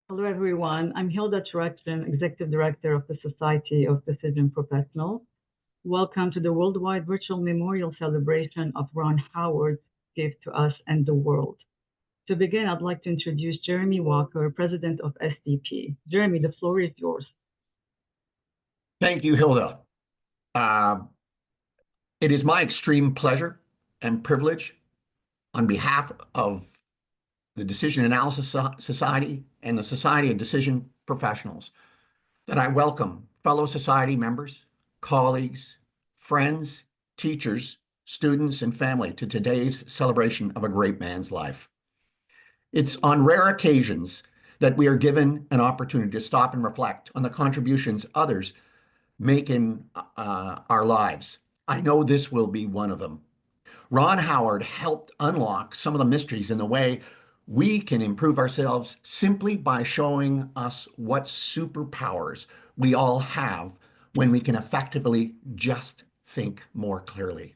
Hello, everyone. I'm Hilda Truexton, Executive Director of the Society of Decision Professionals. Welcome to the worldwide virtual memorial celebration of Ron Howard's gift to us and the world. To begin, I'd like to introduce Jeremy Walker, President of SDP. Jeremy, the floor is yours. Thank you, Hilda. Uh, it is my extreme pleasure and privilege on behalf of the Decision Analysis Society and the Society of Decision Professionals that I welcome fellow society members, colleagues, friends, teachers, students, and family to today's celebration of a great man's life. It's on rare occasions that we are given an opportunity to stop and reflect on the contributions others make in our lives. I know this will be one of them. Ron Howard helped unlock some of the mysteries in the way we can improve ourselves simply by showing us what superpowers we all have when we can effectively just think more clearly.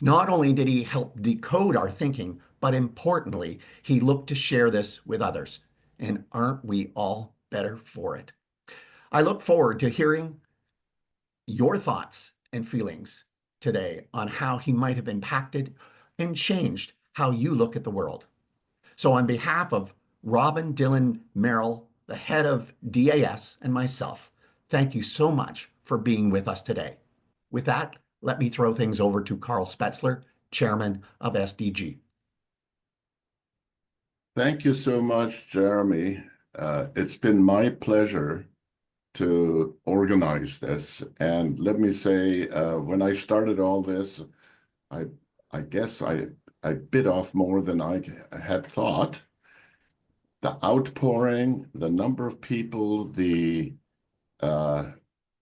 Not only did he help decode our thinking, but importantly, he looked to share this with others. And aren't we all better for it? I look forward to hearing your thoughts and feelings today on how he might have impacted and changed how you look at the world. So on behalf of Robin Dylan Merrill, the head of DAS, and myself, thank you so much for being with us today. With that, let me throw things over to Carl Spetzler, chairman of SDG. Thank you so much, Jeremy. It's been my pleasure to organize this. And let me say, when I started all this, I guess I bit off more than I had thought. The outpouring, the number of people, the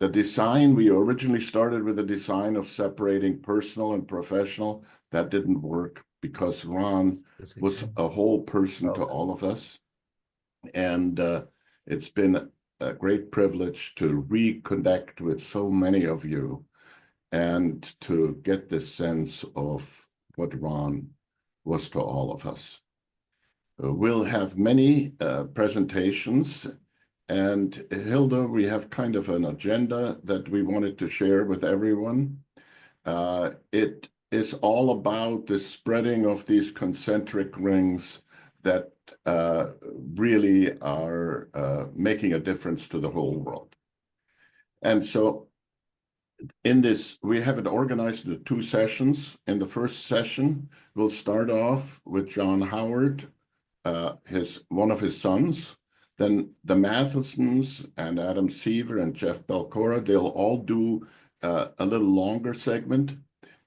design, we originally started with a design of separating personal and professional. That didn't work because Ron was a whole person to all of us. And it's been a great privilege to reconnect with so many of you and to get this sense of what Ron was to all of us. We'll have many presentations, and Hilda, we have kind of an agenda that we wanted to share with everyone. It is all about the spreading of these concentric rings that really are making a difference to the whole world. And so in this, we have it organized into two sessions. In the first session, we'll start off with John Howard, one of his sons. Then the Mathesons and Adam Seaver and Jeff Belcora, they'll all do a little longer segment.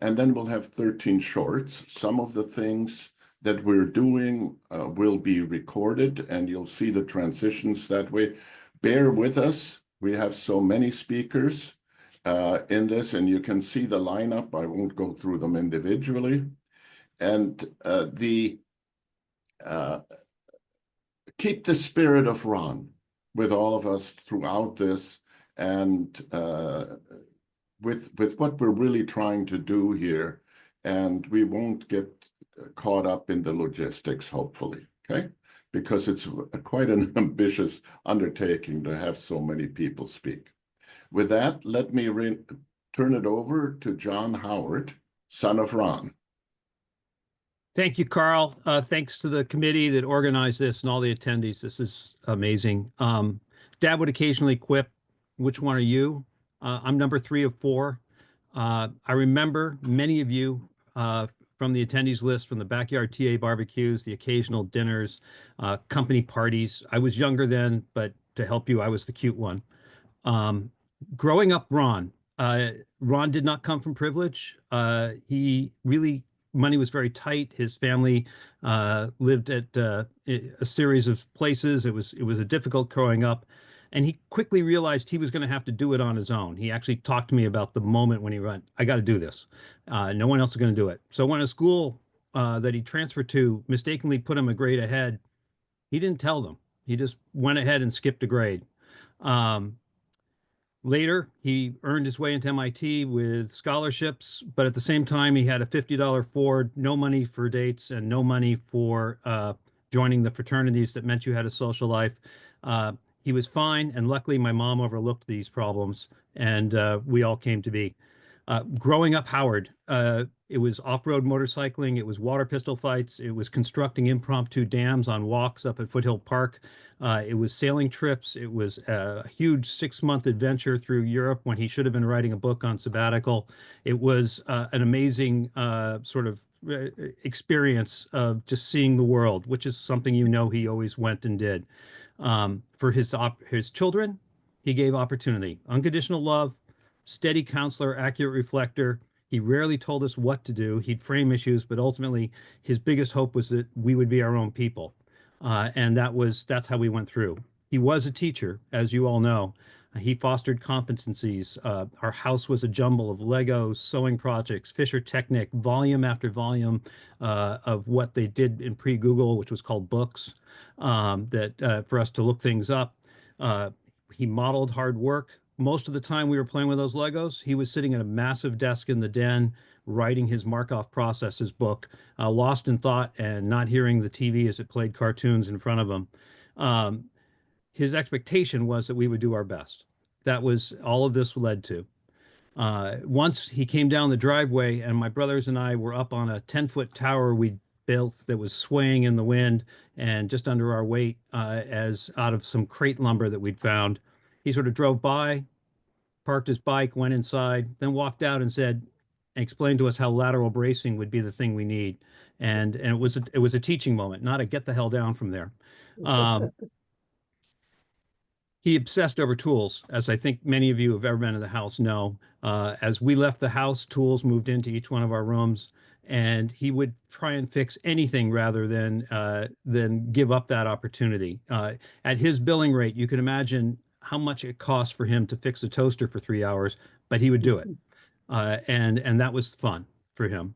And then we'll have 13 shorts. Some of the things that we're doing will be recorded, and you'll see the transitions that way. Bear with us. We have so many speakers in this, and you can see the lineup. I won't go through them individually. And keep the spirit of Ron with all of us throughout this, and with what we're really trying to do here. And we won't get caught up in the logistics, hopefully, okay? Because it's quite an ambitious undertaking to have so many people speak. With that, let me turn it over to John Howard, son of Ron. Thank you, Carl. Thanks to the committee that organized this and all the attendees. This is amazing. Dad would occasionally quip, "Which one are you?" I'm number 3 of 4. I remember many of you from the attendees list, from the backyard TA barbecues, the occasional dinners, company parties. I was younger then, but to help you, I was the cute one. Growing up, Ron did not come from privilege. Money was very tight. His family lived at a series of places. It was a difficult growing up. And he quickly realized he was going to have to do it on his own. He actually talked to me about the moment when he went, "I got to do this. No one else is going to do it." So when a school that he transferred to mistakenly put him a grade ahead, he didn't tell them. He just went ahead and skipped a grade. Later, he earned his way into MIT with scholarships, but at the same time, he had a $50 Ford, no money for dates, and no money for joining the fraternities that meant you had a social life. He was fine, and luckily my mom overlooked these problems, and we all came to be. Growing up Howard, it was off-road motorcycling, it was water pistol fights, it was constructing impromptu dams on walks up at Foothill Park. It was sailing trips. It was a huge 6-month adventure through Europe when he should have been writing a book on sabbatical. It was an amazing sort of experience of just seeing the world, which is something he always went and did. For his children, he gave opportunity, unconditional love, steady counselor, accurate reflector. He rarely told us what to do. He'd frame issues, but ultimately his biggest hope was that we would be our own people. And that's how we went through. He was a teacher, as you all know. He fostered competencies. Our house was a jumble of Legos, sewing projects, Fisher Technic, volume after volume of what they did in pre-Google, which was called books, that for us to look things up. He modeled hard work. Most of the time we were playing with those Legos, he was sitting at a massive desk in the den, writing his Markov processes book, lost in thought and not hearing the TV as it played cartoons in front of him. His expectation was that we would do our best. That was all of this led to. Once he came down the driveway, and my brothers and I were up on a 10-foot tower we built that was swaying in the wind and just under our weight as out of some crate lumber that we'd found. He sort of drove by, parked his bike, went inside, then walked out and explained to us how lateral bracing would be the thing we need. And it was a teaching moment, not a get the hell down from there. He obsessed over tools, as I think many of you who have ever been in the house know. As we left the house, tools moved into each one of our rooms, and he would try and fix anything rather than give up that opportunity. At his billing rate, you can imagine how much it cost for him to fix a toaster for 3 hours, but he would do it. And that was fun for him.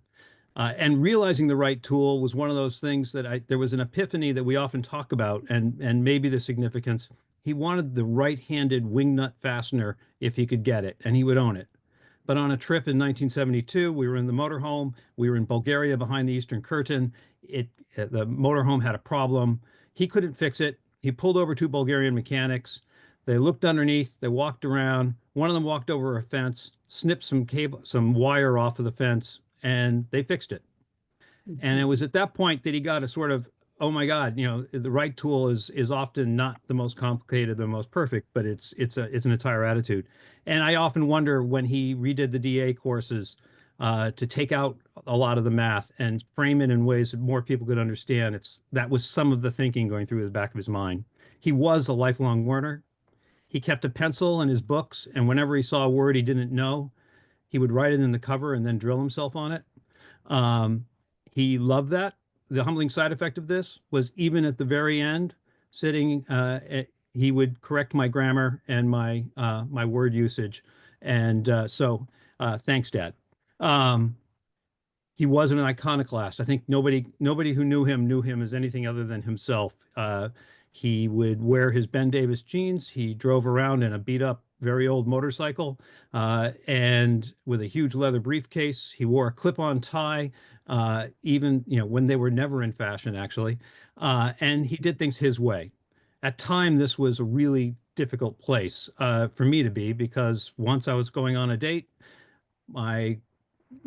And realizing the right tool was one of those things that there was an epiphany that we often talk about, and maybe the significance. He wanted the right-handed wing nut fastener if he could get it, and he would own it. But on a trip in 1972, we were in the motorhome. We were in Bulgaria behind the Eastern Curtain. The motorhome had a problem. He couldn't fix it. He pulled over 2 Bulgarian mechanics. They looked underneath. They walked around. One of them walked over a fence, snipped some wire off of the fence, and they fixed it. And it was at that point that he got a sort of, oh my God, the right tool is often not the most complicated, the most perfect, but it's an entire attitude. And I often wonder when he redid the DA courses to take out a lot of the math and frame it in ways that more people could understand, if that was some of the thinking going through the back of his mind. He was a lifelong learner. He kept a pencil in his books, and whenever he saw a word he didn't know, he would write it in the cover and then drill himself on it. He loved that. The humbling side effect of this was even at the very end, sitting, he would correct my grammar and my word usage. And so thanks, Dad. He wasn't an iconoclast. I think nobody who knew him as anything other than himself. He would wear his Ben Davis jeans. He drove around in a beat up, very old motorcycle, and with a huge leather briefcase. He wore a clip-on tie, even when they were never in fashion, actually. And he did things his way. At time, this was a really difficult place for me to be, because once I was going on a date, my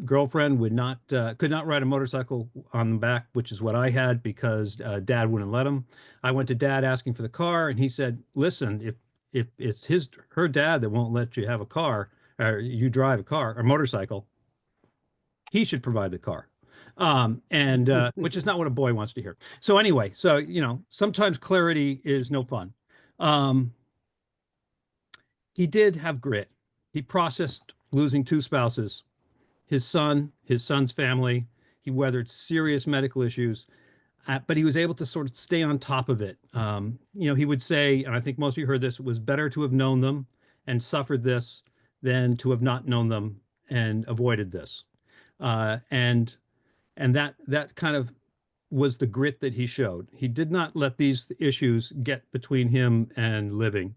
girlfriend could not ride a motorcycle on the back, which is what I had, because Dad wouldn't let him. I went to Dad asking for the car, and he said, listen, if it's her dad that won't let you have a car, or you drive a car or motorcycle, he should provide the car. And which is not what a boy wants to hear. So anyway, sometimes clarity is no fun. He did have grit. He processed losing 2 spouses, his son's family. He weathered serious medical issues, but he was able to sort of stay on top of it. He would say, and I think most of you heard this, it was better to have known them and suffered this than to have not known them and avoided this. And that kind of was the grit that he showed. He did not let these issues get between him and living.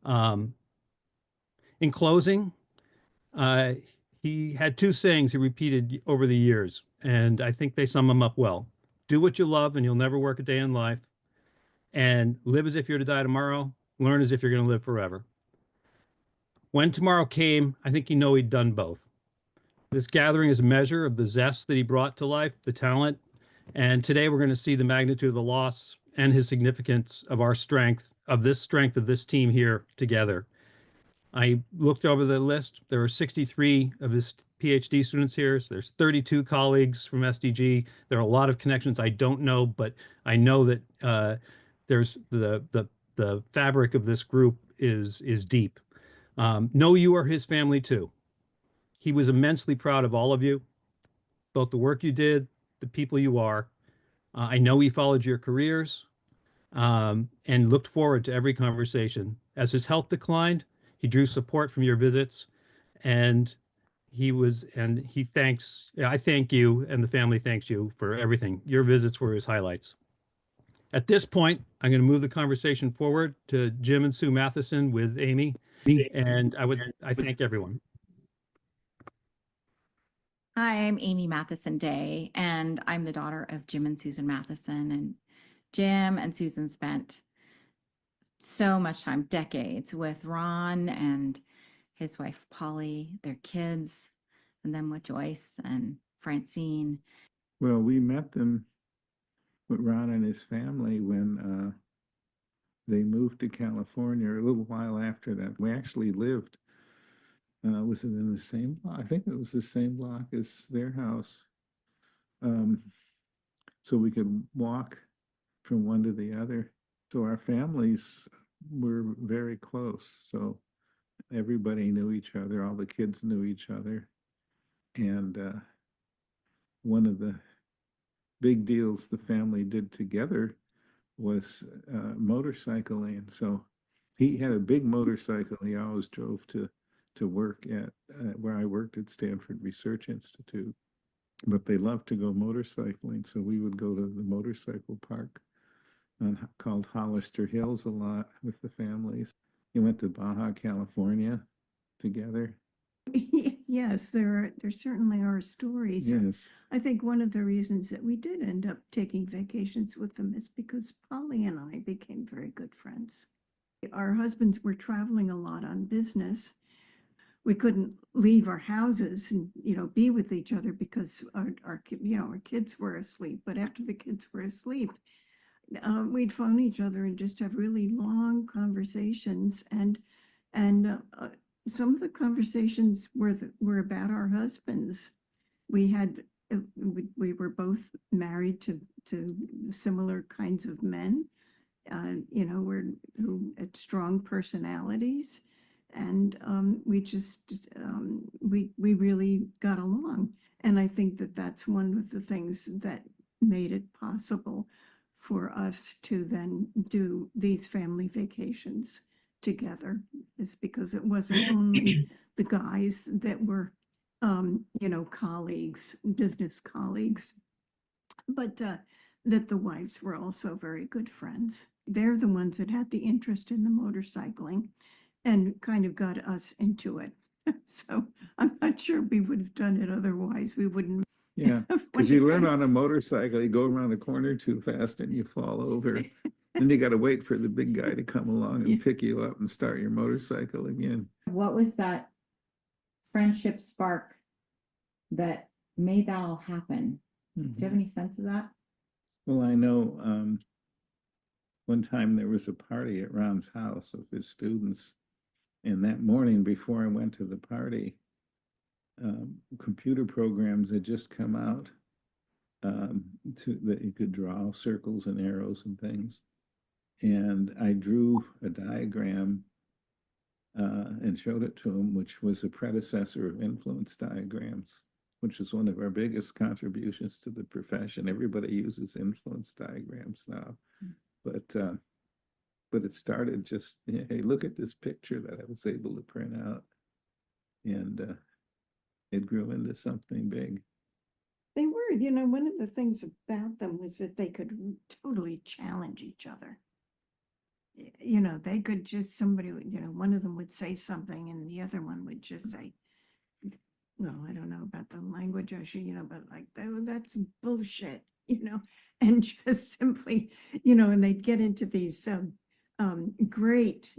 In closing, he had 2 sayings he repeated over the years, and I think they sum him up well. Do what you love and you'll never work a day in life. and live as if you're to die tomorrow, learn as if you're going to live forever. When tomorrow came, I think you know he'd done both. This gathering is a measure of the zest that he brought to life, the talent, and today we're going to see the magnitude of the loss and his significance of our strength, of this team here together. I looked over the list. There are 63 of his PhD students here. So there's 32 colleagues from SDG. There are a lot of connections I don't know, but I know that there's the fabric of this group is deep. Know you are his family too. He was immensely proud of all of you, both the work you did, the people you are. I know he followed your careers and looked forward to every conversation. As his health declined, he drew support from your visits, and he thanks, I thank you, and the family thanks you for everything. Your visits were his highlights. At this point, I'm going to move the conversation forward to Jim and Sue Matheson with Amy, and I thank everyone. Hi, I'm Amy Matheson Day, and I'm the daughter of Jim and Susan Matheson. And Jim and Susan spent so much time, decades, with Ron and his wife Polly, their kids, and then with Joyce and Francine. Well, we met them with Ron and his family when they moved to California a little while after that. We actually lived, was it in the same block? I think it was the same block as their house. So we could walk from one to the other. So our families were very close. So everybody knew each other. All the kids knew each other. And one of the big deals the family did together was motorcycling. So he had a big motorcycle. He always drove to work at where I worked at Stanford Research Institute. But they loved to go motorcycling, so we would go to the motorcycle park called Hollister Hills a lot with the families. We went to Baja California together. Yes, there certainly are stories. Yes. I think one of the reasons that we did end up taking vacations with them is because Polly and I became very good friends. Our husbands were traveling a lot on business. We couldn't leave our houses and, be with each other because our kids were asleep. But after the kids were asleep, we'd phone each other and just have really long conversations. And some of the conversations were about our husbands. We were both married to similar kinds of men, who had strong personalities, and we really got along. And I think that that's one of the things that made it possible for us to then do these family vacations together, is because it wasn't only the guys that were, colleagues, business colleagues, but that the wives were also very good friends. They're the ones that had the interest in the motorcycling and kind of got us into it. So I'm not sure we would have done it otherwise. We wouldn't. Yeah, because you learn on a motorcycle, you go around a corner too fast and you fall over. Then you got to wait for the big guy to come along and pick you up and start your motorcycle again. What was that friendship spark that made that all happen? Do you have any sense of that? Well, I know one time there was a party at Ron's house of his students. And that morning before I went to the party, computer programs had just come out that you could draw circles and arrows and things. And I drew a diagram and showed it to him, which was a predecessor of influence diagrams, which is one of our biggest contributions to the profession. Everybody uses influence diagrams now, but it started just, hey, look at this picture that I was able to print out, and it grew into something big. They were, one of the things about them was that they could totally challenge each other. They could just, somebody, one of them would say something and the other one would just say, well, I don't know about the language, actually, but like, oh, that's bullshit. and just simply, and they'd get into these great,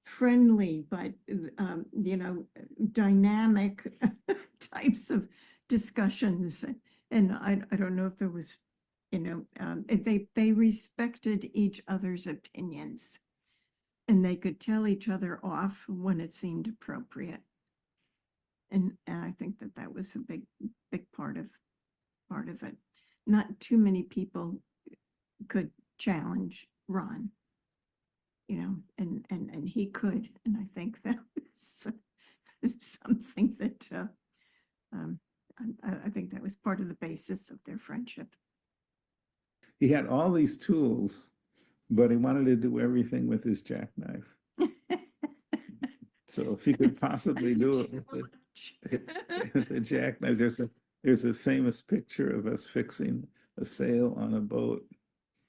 friendly, but, dynamic types of discussions. And I don't know if there was, they respected each other's opinions, and they could tell each other off when it seemed appropriate. And I think that was a big part of it. Not too many people could challenge Ron, and he could. And I think that was something that I think that was part of the basis of their friendship. He had all these tools, but he wanted to do everything with his jackknife. So if he could possibly do it with the jackknife, there's a famous picture of us fixing a sail on a boat,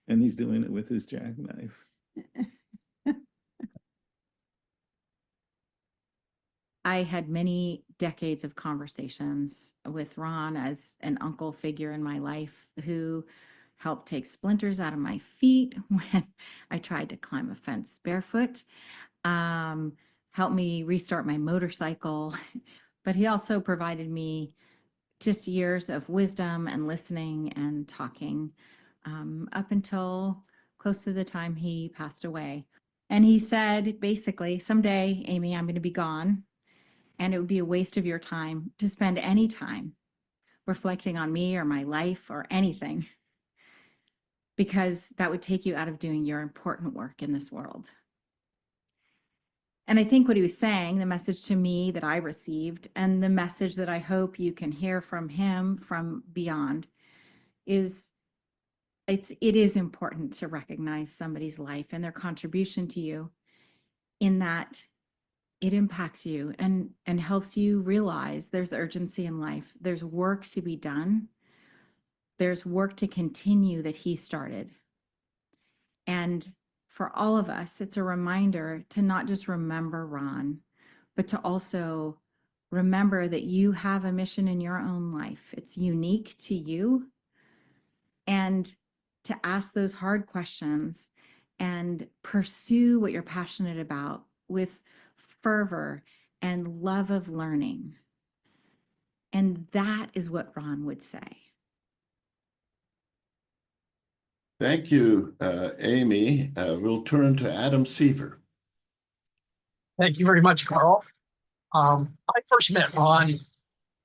and he's doing it with his jackknife. I had many decades of conversations with Ron as an uncle figure in my life who helped take splinters out of my feet when I tried to climb a fence barefoot, helped me restart my motorcycle, but he also provided me just years of wisdom and listening and talking up until close to the time he passed away. And he said, basically, someday, Amy, I'm going to be gone, and it would be a waste of your time to spend any time reflecting on me or my life or anything, because that would take you out of doing your important work in this world. And I think what he was saying, the message to me that I received, and the message that I hope you can hear from him from beyond, is it is important to recognize somebody's life and their contribution to you, in that it impacts you and helps you realize there's urgency in life. There's work to be done. There's work to continue that he started. And for all of us, it's a reminder to not just remember Ron, but to also remember that you have a mission in your own life. It's unique to you. And to ask those hard questions and pursue what you're passionate about with fervor and love of learning. And that is what Ron would say. Thank you, Amy. We'll turn to Adam Seaver. Thank you very much, Carl. I first met Ron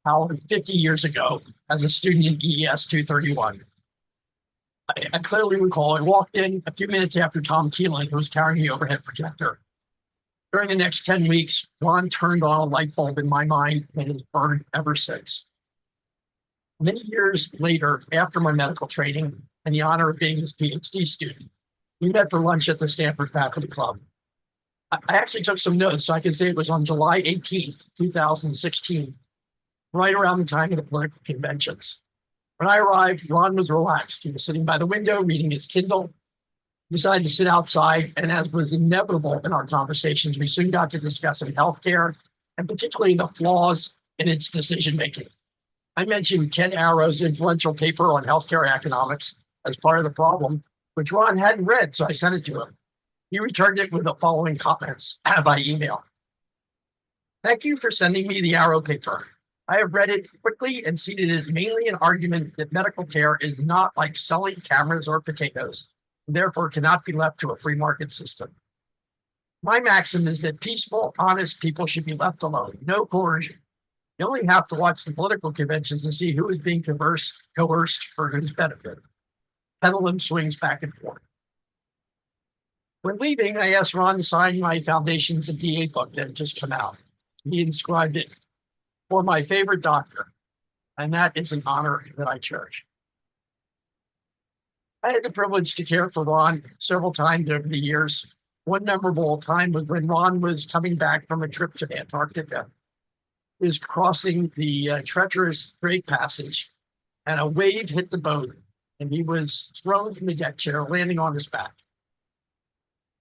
Howard 50 years ago as a student in EES 231. I clearly recall I walked in a few minutes after Tom Keelan, who was carrying the overhead projector. During the next 10 weeks, Ron turned on a light bulb in my mind and has burned ever since. Many years later, after my medical training and the honor of being his PhD student, we met for lunch at the Stanford Faculty Club. I actually took some notes, so I can say it was on July 18th, 2016, right around the time of the political conventions. When I arrived, Ron was relaxed. He was sitting by the window reading his Kindle. He decided to sit outside, and as was inevitable in our conversations, we soon got to discussing healthcare, and particularly the flaws in its decision-making. I mentioned Ken Arrow's influential paper on healthcare economics as part of the problem, which Ron hadn't read, so I sent it to him. He returned it with the following comments by email. Thank you for sending me the Arrow paper. I have read it quickly and seen it as mainly an argument that medical care is not like selling cameras or potatoes, and therefore cannot be left to a free market system. My maxim is that peaceful, honest people should be left alone, no coercion. You only have to watch the political conventions to see who is being coerced for whose benefit. Pendulum swings back and forth. When leaving, I asked Ron to sign my Foundations of DA book that had just come out. He inscribed it, "For my favorite doctor," and that is an honor that I cherish. I had the privilege to care for Ron several times over the years. One memorable time was when Ron was coming back from a trip to Antarctica. He was crossing the treacherous Drake Passage, and a wave hit the boat, and he was thrown from the deck chair, landing on his back.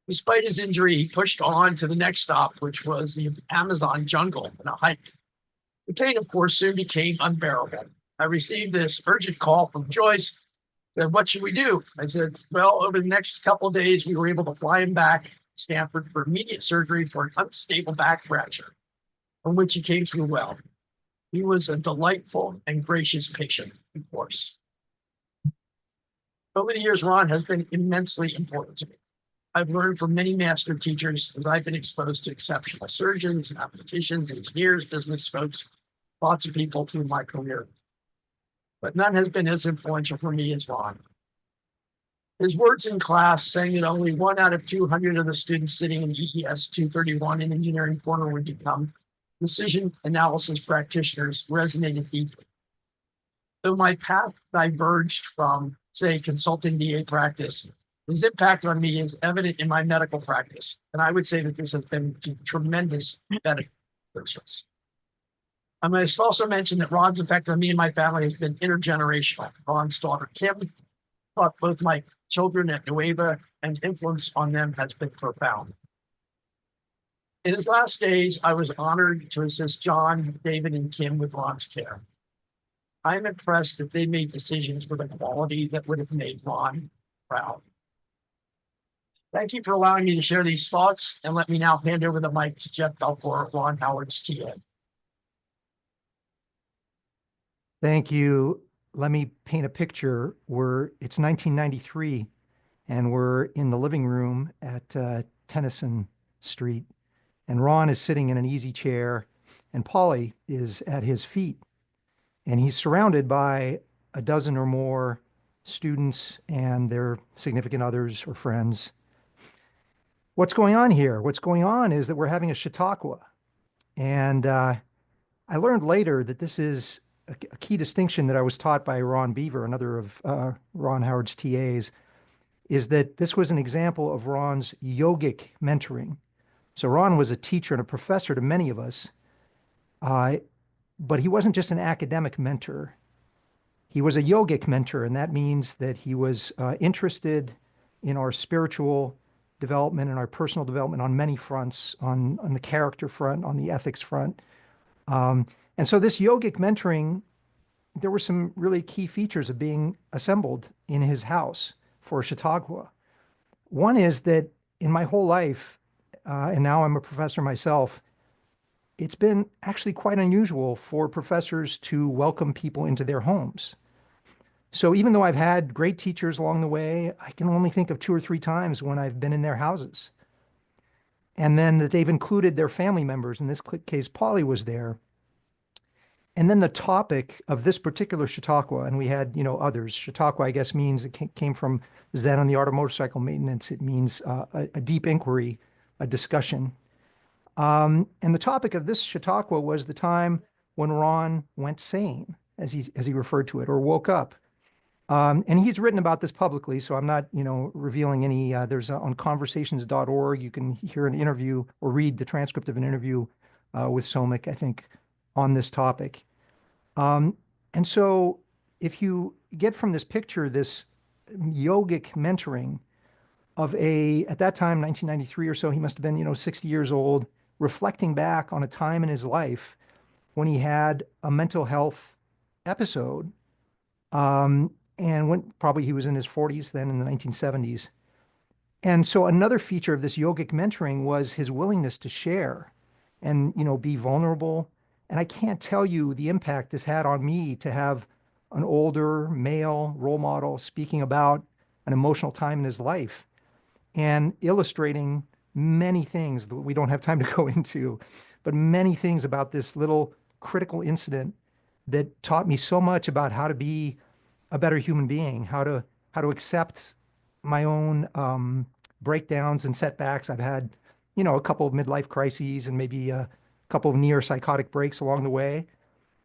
Despite his injury, he pushed on to the next stop, which was the Amazon jungle and a hike. The pain, of course, soon became unbearable. I received this urgent call from Joyce. Said, what should we do? I said, well, over the next couple of days, we were able to fly him back to Stanford for immediate surgery for an unstable back fracture, from which he came through well. He was a delightful and gracious patient, of course. Over the years, Ron has been immensely important to me. I've learned from many master teachers as I've been exposed to exceptional surgeons, mathematicians, engineers, business folks, lots of people through my career. But none has been as influential for me as Ron. His words in class saying that only 1 out of 200 of the students sitting in EES 231 in Engineering Corner would become decision analysis practitioners resonated deeply. Though my path diverged from, say, consulting DA practice, his impact on me is evident in my medical practice, and I would say that this has been a tremendous benefit for us. I must also mention that Ron's effect on me and my family has been intergenerational. Ron's daughter, Kim, taught both my children at Nueva, and influence on them has been profound. In his last days, I was honored to assist John, David, and Kim with Ron's care. I'm impressed that they made decisions with a quality that would have made Ron proud. Thank you for allowing me to share these thoughts, and let me now hand over the mic to Jeff Belcourt, Ron Howard's TA. Thank you. Let me paint a picture. It's 1993, and we're in the living room at Tennyson Street, and Ron is sitting in an easy chair, and Polly is at his feet, and he's surrounded by a dozen or more students and their significant others or friends. What's going on here? What's going on is that we're having a Chautauqua, and I learned later that this is a key distinction that I was taught by Ron Beaver, another of Ron Howard's TAs, is that this was an example of Ron's yogic mentoring. So Ron was a teacher and a professor to many of us, but he wasn't just an academic mentor. He was a yogic mentor, and that means that he was interested in our spiritual development and our personal development on many fronts, on the character front, on the ethics front. And so this yogic mentoring, there were some really key features of being assembled in his house for Chautauqua. One is that in my whole life, and now I'm a professor myself, it's been actually quite unusual for professors to welcome people into their homes. So even though I've had great teachers along the way, I can only think of 2 or 3 times when I've been in their houses. And then that they've included their family members. In this case, Polly was there. And then the topic of this particular Chautauqua, and we had, others. Chautauqua, I guess, means it came from Zen on the Art of Motorcycle Maintenance. It means a deep inquiry, a discussion. And the topic of this Chautauqua was the time when Ron went sane, as he referred to it, or woke up. And he's written about this publicly, so I'm not, revealing any. There's on conversations.org, you can hear an interview or read the transcript of an interview with Somik, I think, on this topic. And so if you get from this picture, this yogic mentoring of at that time, 1993 or so, he must have been, 60 years old, reflecting back on a time in his life when he had a mental health episode. And when probably he was in his 40s then, in the 1970s. And so another feature of this yogic mentoring was his willingness to share and, be vulnerable. And I can't tell you the impact this had on me to have an older male role model speaking about an emotional time in his life and illustrating many things that we don't have time to go into, but many things about this little critical incident that taught me so much about how to be a better human being, how to accept my own breakdowns and setbacks. I've had, a couple of midlife crises and maybe a couple of near psychotic breaks along the way.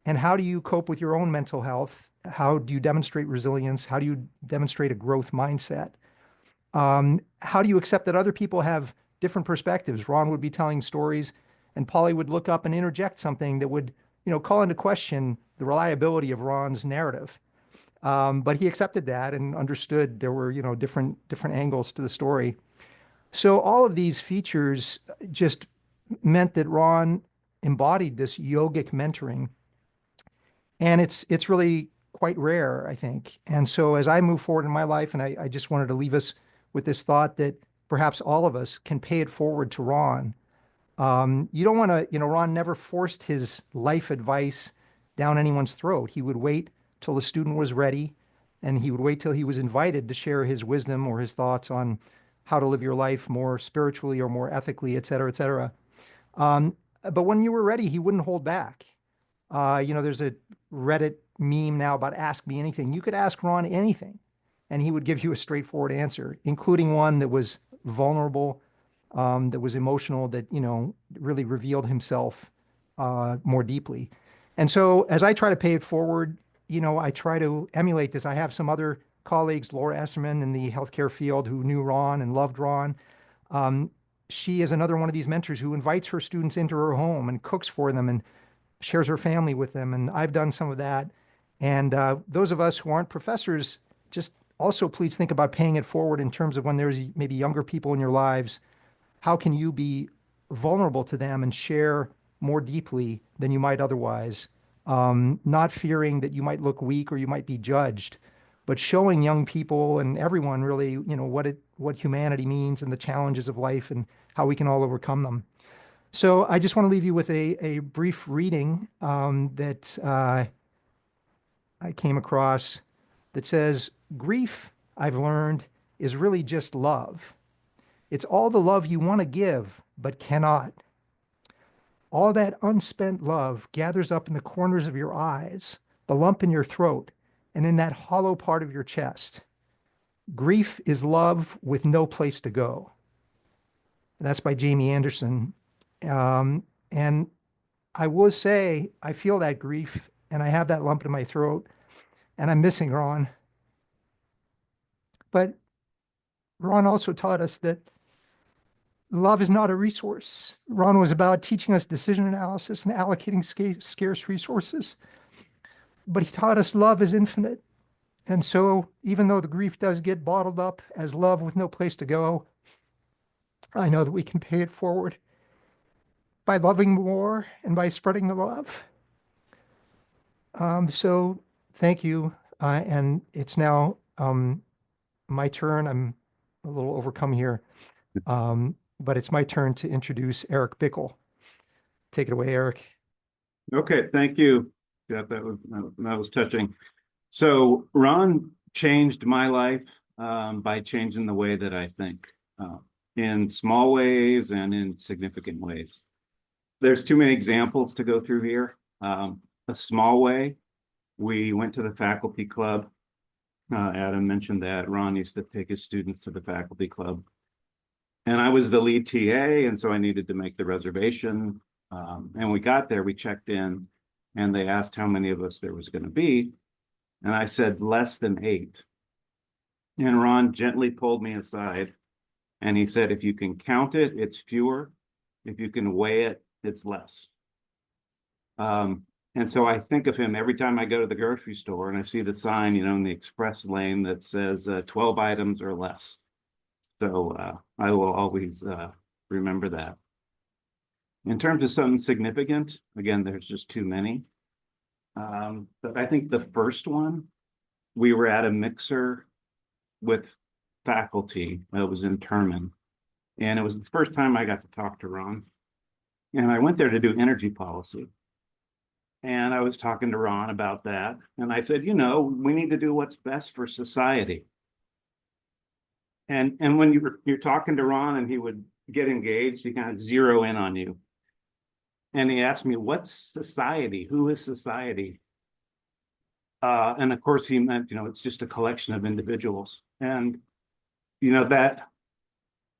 And how do you cope with your own mental health? How do you demonstrate resilience? How do you demonstrate a growth mindset? How do you accept that other people have different perspectives? Ron would be telling stories, and Polly would look up and interject something that would, call into question the reliability of Ron's narrative. But he accepted that and understood there were, different angles to the story. So all of these features just meant that Ron embodied this yogic mentoring. And it's really quite rare, I think. And so as I move forward in my life, and I just wanted to leave us with this thought that perhaps all of us can pay it forward to Ron. You don't want to, Ron never forced his life advice down anyone's throat. He would wait till the student was ready, and he would wait till he was invited to share his wisdom or his thoughts on how to live your life more spiritually or more ethically, et cetera, et cetera. But when you were ready, he wouldn't hold back. There's a Reddit meme now about ask me anything. You could ask Ron anything, and he would give you a straightforward answer, including one that was vulnerable, that was emotional, that, really revealed himself more deeply. And so as I try to pay it forward, I try to emulate this. I have some other colleagues, Laura Esserman in the healthcare field, who knew Ron and loved Ron. She is another one of these mentors who invites her students into her home and cooks for them and shares her family with them. And I've done some of that. And those of us who aren't professors, just also please think about paying it forward in terms of when there's maybe younger people in your lives. How can you be vulnerable to them and share more deeply than you might otherwise? Not fearing that you might look weak or you might be judged, but showing young people and everyone really, what humanity means and the challenges of life and how we can all overcome them. So I just want to leave you with a brief reading that I came across that says, grief, I've learned, is really just love. It's all the love you want to give, but cannot. All that unspent love gathers up in the corners of your eyes, the lump in your throat, and in that hollow part of your chest. Grief is love with no place to go. And that's by Jamie Anderson. And I will say, I feel that grief, and I have that lump in my throat, and I'm missing Ron. But Ron also taught us that love is not a resource. Ron was about teaching us decision analysis and allocating scarce resources. But he taught us love is infinite. And so even though the grief does get bottled up as love with no place to go, I know that we can pay it forward by loving more and by spreading the love. So thank you. And it's now my turn. I'm a little overcome here. But it's my turn to introduce Eric Bickle. Take it away, Eric. Okay, thank you. Yeah, that was touching. So Ron changed my life by changing the way that I think, in small ways and in significant ways. There's too many examples to go through here. A small way, we went to the faculty club. Adam mentioned that Ron used to take his students to the faculty club. And I was the lead TA, and so I needed to make the reservation. And we got there, we checked in, and they asked how many of us there was going to be. And I said less than 8. And Ron gently pulled me aside, and he said, if you can count it, it's fewer. If you can weigh it, it's less. And so I think of him every time I go to the grocery store and I see the sign, in the express lane that says 12 items or less. So I will always remember that. In terms of something significant, again, there's just too many. But I think the first one, we were at a mixer with faculty that was in Terman. And it was the first time I got to talk to Ron. And I went there to do energy policy. And I was talking to Ron about that. And I said, we need to do what's best for society. And when you're talking to Ron and he would get engaged, he kind of zero in on you. And he asked me, what's society? Who is society? And of course he meant, it's just a collection of individuals. And, that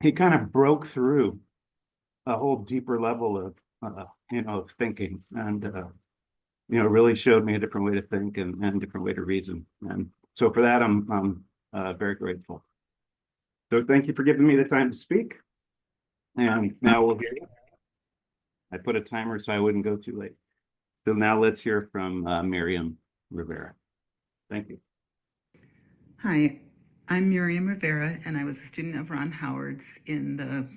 he kind of broke through a whole deeper level of, of thinking, and, really showed me a different way to think and a different way to reason. And so for that, I'm very grateful. So thank you for giving me the time to speak. And now we'll hear you. I put a timer so I wouldn't go too late. So now let's hear from Miriam Rivera. Thank you. Hi, I'm Miriam Rivera, and I was a student of Ron Howard's in the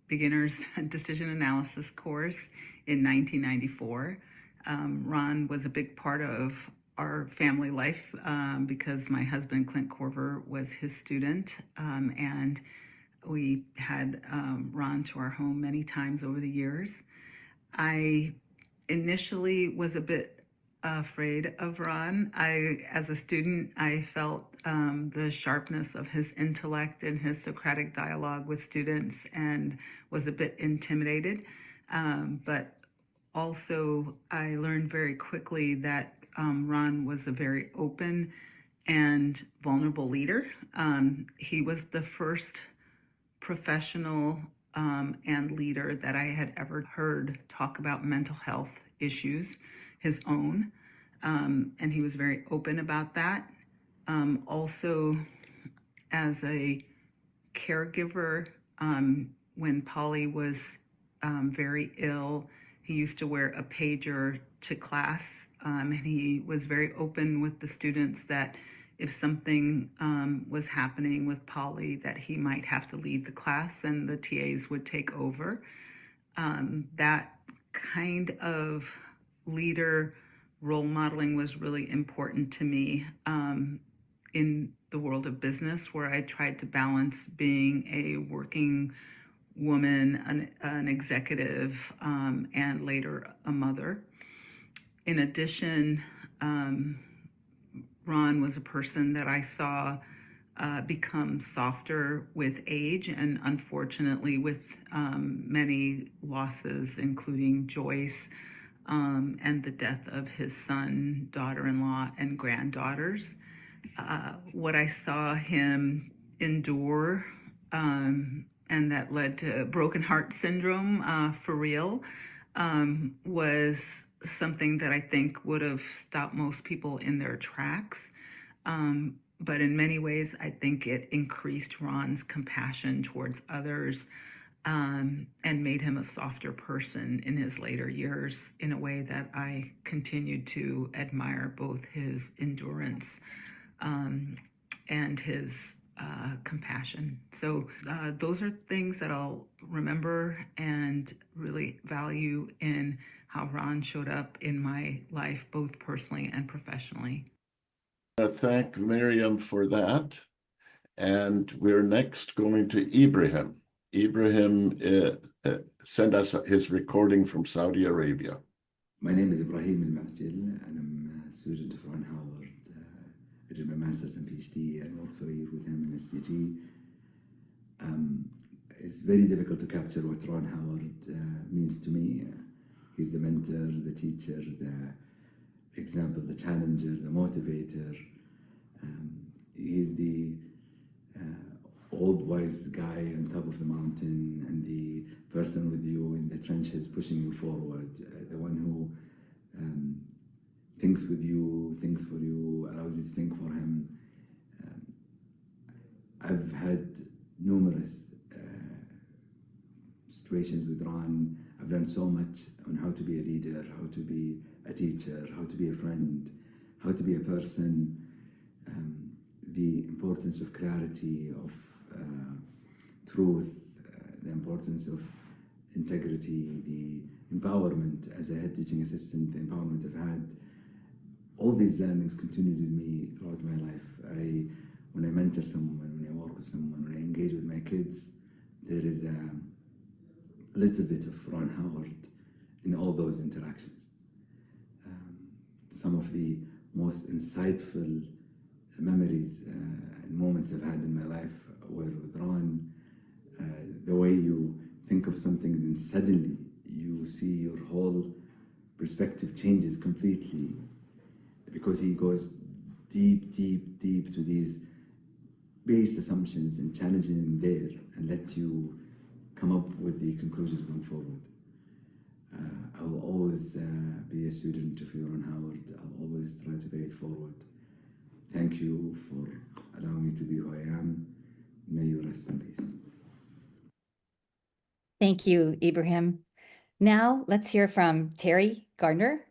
Beginner's Decision Analysis course in 1994. Ron was a big part of our family life because my husband, Clint Corver, was his student. And we had Ron to our home many times over the years. I initially was a bit afraid of Ron. As a student, I felt the sharpness of his intellect and his Socratic dialogue with students and was a bit intimidated. But also, I learned very quickly that Ron was a very open and vulnerable leader. He was the first professional and leader that I had ever heard talk about mental health issues, his own. And he was very open about that. Also, as a caregiver, when Polly was very ill, he used to wear a pager to class. And he was very open with the students that if something was happening with Polly, that he might have to leave the class and the TAs would take over. That kind of leader role modeling was really important to me in the world of business, where I tried to balance being a working woman, an executive, and later a mother. In addition, Ron was a person that I saw become softer with age, and unfortunately with many losses, including Joyce and the death of his son, daughter-in-law, and granddaughters. What I saw him endure, and that led to broken heart syndrome for real, was something that I think would have stopped most people in their tracks. But in many ways, I think it increased Ron's compassion towards others and made him a softer person in his later years in a way that I continued to admire both his endurance and his compassion. So those are things that I'll remember and really value in how Ron showed up in my life, both personally and professionally. Thank Miriam for that. And we're next going to Ibrahim. Ibrahim sent us his recording from Saudi Arabia. My name is Ibrahim Al-Mahjil, and I'm a student of Ron Howard. I did my master's and PhD and worked for a year with him in SDG. It's very difficult to capture what Ron Howard means to me. He's the mentor, the teacher, the example, the challenger, the motivator. He's the old wise guy on top of the mountain and the person with you in the trenches pushing you forward, the one who thinks with you, thinks for you, allows you to think for him. I've had numerous situations with Ron. I've learned so much on how to be a leader, how to be a teacher, how to be a friend, how to be a person, the importance of clarity, of truth, the importance of integrity, the empowerment as a head teaching assistant, the empowerment I've had. All these learnings continued with me throughout my life. When I mentor someone, when I work with someone, when I engage with my kids, there is a little bit of Ron Howard in all those interactions. Some of the most insightful memories and moments I've had in my life were with Ron. The way you think of something and then suddenly you see your whole perspective changes completely, because he goes deep, deep, deep to these base assumptions and challenging them there and let you come up with the conclusions going forward. I will always be a student of Ron Howard. I'll always try to pay it forward. Thank you for allowing me to be who I am. May you rest in peace. Thank you, Ibrahim. Now let's hear from Terry Gardner,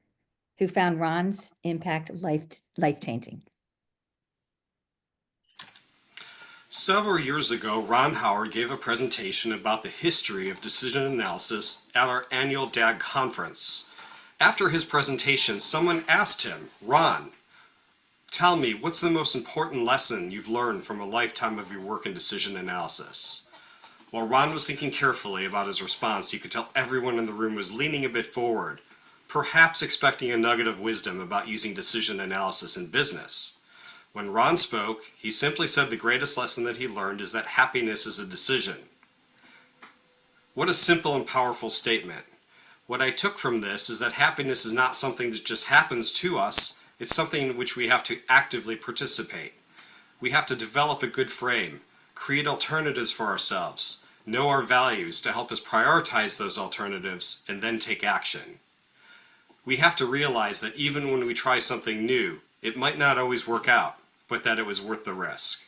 who found Ron's impact life-changing. Several years ago, Ron Howard gave a presentation about the history of decision analysis at our annual DAG conference. After his presentation, someone asked him, "Ron, tell me, what's the most important lesson you've learned from a lifetime of your work in decision analysis?" While Ron was thinking carefully about his response, you could tell everyone in the room was leaning a bit forward, perhaps expecting a nugget of wisdom about using decision analysis in business. When Ron spoke, he simply said the greatest lesson that he learned is that happiness is a decision. What a simple and powerful statement. What I took from this is that happiness is not something that just happens to us, it's something in which we have to actively participate. We have to develop a good frame, create alternatives for ourselves, know our values to help us prioritize those alternatives, and then take action. We have to realize that even when we try something new, it might not always work out, but that it was worth the risk.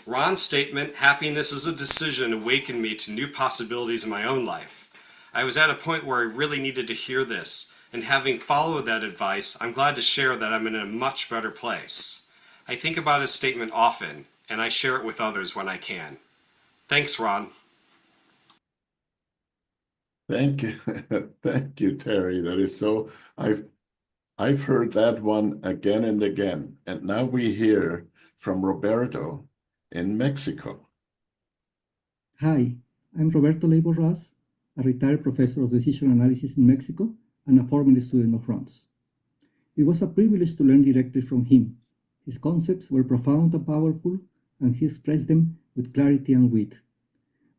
Ron's statement, "Happiness is a decision," awakened me to new possibilities in my own life. I was at a point where I really needed to hear this, and having followed that advice, I'm glad to share that I'm in a much better place. I think about his statement often, and I share it with others when I can. Thanks, Ron. Thank you. Thank you, Terry. That is so, I've heard that one again and again. And now we hear from Roberto in Mexico. Hi, I'm Roberto Leibo Raz, a retired professor of decision analysis in Mexico and a former student of Ron's. It was a privilege to learn directly from him. His concepts were profound and powerful, and he expressed them with clarity and wit.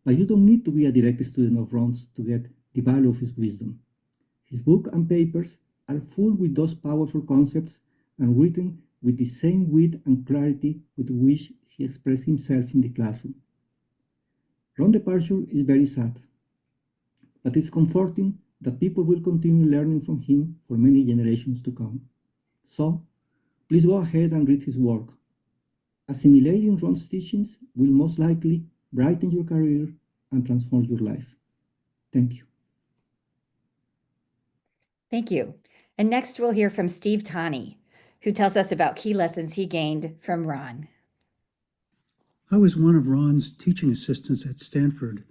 But you don't need to be a direct student of Ron's to get the value of his wisdom. His book and papers are full with those powerful concepts and written with the same wit and clarity with which he expressed himself in the classroom. Ron's departure is very sad, but it's comforting that people will continue learning from him for many generations to come. So, please go ahead and read his work. Assimilating Ron's teachings will most likely brighten your career and transform your life. Thank you. Thank you. And next we'll hear from Steve Taney, who tells us about key lessons he gained from Ron. I was one of Ron's teaching assistants at Stanford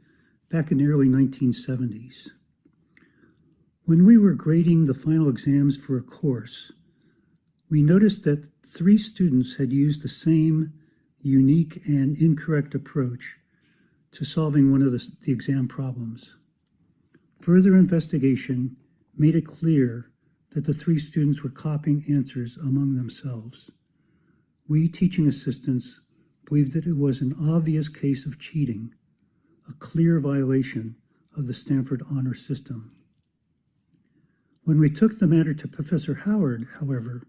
back in the early 1970s. When we were grading the final exams for a course, we noticed that 3 students had used the same unique and incorrect approach to solving one of the exam problems. Further investigation made it clear that the 3 students were copying answers among themselves. We teaching assistants believed that it was an obvious case of cheating, a clear violation of the Stanford honor system. When we took the matter to Professor Howard, however,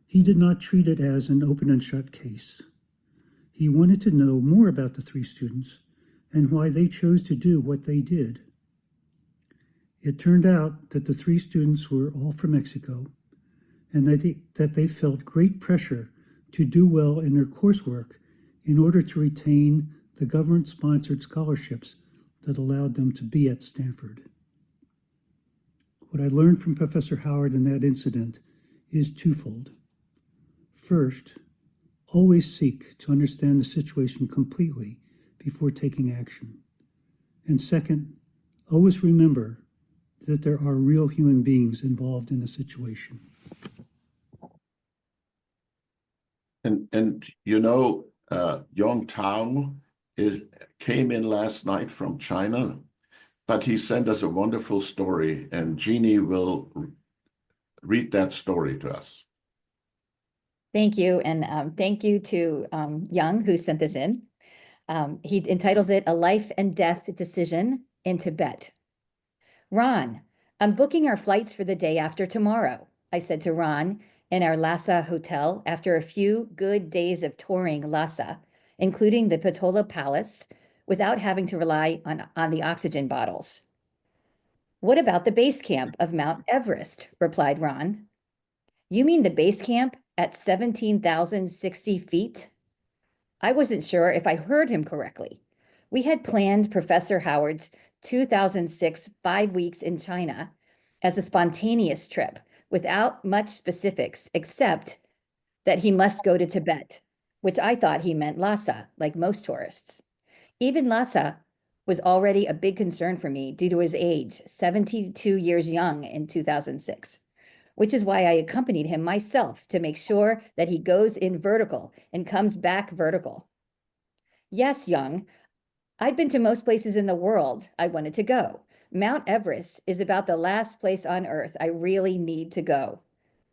he did not treat it as an open and shut case. He wanted to know more about the 3 students and why they chose to do what they did. It turned out that the 3 students were all from Mexico and that they felt great pressure to do well in their coursework in order to retain the government-sponsored scholarships that allowed them to be at Stanford. What I learned from Professor Howard in that incident is twofold. First, always seek to understand the situation completely before taking action. And second, always remember that there are real human beings involved in the situation. And you know, Yong Tao came in last night from China, but he sent us a wonderful story, and Jeannie will read that story to us. Thank you. And thank you to Young, who sent this in. He entitles it A Life and Death Decision in Tibet. Ron, I'm booking our flights for the day after tomorrow, I said to Ron in our Lhasa hotel after a few good days of touring Lhasa, including the Patola Palace, without having to rely on the oxygen bottles. What about the base camp of Mount Everest? Replied Ron. You mean the base camp at 17,060 feet? I wasn't sure if I heard him correctly. We had planned Professor Howard's 2006 5 weeks in China as a spontaneous trip without much specifics, except that he must go to Tibet, which I thought he meant Lhasa, like most tourists. Even Lhasa was already a big concern for me due to his age, 72 years young in 2006, which is why I accompanied him myself to make sure that he goes in vertical and comes back vertical. Yes, Young, I've been to most places in the world I wanted to go. Mount Everest is about the last place on earth I really need to go,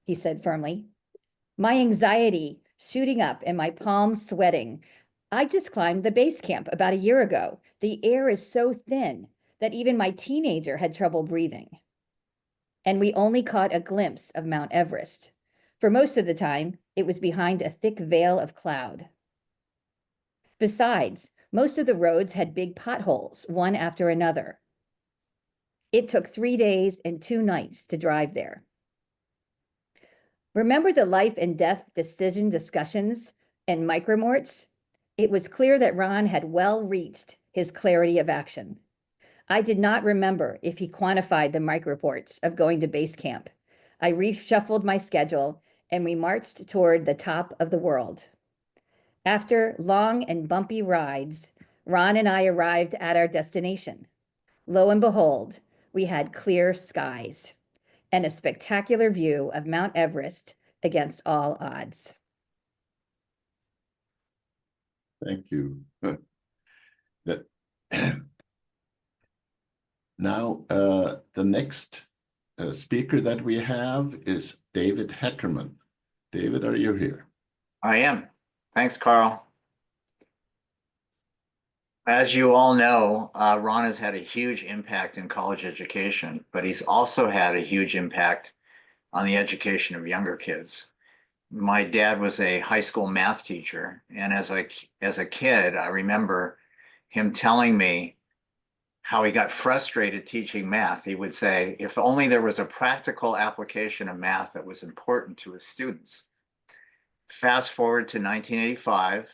he said firmly. My anxiety shooting up and my palms sweating. I just climbed the base camp about a year ago. The air is so thin that even my teenager had trouble breathing. And we only caught a glimpse of Mount Everest. For most of the time, it was behind a thick veil of cloud. Besides, most of the roads had big potholes, one after another. It took 3 days and 2 nights to drive there. Remember the life and death decision discussions and micromorts? It was clear that Ron had well reached his clarity of action. I did not remember if he quantified the microports of going to base camp. I reshuffled my schedule and we marched toward the top of the world. After long and bumpy rides, Ron and I arrived at our destination. Lo and behold, we had clear skies and a spectacular view of Mount Everest against all odds. Thank you. That now, the next speaker that we have is David Heckerman. David, are you here? I am. Thanks, Carl. As you all know, Ron has had a huge impact in college education, but he's also had a huge impact on the education of younger kids. My dad was a high school math teacher, and as a kid, I remember him telling me how he got frustrated teaching math. He would say, if only there was a practical application of math that was important to his students. Fast forward to 1985,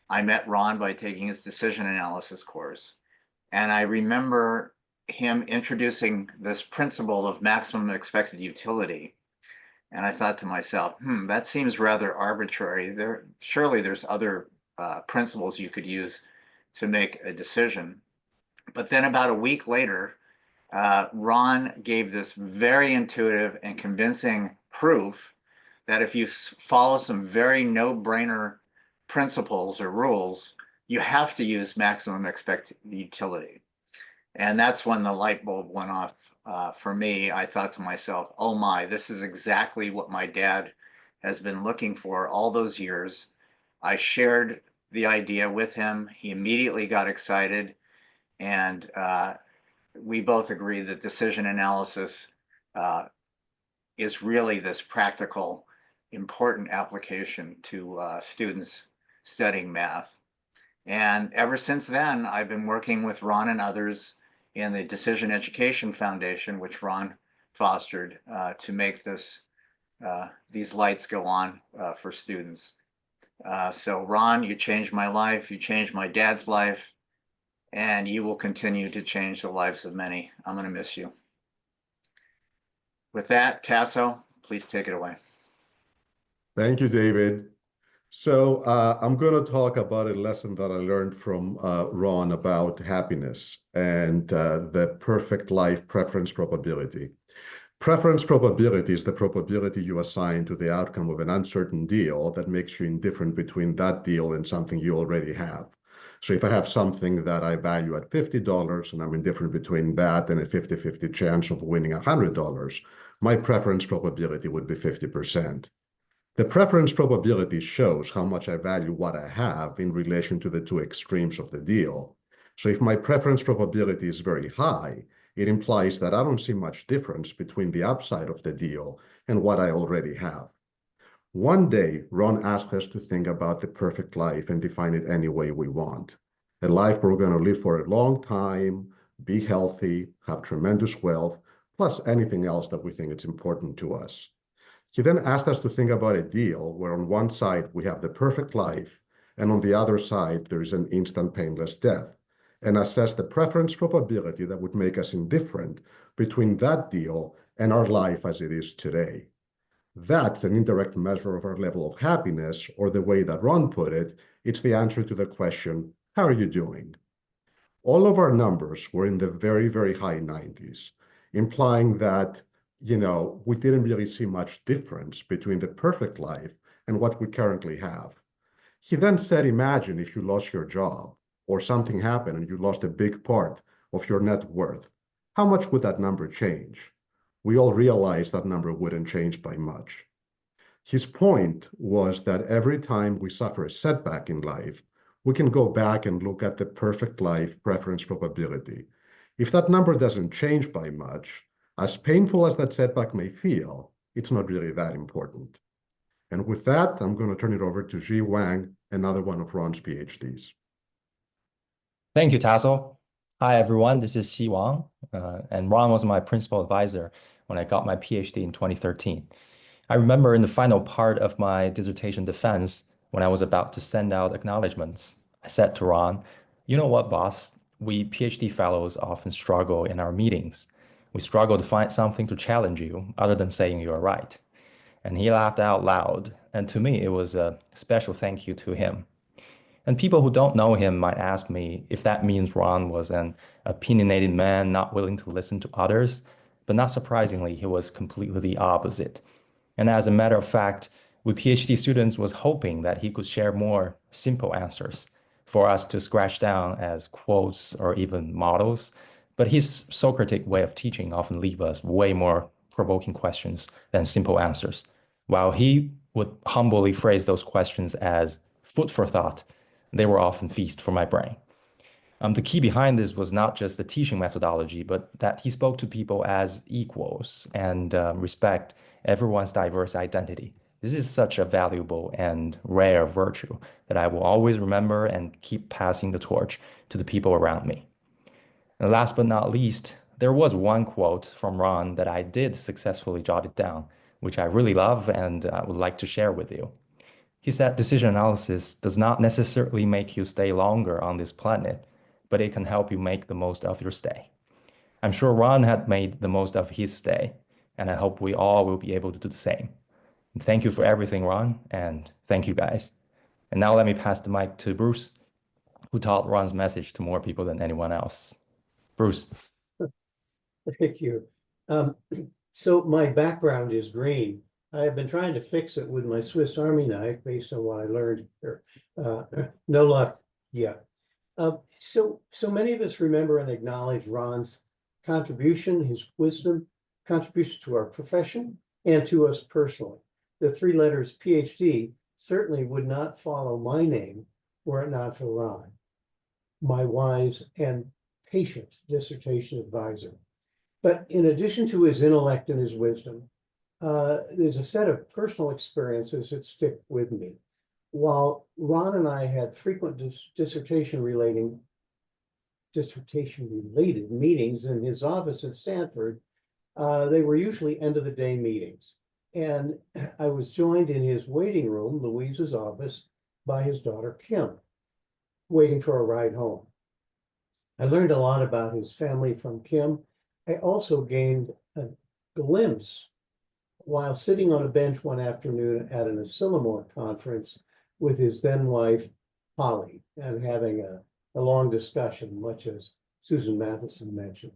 I met Ron by taking his decision analysis course. And I remember him introducing this principle of maximum expected utility. And I thought to myself, that seems rather arbitrary. Surely there's other principles you could use to make a decision. But then about a week later, Ron gave this very intuitive and convincing proof that if you follow some very no-brainer principles or rules, you have to use maximum expected utility. And that's when the light bulb went off for me. I thought to myself, oh my, this is exactly what my dad has been looking for all those years. I shared the idea with him. He immediately got excited. And we both agreed that decision analysis is really this practical, important application to students studying math. And ever since then, I've been working with Ron and others in the Decision Education Foundation, which Ron fostered, to make these lights go on for students. So Ron, you changed my life, you changed my dad's life, and you will continue to change the lives of many. I'm going to miss you. With that, Tasso, please take it away. Thank you, David. So I'm going to talk about a lesson that I learned from Ron about happiness and the perfect life preference probability. Preference probability is the probability you assign to the outcome of an uncertain deal that makes you indifferent between that deal and something you already have. So if I have something that I value at $50 and I'm indifferent between that and a 50-50 chance of winning $100, my preference probability would be 50%. The preference probability shows how much I value what I have in relation to the two extremes of the deal. So if my preference probability is very high, it implies that I don't see much difference between the upside of the deal and what I already have. One day, Ron asked us to think about the perfect life and define it any way we want. A life we're going to live for a long time, be healthy, have tremendous wealth, plus anything else that we think is important to us. He then asked us to think about a deal where on one side we have the perfect life, and on the other side there is an instant painless death, and assess the preference probability that would make us indifferent between that deal and our life as it is today. That's an indirect measure of our level of happiness, or the way that Ron put it, it's the answer to the question, how are you doing? all of our numbers were in the very, very high 90s, implying that, we didn't really see much difference between the perfect life and what we currently have. He then said, imagine if you lost your job or something happened and you lost a big part of your net worth. How much would that number change? We all realized that number wouldn't change by much. His point was that every time we suffer a setback in life, we can go back and look at the perfect life preference probability. If that number doesn't change by much, as painful as that setback may feel, it's not really that important. And with that, I'm going to turn it over to Ji Wang, another one of Ron's PhDs. Thank you, Tasso. Hi, everyone. This is Xi Wang, and Ron was my principal advisor when I got my PhD in 2013. I remember in the final part of my dissertation defense, when I was about to send out acknowledgments, I said to Ron, you know what, boss? We PhD fellows often struggle in our meetings. We struggle to find something to challenge you other than saying you're right. And he laughed out loud. And to me, it was a special thank you to him. And people who don't know him might ask me if that means Ron was an opinionated man not willing to listen to others. But not surprisingly, he was completely the opposite. And as a matter of fact, we PhD students was hoping that he could share more simple answers for us to scratch down as quotes or even models. But his Socratic way of teaching often leave us way more provoking questions than simple answers, while he would humbly phrase those questions as food for thought. They were often feast for my brain. The key behind this was not just the teaching methodology, but that he spoke to people as equals and respect everyone's diverse identity. This is such a valuable and rare virtue that I will always remember and keep passing the torch to the people around me. And last but not least, there was one quote from Ron that I did successfully jot it down, which I really love and would like to share with you. He said, decision analysis does not necessarily make you stay longer on this planet, but it can help you make the most of your stay. I'm sure Ron had made the most of his stay, and I hope we all will be able to do the same. And thank you for everything, Ron, and thank you guys. And now let me pass the mic to Bruce, who taught Ron's message to more people than anyone else. Bruce. Thank you. So my background is green. I have been trying to fix it with my Swiss Army knife based on what I learned here. No luck yet. So many of us remember and acknowledge Ron's contribution, his wisdom, contribution to our profession and to us personally. The three letters PhD certainly would not follow my name were it not for Ron, my wise and patient dissertation advisor. But in addition to his intellect and his wisdom, there's a set of personal experiences that stick with me. While Ron and I had frequent dissertation-related meetings in his office at Stanford, they were usually end-of-the-day meetings. And I was joined in his waiting room, Louise's office, by his daughter, Kim, waiting for a ride home. I learned a lot about his family from Kim. I also gained a glimpse while sitting on a bench one afternoon at an Asilomore conference with his then wife, Polly, and having a long discussion, much as Susan Matheson mentioned.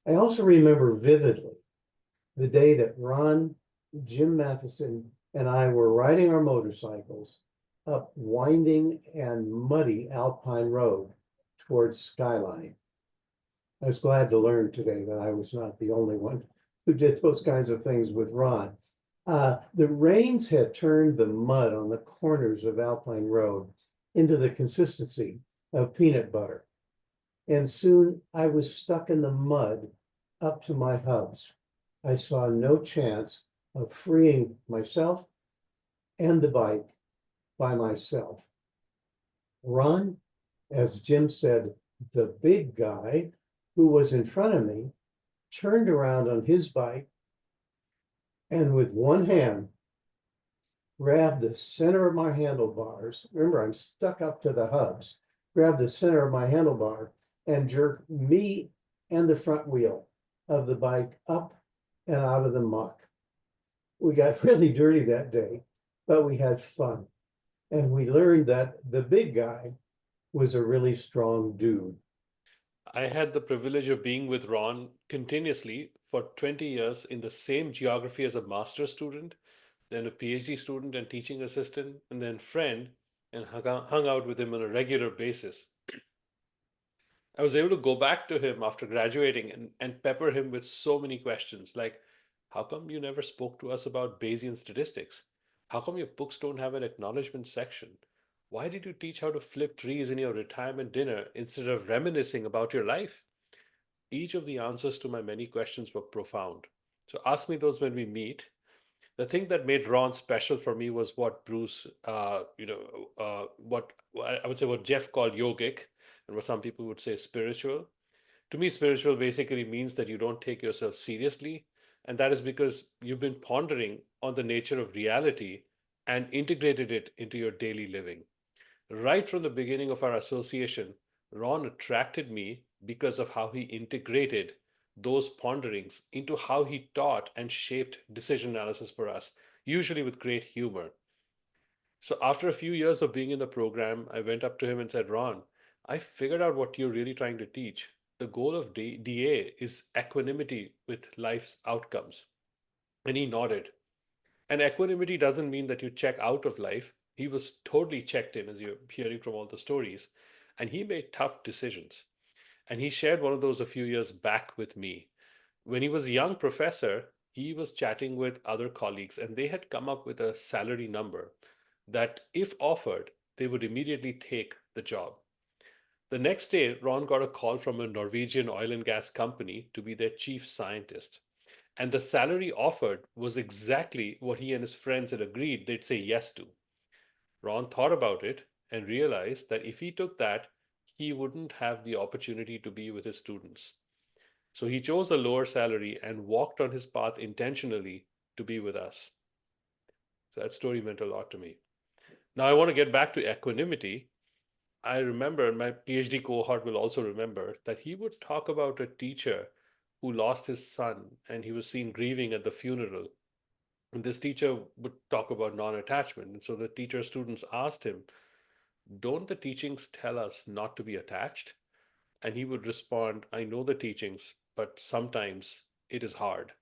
I also remember vividly the day that Ron, Jim Matheson, and I were riding our motorcycles up winding and muddy Alpine Road towards Skyline. I was glad to learn today that I was not the only one who did those kinds of things with Ron. The rains had turned the mud on the corners of Alpine Road into the consistency of peanut butter. And soon I was stuck in the mud up to my hubs. I saw no chance of freeing myself and the bike by myself. Ron, as Jim said, the big guy who was in front of me, turned around on his bike and with one hand grabbed the center of my handlebars. Remember, I'm stuck up to the hubs. Grabbed the center of my handlebar and jerked me and the front wheel of the bike up and out of the muck. We got really dirty that day, but we had fun. And we learned that the big guy was a really strong dude. I had the privilege of being with Ron continuously for 20 years in the same geography as a master's student, then a PhD student and teaching assistant, and then friend, and hung out with him on a regular basis. I was able to go back to him after graduating and pepper him with so many questions like, how come you never spoke to us about Bayesian statistics? How come your books don't have an acknowledgement section? Why did you teach how to flip trees in your retirement dinner instead of reminiscing about your life? Each of the answers to my many questions were profound. So ask me those when we meet. The thing that made Ron special for me was what Bruce, what I would say what Jeff called yogic, and what some people would say spiritual. To me, spiritual basically means that you don't take yourself seriously, and that is because you've been pondering on the nature of reality and integrated it into your daily living. Right from the beginning of our association, Ron attracted me because of how he integrated those ponderings into how he taught and shaped decision analysis for us, usually with great humor. So after a few years of being in the program, I went up to him and said, Ron, I figured out what you're really trying to teach. The goal of DA is equanimity with life's outcomes. And he nodded. And equanimity doesn't mean that you check out of life. He was totally checked in, as you're hearing from all the stories. And he made tough decisions. And he shared one of those a few years back with me. When he was a young professor, he was chatting with other colleagues, and they had come up with a salary number that, if offered, they would immediately take the job. The next day, Ron got a call from a Norwegian oil and gas company to be their chief scientist. And the salary offered was exactly what he and his friends had agreed they'd say yes to. Ron thought about it and realized that if he took that, he wouldn't have the opportunity to be with his students. So he chose a lower salary and walked on his path intentionally to be with us. So that story meant a lot to me. Now I want to get back to equanimity. I remember, and my PhD cohort will also remember, that he would talk about a teacher who lost his son and he was seen grieving at the funeral. And this teacher would talk about non-attachment. And so the teacher students asked him, don't the teachings tell us not to be attached? And he would respond, I know the teachings, but sometimes it is hard.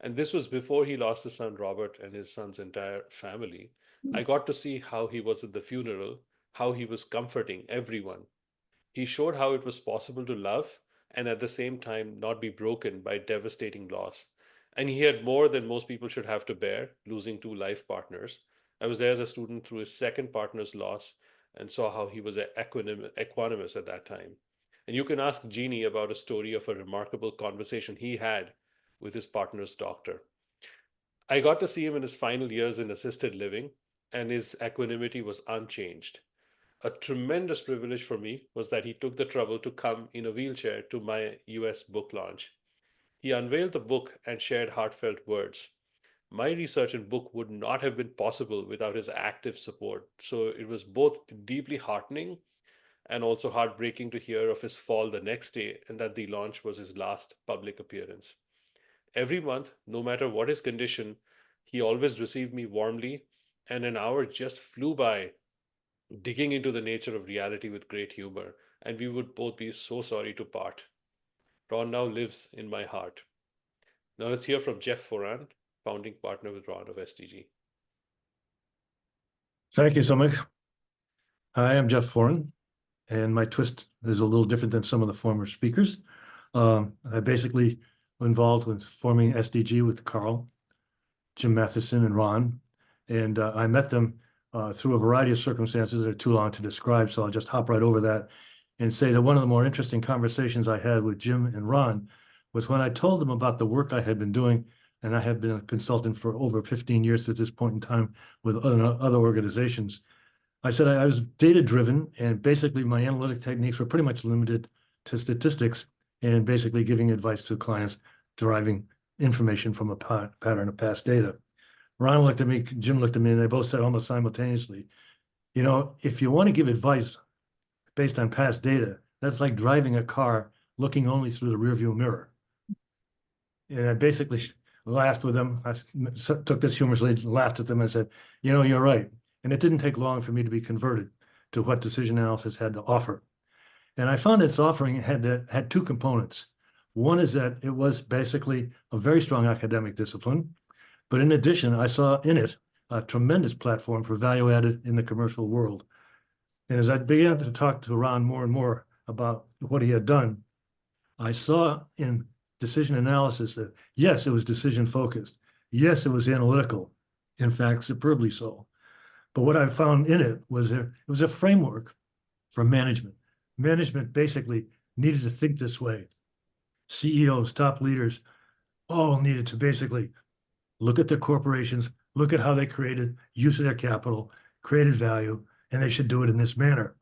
And this was before he lost his son Robert and his son's entire family. I got to see how he was at the funeral, how he was comforting everyone. He showed how it was possible to love and at the same time not be broken by devastating loss. And he had more than most people should have to bear, losing 2 life partners. I was there as a student through his second partner's loss and saw how he was equanimous at that time. And you can ask Jeannie about a story of a remarkable conversation he had with his partner's doctor. I got to see him in his final years in assisted living, and his equanimity was unchanged. A tremendous privilege for me was that he took the trouble to come in a wheelchair to my US book launch. He unveiled the book and shared heartfelt words. My research and book would not have been possible without his active support. So it was both deeply heartening and also heartbreaking to hear of his fall the next day and that the launch was his last public appearance. Every month, no matter what his condition, he always received me warmly, and an hour just flew by digging into the nature of reality with great humor, and we would both be so sorry to part. Ron now lives in my heart. Now let's hear from Jeff Foran, founding partner with Ron of SDG. Thank you so much. Hi, I'm Jeff Foran, and my twist is a little different than some of the former speakers. I basically was involved with forming SDG with Carl, Jim Matheson, and Ron, and I met them through a variety of circumstances that are too long to describe, so I'll just hop right over that and say that one of the more interesting conversations I had with Jim and Ron was when I told them about the work I had been doing, and I have been a consultant for over 15 years at this point in time with other organizations. I said I was data-driven, and basically my analytic techniques were pretty much limited to statistics and basically giving advice to clients deriving information from a pattern of past data. Ron looked at me, Jim looked at me, and they both said almost simultaneously, you know, if you want to give advice based on past data, that's like driving a car looking only through the rearview mirror. And I basically laughed with them. I took this humorously, laughed at them, and said, you know, you're right. And it didn't take long for me to be converted to what decision analysis had to offer. And I found its offering had two components. One is that it was basically a very strong academic discipline, but in addition, I saw in it a tremendous platform for value added in the commercial world. And as I began to talk to Ron more and more about what he had done, I saw in decision analysis that, yes, it was decision focused. Yes, it was analytical. In fact, superbly so. But what I found in it was it was a framework for management. Management basically needed to think this way. CEOs, top leaders, all needed to basically look at their corporations, look at how they created use of their capital, created value, and they should do it in this manner.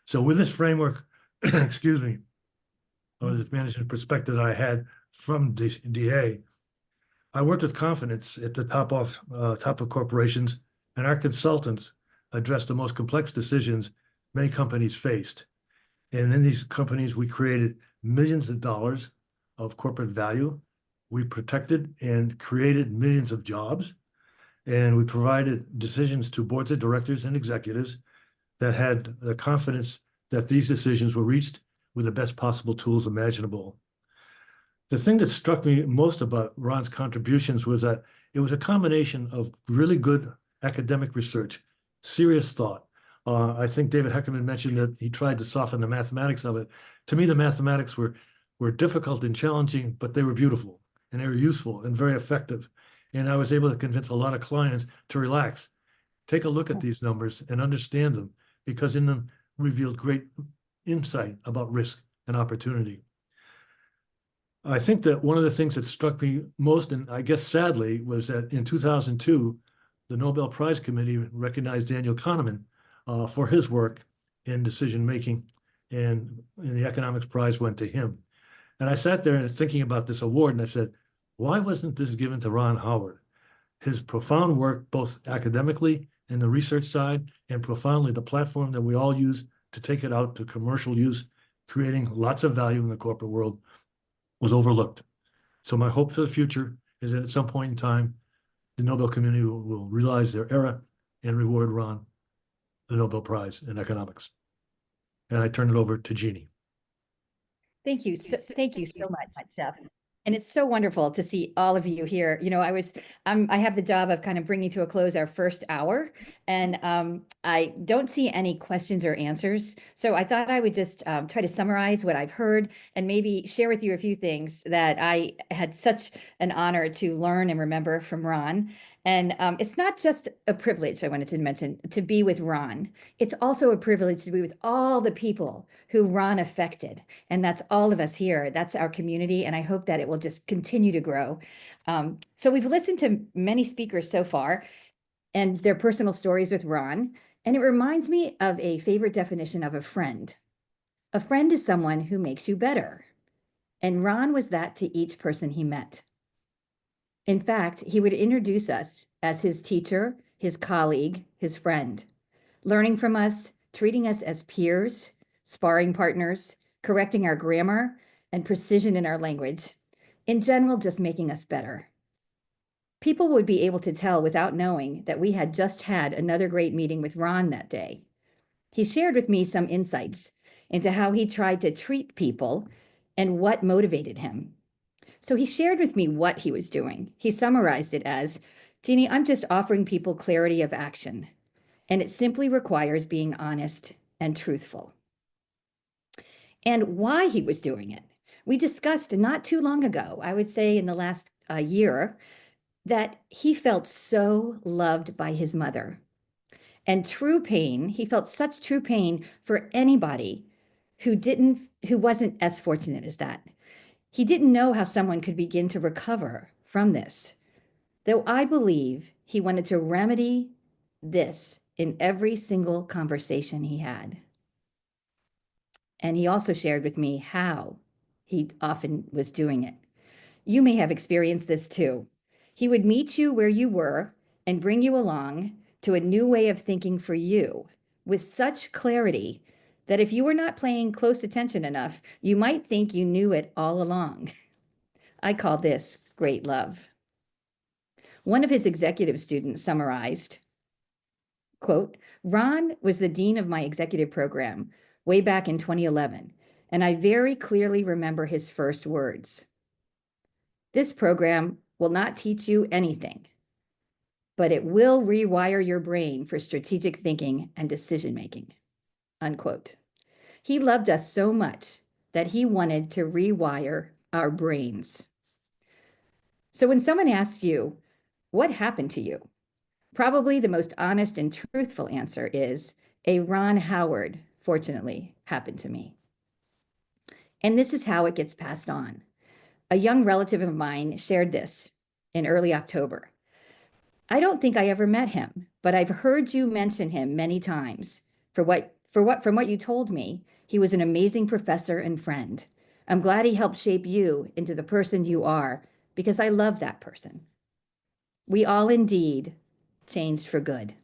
So with this framework, excuse me, or this management perspective that I had from DA, I worked with confidence at the top of corporations, and our consultants addressed the most complex decisions many companies faced. And in these companies, we created millions of dollars of corporate value. We protected and created millions of jobs, and we provided decisions to boards of directors and executives that had the confidence that these decisions were reached with the best possible tools imaginable. The thing that struck me most about Ron's contributions was that it was a combination of really good academic research, serious thought. I think David Heckerman mentioned that he tried to soften the mathematics of it. To me, the mathematics were difficult and challenging, but they were beautiful and they were useful and very effective. And I was able to convince a lot of clients to relax, take a look at these numbers and understand them, because in them revealed great insight about risk and opportunity. I think that one of the things that struck me most, and I guess sadly, was that in 2002, the Nobel Prize Committee recognized Daniel Kahneman for his work in decision-making, and the economics prize went to him. And I sat there and thinking about this award, and I said, why wasn't this given to Ron Howard? His profound work, both academically and the research side, and profoundly the platform that we all use to take it out to commercial use, creating lots of value in the corporate world, was overlooked. So my hope for the future is that at some point in time, the Nobel community will realize their error and reward Ron the Nobel Prize in economics. And I turn it over to Jeannie. Thank you so much, Jeff. And it's so wonderful to see all of you here. You know, I have the job of kind of bringing to a close our first hour, and I don't see any questions or answers. So I thought I would just try to summarize what I've heard and maybe share with you a few things that I had such an honor to learn and remember from Ron. And it's not just a privilege, I wanted to mention, to be with Ron. It's also a privilege to be with all the people who Ron affected. And that's all of us here. That's our community. And I hope that it will just continue to grow. So we've listened to many speakers so far and their personal stories with Ron. And it reminds me of a favorite definition of a friend. A friend is someone who makes you better. And Ron was that to each person he met. In fact, he would introduce us as his teacher, his colleague, his friend, learning from us, treating us as peers, sparring partners, correcting our grammar and precision in our language. In general, just making us better. People would be able to tell without knowing that we had just had another great meeting with Ron that day. He shared with me some insights into how he tried to treat people and what motivated him. So he shared with me what he was doing. He summarized it as, Jeannie, I'm just offering people clarity of action, and it simply requires being honest and truthful. And why he was doing it. We discussed not too long ago, I would say in the last year, that he felt so loved by his mother. And true pain, he felt such true pain for anybody who wasn't as fortunate as that. He didn't know how someone could begin to recover from this, though I believe he wanted to remedy this in every single conversation he had. And he also shared with me how he often was doing it. You may have experienced this too. He would meet you where you were and bring you along to a new way of thinking for you with such clarity that if you were not paying close attention enough, you might think you knew it all along. I call this great love. One of his executive students summarized, quote, Ron was the dean of my executive program way back in 2011, and I very clearly remember his first words. This program will not teach you anything, but it will rewire your brain for strategic thinking and decision-making, unquote. He loved us so much that he wanted to rewire our brains. So when someone asks you, what happened to you? Probably the most honest and truthful answer is, a Ron Howard, fortunately, happened to me. And this is how it gets passed on. A young relative of mine shared this in early October. I don't think I ever met him, but I've heard you mention him many times. From what you told me, he was an amazing professor and friend. I'm glad he helped shape you into the person you are, because I love that person. We all indeed changed for good.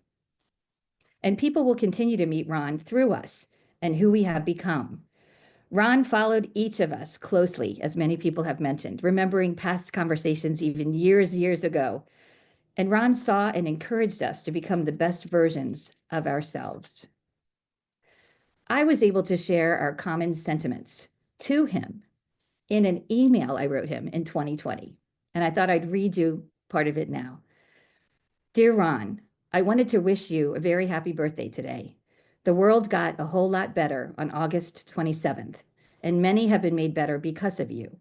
And people will continue to meet Ron through us and who we have become. Ron followed each of us closely, as many people have mentioned, remembering past conversations even years ago. And Ron saw and encouraged us to become the best versions of ourselves. I was able to share our common sentiments to him in an email I wrote him in 2020. And I thought I'd read you part of it now. Dear Ron, I wanted to wish you a very happy birthday today. The world got a whole lot better on August 27th, and many have been made better because of you.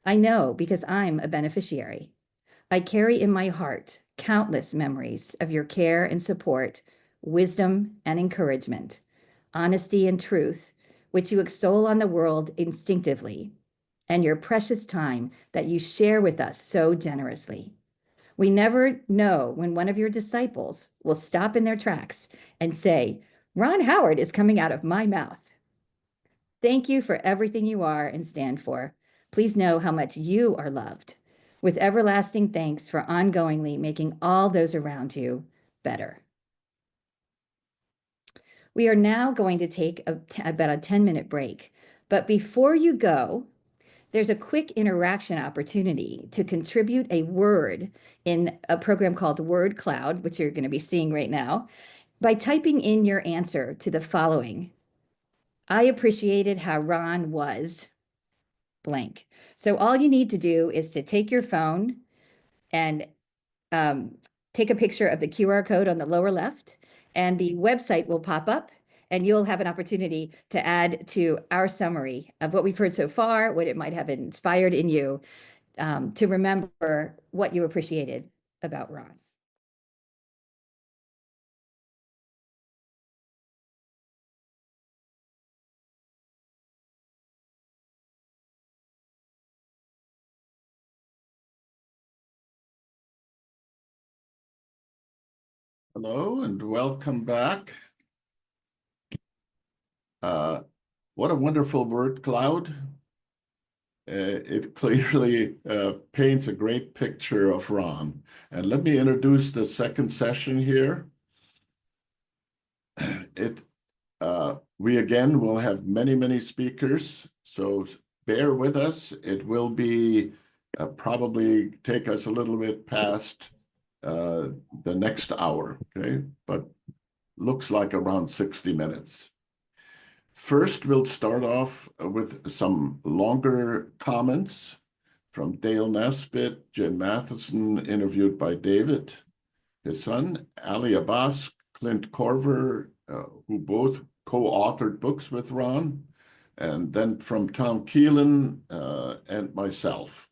I know because I'm a beneficiary. I carry in my heart countless memories of your care and support, wisdom and encouragement, honesty and truth, which you extol on the world instinctively, and your precious time that you share with us so generously. We never know when one of your disciples will stop in their tracks and say, Ron Howard is coming out of my mouth. Thank you for everything you are and stand for. Please know how much you are loved, with everlasting thanks for ongoingly making all those around you better. We are now going to take about a 10-minute break, but before you go, there's a quick interaction opportunity to contribute a word in a program called Word Cloud, which you're going to be seeing right now, by typing in your answer to the following. I appreciated how Ron was blank. So all you need to do is to take your phone and take a picture of the QR code on the lower left, and the website will pop up, and you'll have an opportunity to add to our summary of what we've heard so far, what it might have inspired in you, to remember what you appreciated about Ron. Hello and welcome back. What a wonderful word cloud. It clearly paints a great picture of Ron. And let me introduce the second session here. We again will have many speakers, so bear with us. It will be probably take us a little bit past the next hour, okay? But looks like around 60 minutes. First, we'll start off with some longer comments from Dale Nesbitt, Jim Matheson, interviewed by David, his son, Ali Abbas, Clint Corver, who both co-authored books with Ron, and then from Tom Keelan and myself.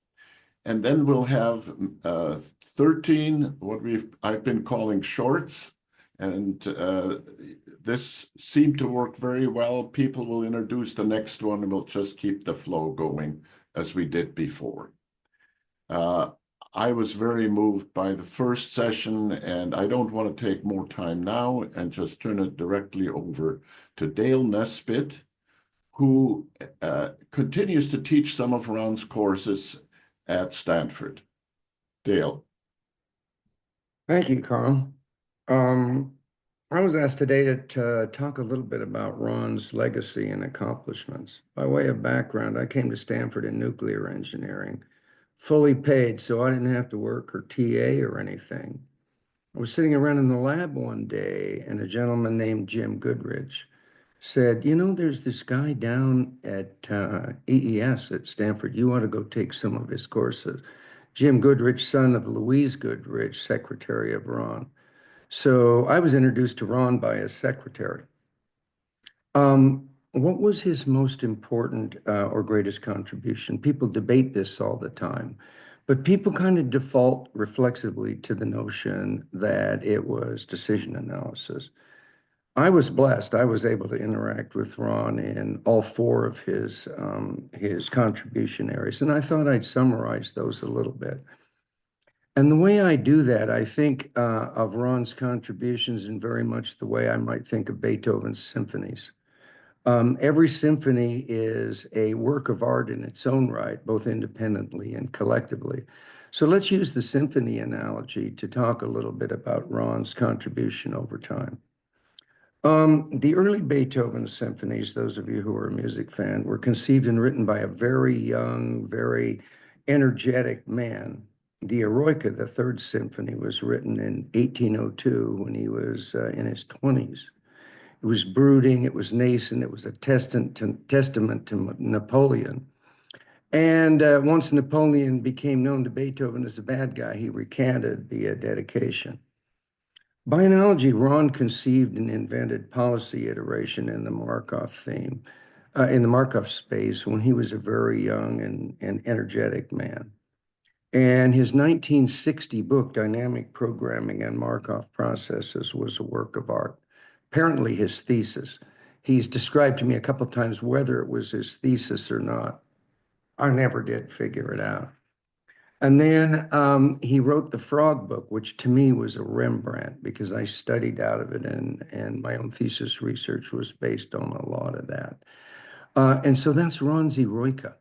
And then we'll have 13, I've been calling shorts, and this seemed to work very well. People will introduce the next one, and we'll just keep the flow going as we did before. I was very moved by the first session, and I don't want to take more time now and just turn it directly over to Dale Nesbitt, who continues to teach some of Ron's courses at Stanford. Dale. Thank you, Carl. I was asked today to talk a little bit about Ron's legacy and accomplishments. By way of background, I came to Stanford in nuclear engineering, fully paid, so I didn't have to work or TA or anything. I was sitting around in the lab one day, and a gentleman named Jim Goodrich said, you know, there's this guy down at EES at Stanford. You ought to go take some of his courses. Jim Goodrich, son of Louise Goodrich, secretary of Ron. So I was introduced to Ron by his secretary. What was his most important or greatest contribution? People debate this all the time, but people kind of default reflexively to the notion that it was decision analysis. I was blessed. I was able to interact with Ron in all four of his contribution areas, and I thought I'd summarize those a little bit. And the way I do that, I think of Ron's contributions in very much the way I might think of Beethoven's symphonies. Every symphony is a work of art in its own right, both independently and collectively. So let's use the symphony analogy to talk a little bit about Ron's contribution over time. The early Beethoven symphonies, those of you who are a music fan, were conceived and written by a very young, very energetic man. The Eroica, the third symphony, was written in 1802 when he was in his 20s. It was brooding, it was nascent, it was a testament to Napoleon. And once Napoleon became known to Beethoven as a bad guy, he recanted the dedication. By analogy, Ron conceived and invented policy iteration in the Markov theme, in the Markov space when he was a very young and energetic man. And his 1960 book, Dynamic Programming and Markov Processes, was a work of art. Apparently his thesis. He's described to me a couple of times whether it was his thesis or not. I never did figure it out. And then he wrote the Frog Book, which to me was a Rembrandt because I studied out of it and my own thesis research was based on a lot of that. And so that's Ron's Eroica.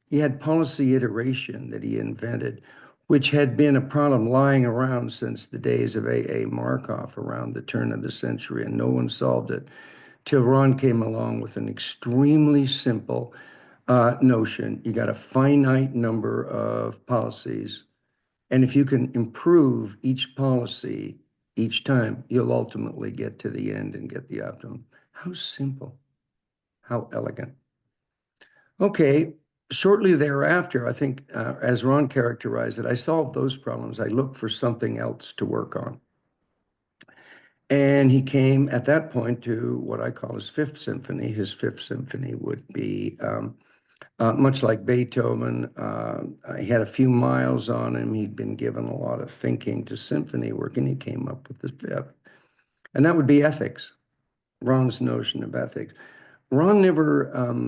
He had policy iteration that he invented, which had been a problem lying around since the days of A.A. Markov around the turn of the century, and no one solved it till Ron came along with an extremely simple notion. You got a finite number of policies, and if you can improve each policy each time, you'll ultimately get to the end and get the optimum. How simple, how elegant. Okay, shortly thereafter, I think, as Ron characterized it, I solved those problems. I looked for something else to work on. And he came at that point to what I call his Fifth Symphony. His Fifth Symphony would be much like Beethoven. He had a few miles on him. He'd been given a lot of thinking to symphony work, and he came up with the fifth. And that would be ethics, Ron's notion of ethics. Ron never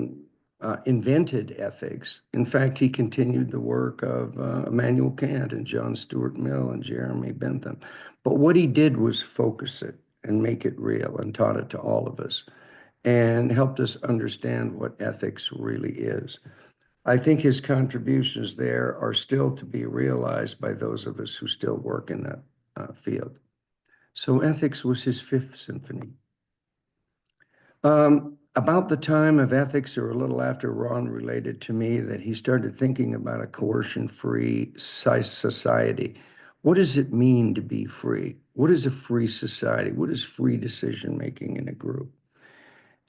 invented ethics. In fact, he continued the work of Immanuel Kant and John Stuart Mill and Jeremy Bentham. But what he did was focus it and make it real and taught it to all of us and helped us understand what ethics really is. I think his contributions there are still to be realized by those of us who still work in that field. So ethics was his Fifth Symphony. About the time of ethics, or a little after, Ron related to me that he started thinking about a coercion-free society. What does it mean to be free? What is a free society? What is free decision-making in a group?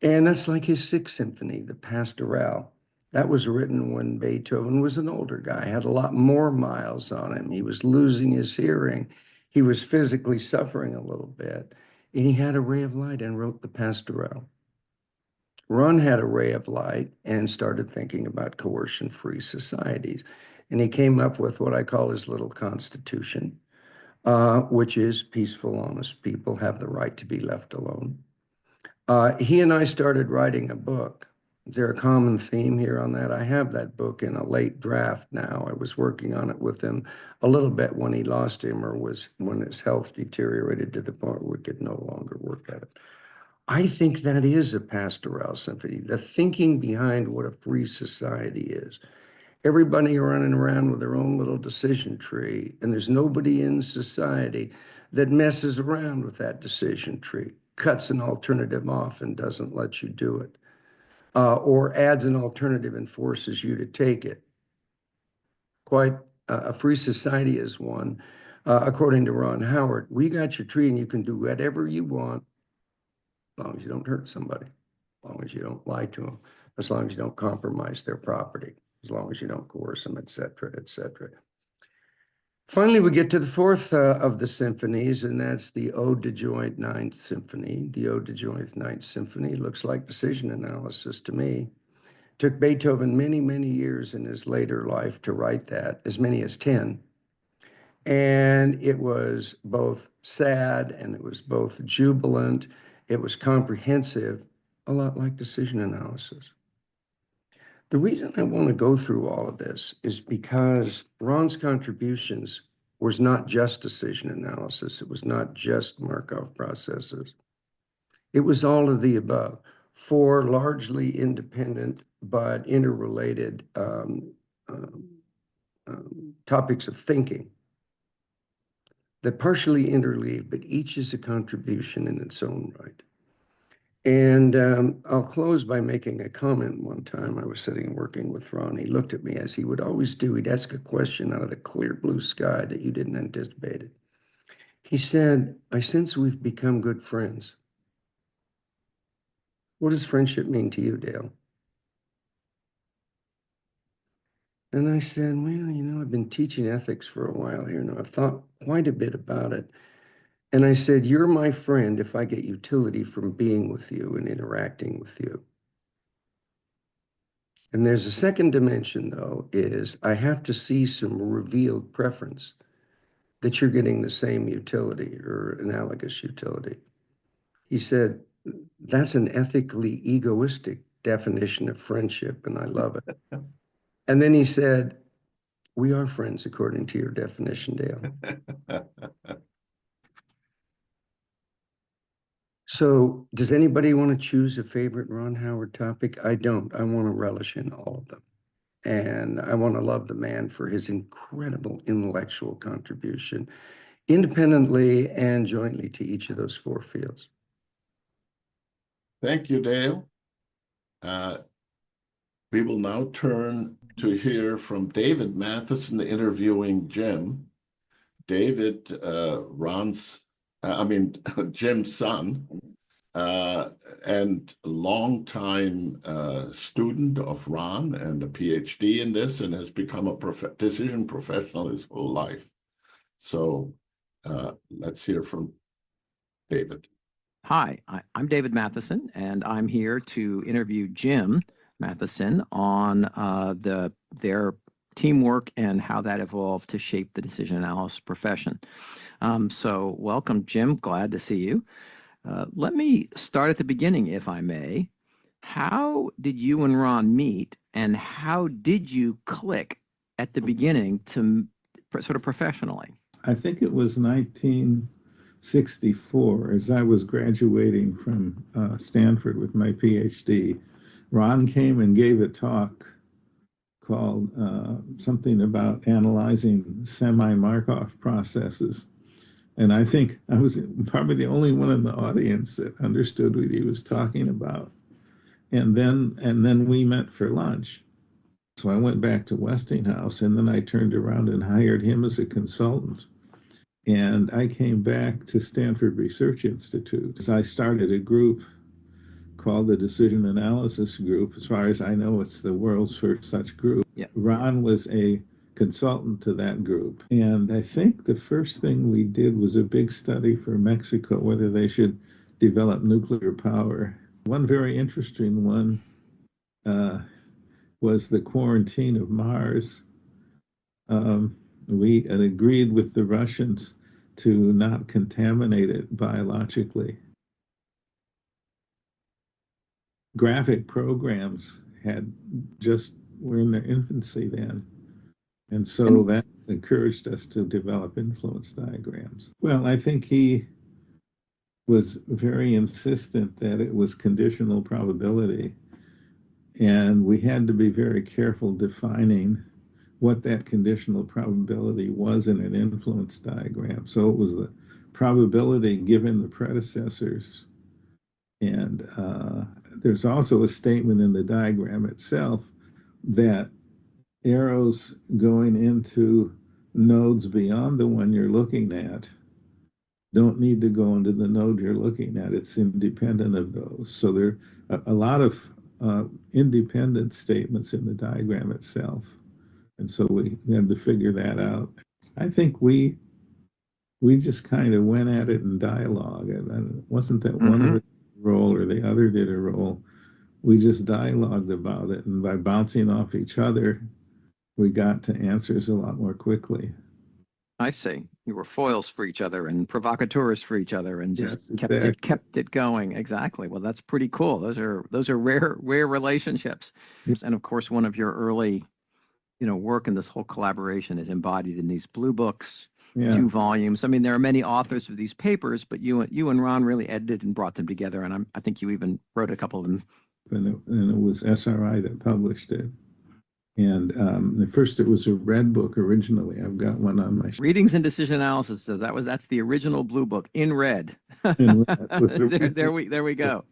And that's like his Sixth Symphony, the Pastoral. That was written when Beethoven was an older guy, had a lot more miles on him. He was losing his hearing. He was physically suffering a little bit. And he had a ray of light and wrote the Pastoral. Ron had a ray of light and started thinking about coercion-free societies. And he came up with what I call his little constitution, which is peaceful, honest people have the right to be left alone. He and I started writing a book. Is there a common theme here on that? I have that book in a late draft now. I was working on it with him a little bit when he lost him or was when his health deteriorated to the point where we could no longer work at it. I think that is a pastoral symphony, the thinking behind what a free society is. Everybody running around with their own little decision tree, and there's nobody in society that messes around with that decision tree, cuts an alternative off and doesn't let you do it, or adds an alternative and forces you to take it. Quite a free society is one, according to Ron Howard. We got your tree and you can do whatever you want, as long as you don't hurt somebody. long as you don't lie to them, as long as you don't compromise their property, as long as you don't coerce them, et cetera, et cetera. Finally, we get to the fourth of the symphonies, and that's the Ode to Joy Ninth Symphony. The Ode to Joy Ninth Symphony looks like decision analysis to me. Took Beethoven many, many years in his later life to write that, as many as 10. And it was both sad and it was both jubilant. It was comprehensive, a lot like decision analysis. The reason I want to go through all of this is because Ron's contributions was not just decision analysis. It was not just Markov processes. It was all of the above. Four largely independent but interrelated topics of thinking that partially interleave, but each is a contribution in its own right. And I'll close by making a comment. One time I was sitting working with Ron. He looked at me as he would always do. He'd ask a question out of the clear blue sky that you didn't anticipate it. He said, I sense we've become good friends. What does friendship mean to you, Dale? And I said, well, you know, I've been teaching ethics for a while here now. I've thought quite a bit about it. And I said, you're my friend if I get utility from being with you and interacting with you. And there's a second dimension, though, is I have to see some revealed preference that you're getting the same utility or analogous utility. He said, that's an ethically egoistic definition of friendship, and I love it. And then he said, we are friends according to your definition, Dale. So does anybody want to choose a favorite Ron Howard topic? I don't. I want to relish in all of them. And I want to love the man for his incredible intellectual contribution, independently and jointly to each of those four fields. Thank you, Dale. We will now turn to hear from David Matheson interviewing Jim. David, Jim's son, and longtime student of Ron and a PhD in this, and has become a decision professional his whole life. So let's hear from David. Hi, I'm David Matheson, and I'm here to interview Jim Matheson on their teamwork and how that evolved to shape the decision analysis profession. So welcome, Jim. Glad to see you. Let me start at the beginning, if I may. How did you and Ron meet, and how did you click at the beginning to sort of professionally? I think it was 1964, as I was graduating from Stanford with my PhD. Ron came and gave a talk called something about analyzing semi-Markov processes. And I think I was probably the only one in the audience that understood what he was talking about. And then we met for lunch. So I went back to Westinghouse, and then I turned around and hired him as a consultant. And I came back to Stanford Research Institute. I started a group called the Decision Analysis Group. As far as I know, it's the world's first such group. Yeah. Ron was a consultant to that group. And I think the first thing we did was a big study for Mexico, whether they should develop nuclear power. One very interesting one was the quarantine of Mars. We had agreed with the Russians to not contaminate it biologically. Graphic programs were in their infancy then. And so that encouraged us to develop influence diagrams. Well, I think he was very insistent that it was conditional probability. And we had to be very careful defining what that conditional probability was in an influence diagram. So it was the probability given the predecessors. And there's also a statement in the diagram itself that arrows going into nodes beyond the one you're looking at don't need to go into the node you're looking at. It's independent of those. So there are a lot of independent statements in the diagram itself. And so we had to figure that out. I think we just kind of went at it in dialogue. And it wasn't that one of us did a role or the other did a role. We just dialogued about it. And by bouncing off each other, we got to answers a lot more quickly. I see. You were foils for each other and provocateurs for each other, and just Yes, kept it going. Exactly. Well, that's pretty cool. Those are rare relationships. Yep. And of course, one of your early, work in this whole collaboration is embodied in these blue books, Yeah. 2 volumes. I mean, there are many authors of these papers, but you and Ron really edited and brought them together. And I think you even wrote a couple of them. And it was SRI that published it. And at first it was a red book originally. I've got one on my Readings and Decision Analysis. So that's the original blue book in red. in red. there we go.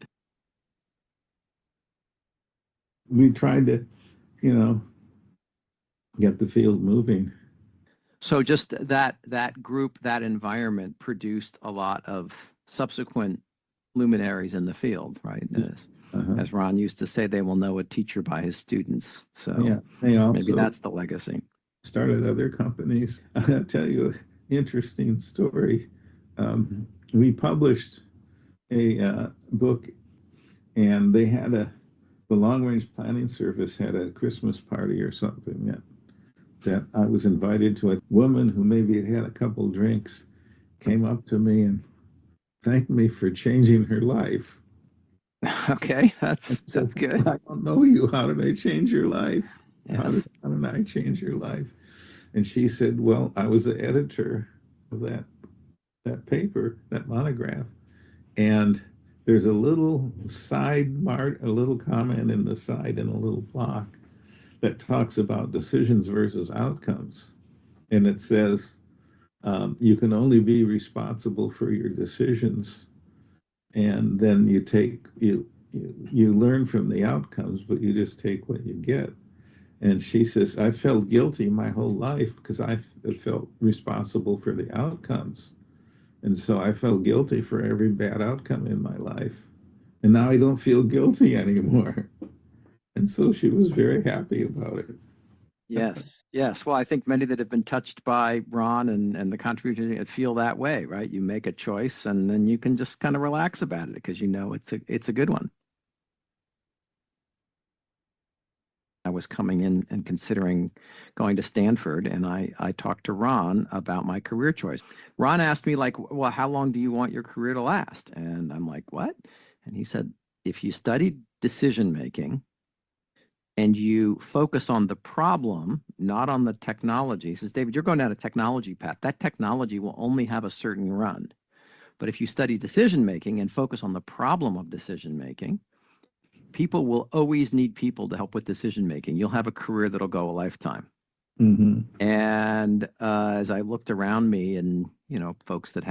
We tried to, get the field moving. So just that group, that environment produced a lot of subsequent luminaries in the field, right? As Ron used to say, they will know a teacher by his students. So yeah, they also maybe that's the legacy. Started other companies. I'll tell you an interesting story. We published a book, and they had the Long Range Planning Service had a Christmas party or something that I was invited to. A woman who maybe had had a couple drinks came up to me and thanked me for changing her life. Okay, that's good. I don't know you. How did I change your life? Yes. How did I change your life? And she said, well, I was the editor of that paper, that monograph. And there's a little a little comment in the side in a little block that talks about decisions versus outcomes. And it says, you can only be responsible for your decisions. And then you learn from the outcomes, but you just take what you get. And she says, I felt guilty my whole life because I felt responsible for the outcomes. And so I felt guilty for every bad outcome in my life. And now I don't feel guilty anymore. And so she was very happy about it. Yes. Well, I think many that have been touched by Ron and the contribution feel that way, right? You make a choice and then you can just kind of relax about it because it's a good one. I was coming in and considering going to Stanford, and I talked to Ron about my career choice. Ron asked me, like, well, how long do you want your career to last? And I'm like, what? And he said, if you study decision making and you focus on the problem, not on the technology. He says, David, you're going down a technology path. That technology will only have a certain run. But if you study decision making and focus on the problem of decision making, people will always need people to help with decision making. You'll have a career that'll go a lifetime. Mm-hmm. And as I looked around me and, folks that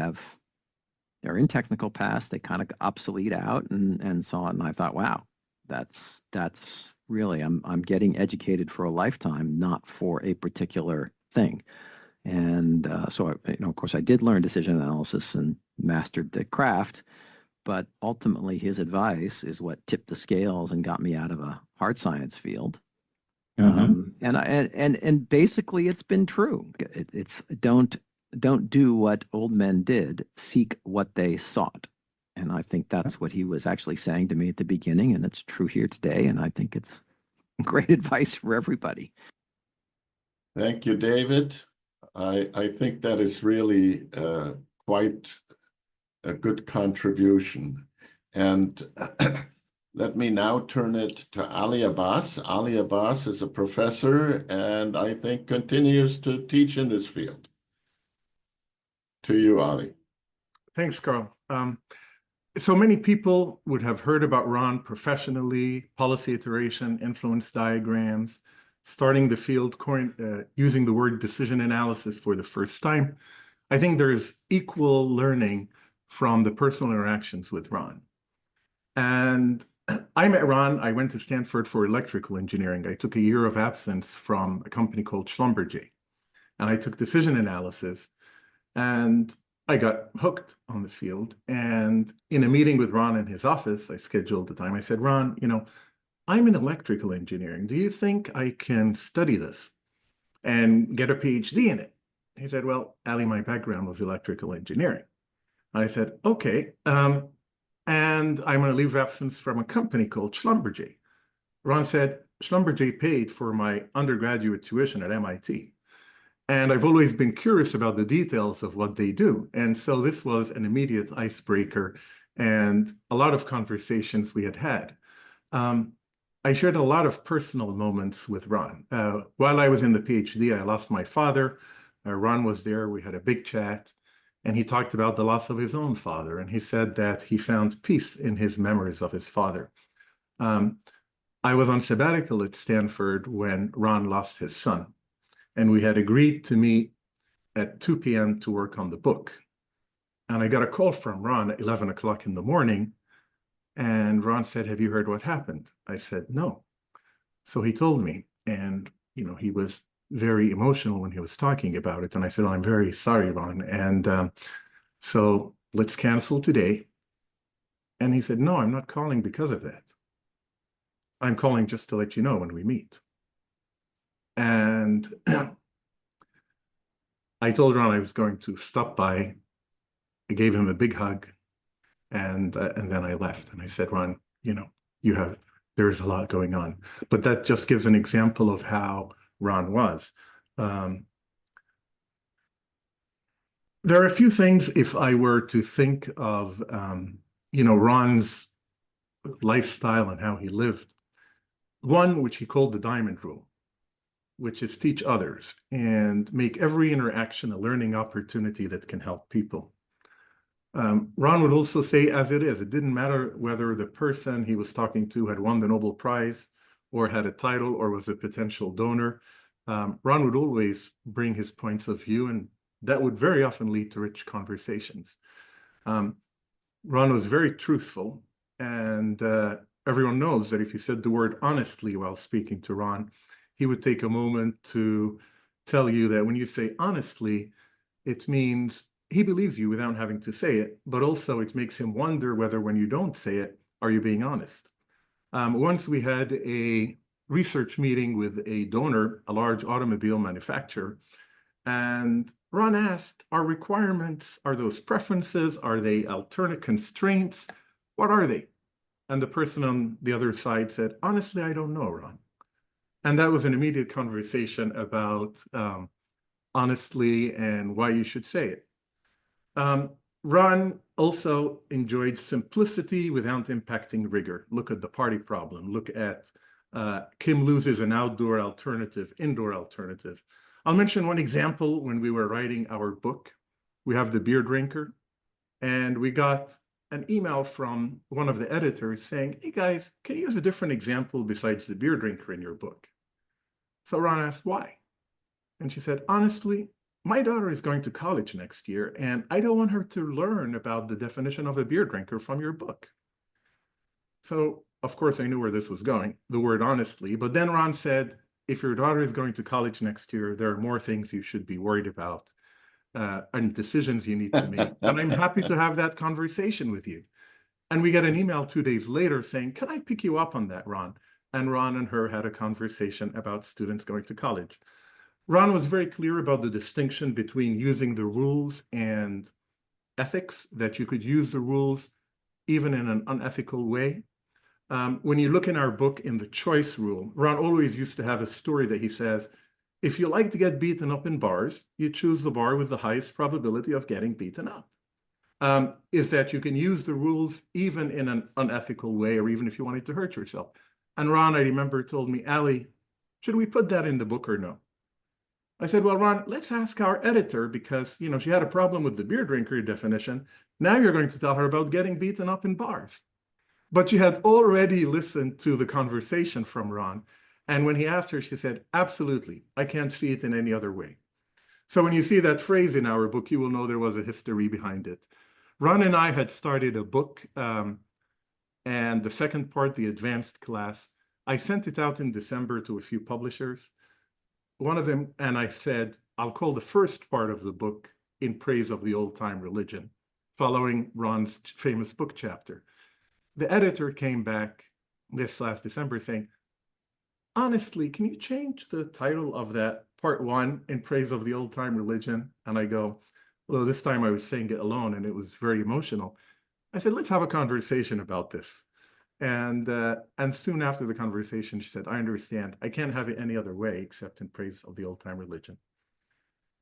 they're in technical paths, they kind of obsolete out and so on. And I thought, wow, that's really, I'm getting educated for a lifetime, not for a particular thing. And so, of course, I did learn decision analysis and mastered the craft. But ultimately, his advice is what tipped the scales and got me out of a hard science field. And basically, it's been true. It's don't do what old men did. Seek what they sought. And I think that's what he was actually saying to me at the beginning, and it's true here today. And I think it's great advice for everybody. Thank you, David. I think that is really quite a good contribution. And let me now turn it to Ali Abbas. Ali Abbas is a professor and I think continues to teach in this field. To you, Ali. Thanks, Carl. So many people would have heard about Ron professionally, policy iteration, influence diagrams, starting the field using the word decision analysis for the first time. I think there's equal learning from the personal interactions with Ron. And I met Ron, I went to Stanford for electrical engineering. I took a year of absence from a company called Schlumberger. And I took decision analysis. And I got hooked on the field. And in a meeting with Ron in his office, I scheduled the time. I said, Ron, I'm in electrical engineering. Do you think I can study this and get a PhD in it? He said, well, Ali, my background was electrical engineering. I said, okay. And I'm on a leave of absence from a company called Schlumberger. Ron said, Schlumberger paid for my undergraduate tuition at MIT. And I've always been curious about the details of what they do. And so this was an immediate icebreaker and a lot of conversations we had had. I shared a lot of personal moments with Ron. While I was in the PhD, I lost my father. Ron was there. We had a big chat. And he talked about the loss of his own father. And he said that he found peace in his memories of his father. I was on sabbatical at Stanford when Ron lost his son. And we had agreed to meet at 2 p.m. to work on the book. And I got a call from Ron at 11 o'clock in the morning. And Ron said, have you heard what happened? I said, no. So he told me. And, he was very emotional when he was talking about it. And I said, well, I'm very sorry, Ron. And so let's cancel today. And he said, no, I'm not calling because of that. I'm calling just to let you know when we meet. And I told Ron I was going to stop by. I gave him a big hug. And then I left. And I said, Ron, there is a lot going on. But that just gives an example of how Ron was. There are a few things, if I were to think of, Ron's lifestyle and how he lived. One, which he called the diamond rule, which is teach others and make every interaction a learning opportunity that can help people. Ron would also say, as it is, it didn't matter whether the person he was talking to had won the Nobel Prize or had a title or was a potential donor. Ron would always bring his points of view, and that would very often lead to rich conversations. Ron was very truthful, and everyone knows that if you said the word honestly while speaking to Ron, he would take a moment to tell you that when you say honestly, it means he believes you without having to say it, but also it makes him wonder whether when you don't say it, are you being honest? Once we had a research meeting with a donor, a large automobile manufacturer, and Ron asked, are requirements, are those preferences, are they alternate constraints? What are they? And the person on the other side said, honestly, I don't know, Ron. And that was an immediate conversation about honestly and why you should say it. Ron also enjoyed simplicity without impacting rigor. Look at the party problem. Look at Kim loses an outdoor alternative, indoor alternative. I'll mention one example. When we were writing our book, we have the beer drinker, and we got an email from one of the editors saying, hey guys, can you use a different example besides the beer drinker in your book? So Ron asked why. And she said, honestly, my daughter is going to college next year, and I don't want her to learn about the definition of a beer drinker from your book. So, of course, I knew where this was going, the word honestly. But then Ron said, if your daughter is going to college next year, there are more things you should be worried about and decisions you need to make. And I'm happy to have that conversation with you. And we get an email 2 days later saying, can I pick you up on that, Ron? And Ron and her had a conversation about students going to college. Ron was very clear about the distinction between using the rules and ethics, that you could use the rules even in an unethical way. When you look in our book in the choice rule, Ron always used to have a story that he says, if you like to get beaten up in bars, you choose the bar with the highest probability of getting beaten up. Is that you can use the rules even in an unethical way, or even if you wanted to hurt yourself. And Ron, I remember, told me, Ali, should we put that in the book or no? I said, well, Ron, let's ask our editor because, she had a problem with the beer drinker definition. Now you're going to tell her about getting beaten up in bars. But she had already listened to the conversation from Ron. And when he asked her, she said, absolutely, I can't see it in any other way. So when you see that phrase in our book, you will know there was a history behind it. Ron and I had started a book, and the second part, the advanced class, I sent it out in December to a few publishers. One of them, and I said, I'll call the first part of the book in praise of the old-time religion, following Ron's famous book chapter. The editor came back this last December saying, honestly, can you change the title of that part 1 in praise of the old-time religion? And I go, well, this time I was saying it alone and it was very emotional. I said, let's have a conversation about this. And soon after the conversation, she said, I understand. I can't have it any other way except in praise of the old-time religion.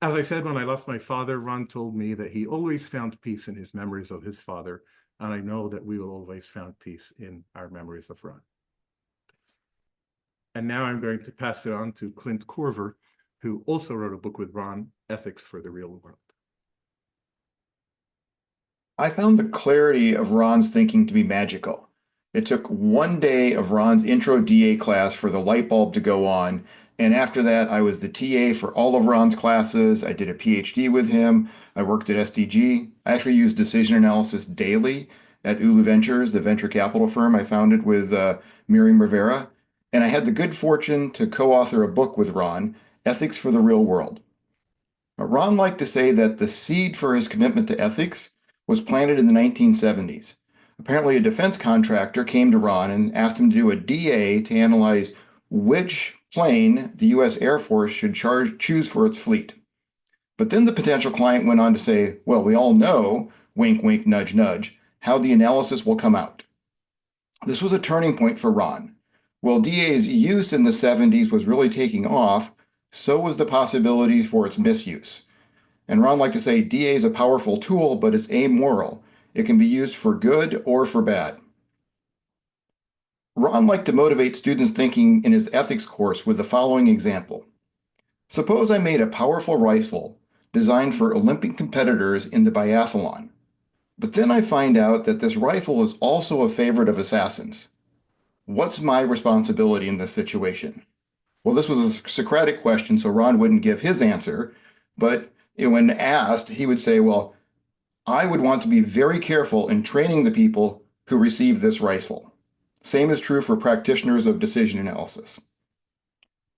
As I said, when I lost my father, Ron told me that he always found peace in his memories of his father. And I know that we will always find peace in our memories of Ron. And now I'm going to pass it on to Clint Corver, who also wrote a book with Ron, Ethics for the Real World. I found the clarity of Ron's thinking to be magical. It took one day of Ron's intro DA class for the light bulb to go on, and after that I was the TA for all of Ron's classes. I did a PhD with him. I worked at SDG. I actually used decision analysis daily at Ulu Ventures, the venture capital firm I founded with Miriam Rivera. And I had the good fortune to co-author a book with Ron, Ethics for the Real World. Ron liked to say that the seed for his commitment to ethics was planted in the 1970s. Apparently, a defense contractor came to Ron and asked him to do a DA to analyze which plane the U.S. Air Force should choose for its fleet. But then the potential client went on to say, well, we all know, wink, wink, nudge, nudge, how the analysis will come out. This was a turning point for Ron. While DA's use in the 70s was really taking off, so was the possibility for its misuse. And Ron liked to say, DA is a powerful tool, but it's amoral. It can be used for good or for bad. Ron liked to motivate students thinking in his ethics course with the following example. Suppose I made a powerful rifle designed for Olympic competitors in the biathlon. But then I find out that this rifle is also a favorite of assassins. What's my responsibility in this situation? Well, this was a Socratic question, so Ron wouldn't give his answer, but when asked, he would say, well, I would want to be very careful in training the people who receive this rifle. Same is true for practitioners of decision analysis.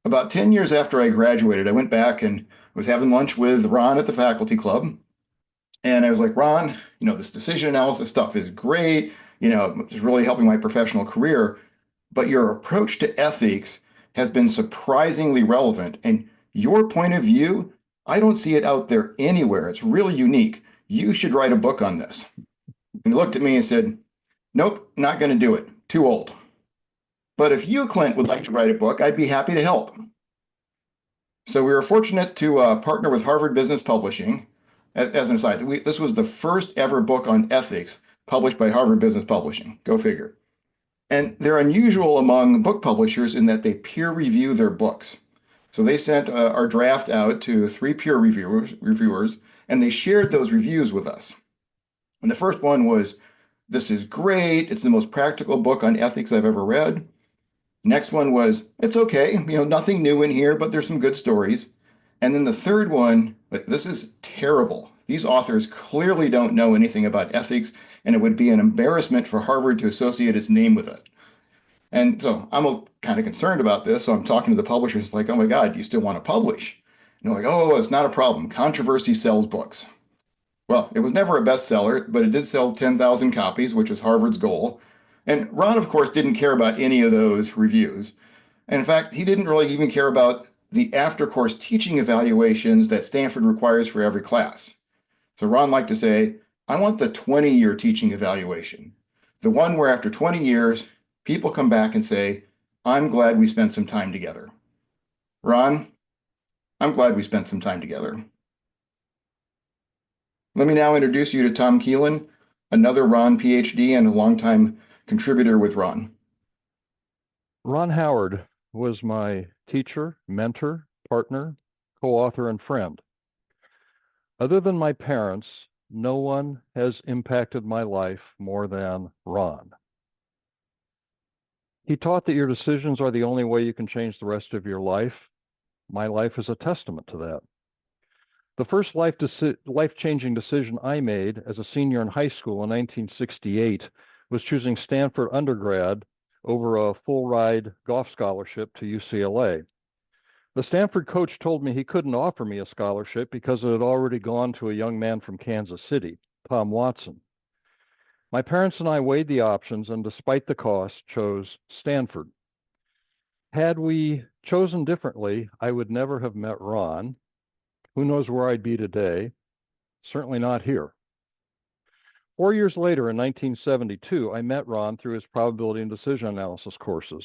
About 10 years after I graduated, I went back and was having lunch with Ron at the faculty club. And I was like, Ron, this decision analysis stuff is great. It's really helping my professional career. But your approach to ethics has been surprisingly relevant. And your point of view, I don't see it out there anywhere. It's really unique. You should write a book on this. And he looked at me and said, nope, not going to do it. Too old. But if you, Clint, would like to write a book, I'd be happy to help. So we were fortunate to partner with Harvard Business Publishing. As an aside, this was the first ever book on ethics published by Harvard Business Publishing. Go figure. And they're unusual among book publishers in that they peer review their books. So they sent our draft out to 3 peer reviewers, and they shared those reviews with us. And the first one was, this is great. It's the most practical book on ethics I've ever read. Next one was, it's okay. Nothing new in here, but there's some good stories. And then the third one, this is terrible. These authors clearly don't know anything about ethics, and it would be an embarrassment for Harvard to associate its name with it. And so I'm kind of concerned about this. So I'm talking to the publishers like, oh my God, do you still want to publish? And they're like, oh, it's not a problem. Controversy sells books. Well, it was never a bestseller, but it did sell 10,000 copies, which was Harvard's goal. And Ron, of course, didn't care about any of those reviews. And in fact, he didn't really even care about the after-course teaching evaluations that Stanford requires for every class. So Ron liked to say, I want the 20-year teaching evaluation. The one where after 20 years, people come back and say, I'm glad we spent some time together. Ron, I'm glad we spent some time together. Let me now introduce you to Tom Keelan, another Ron PhD and a longtime contributor with Ron. Ron Howard was my teacher, mentor, partner, co-author, and friend. Other than my parents, no one has impacted my life more than Ron. He taught that your decisions are the only way you can change the rest of your life. My life is a testament to that. The first life-changing decision I made as a senior in high school in 1968 was choosing Stanford undergrad over a full-ride golf scholarship to UCLA. The Stanford coach told me he couldn't offer me a scholarship because it had already gone to a young man from Kansas City, Tom Watson. My parents and I weighed the options and, despite the cost, chose Stanford. Had we chosen differently, I would never have met Ron. Who knows where I'd be today? Certainly not here. 4 years later, in 1972, I met Ron through his probability and decision analysis courses.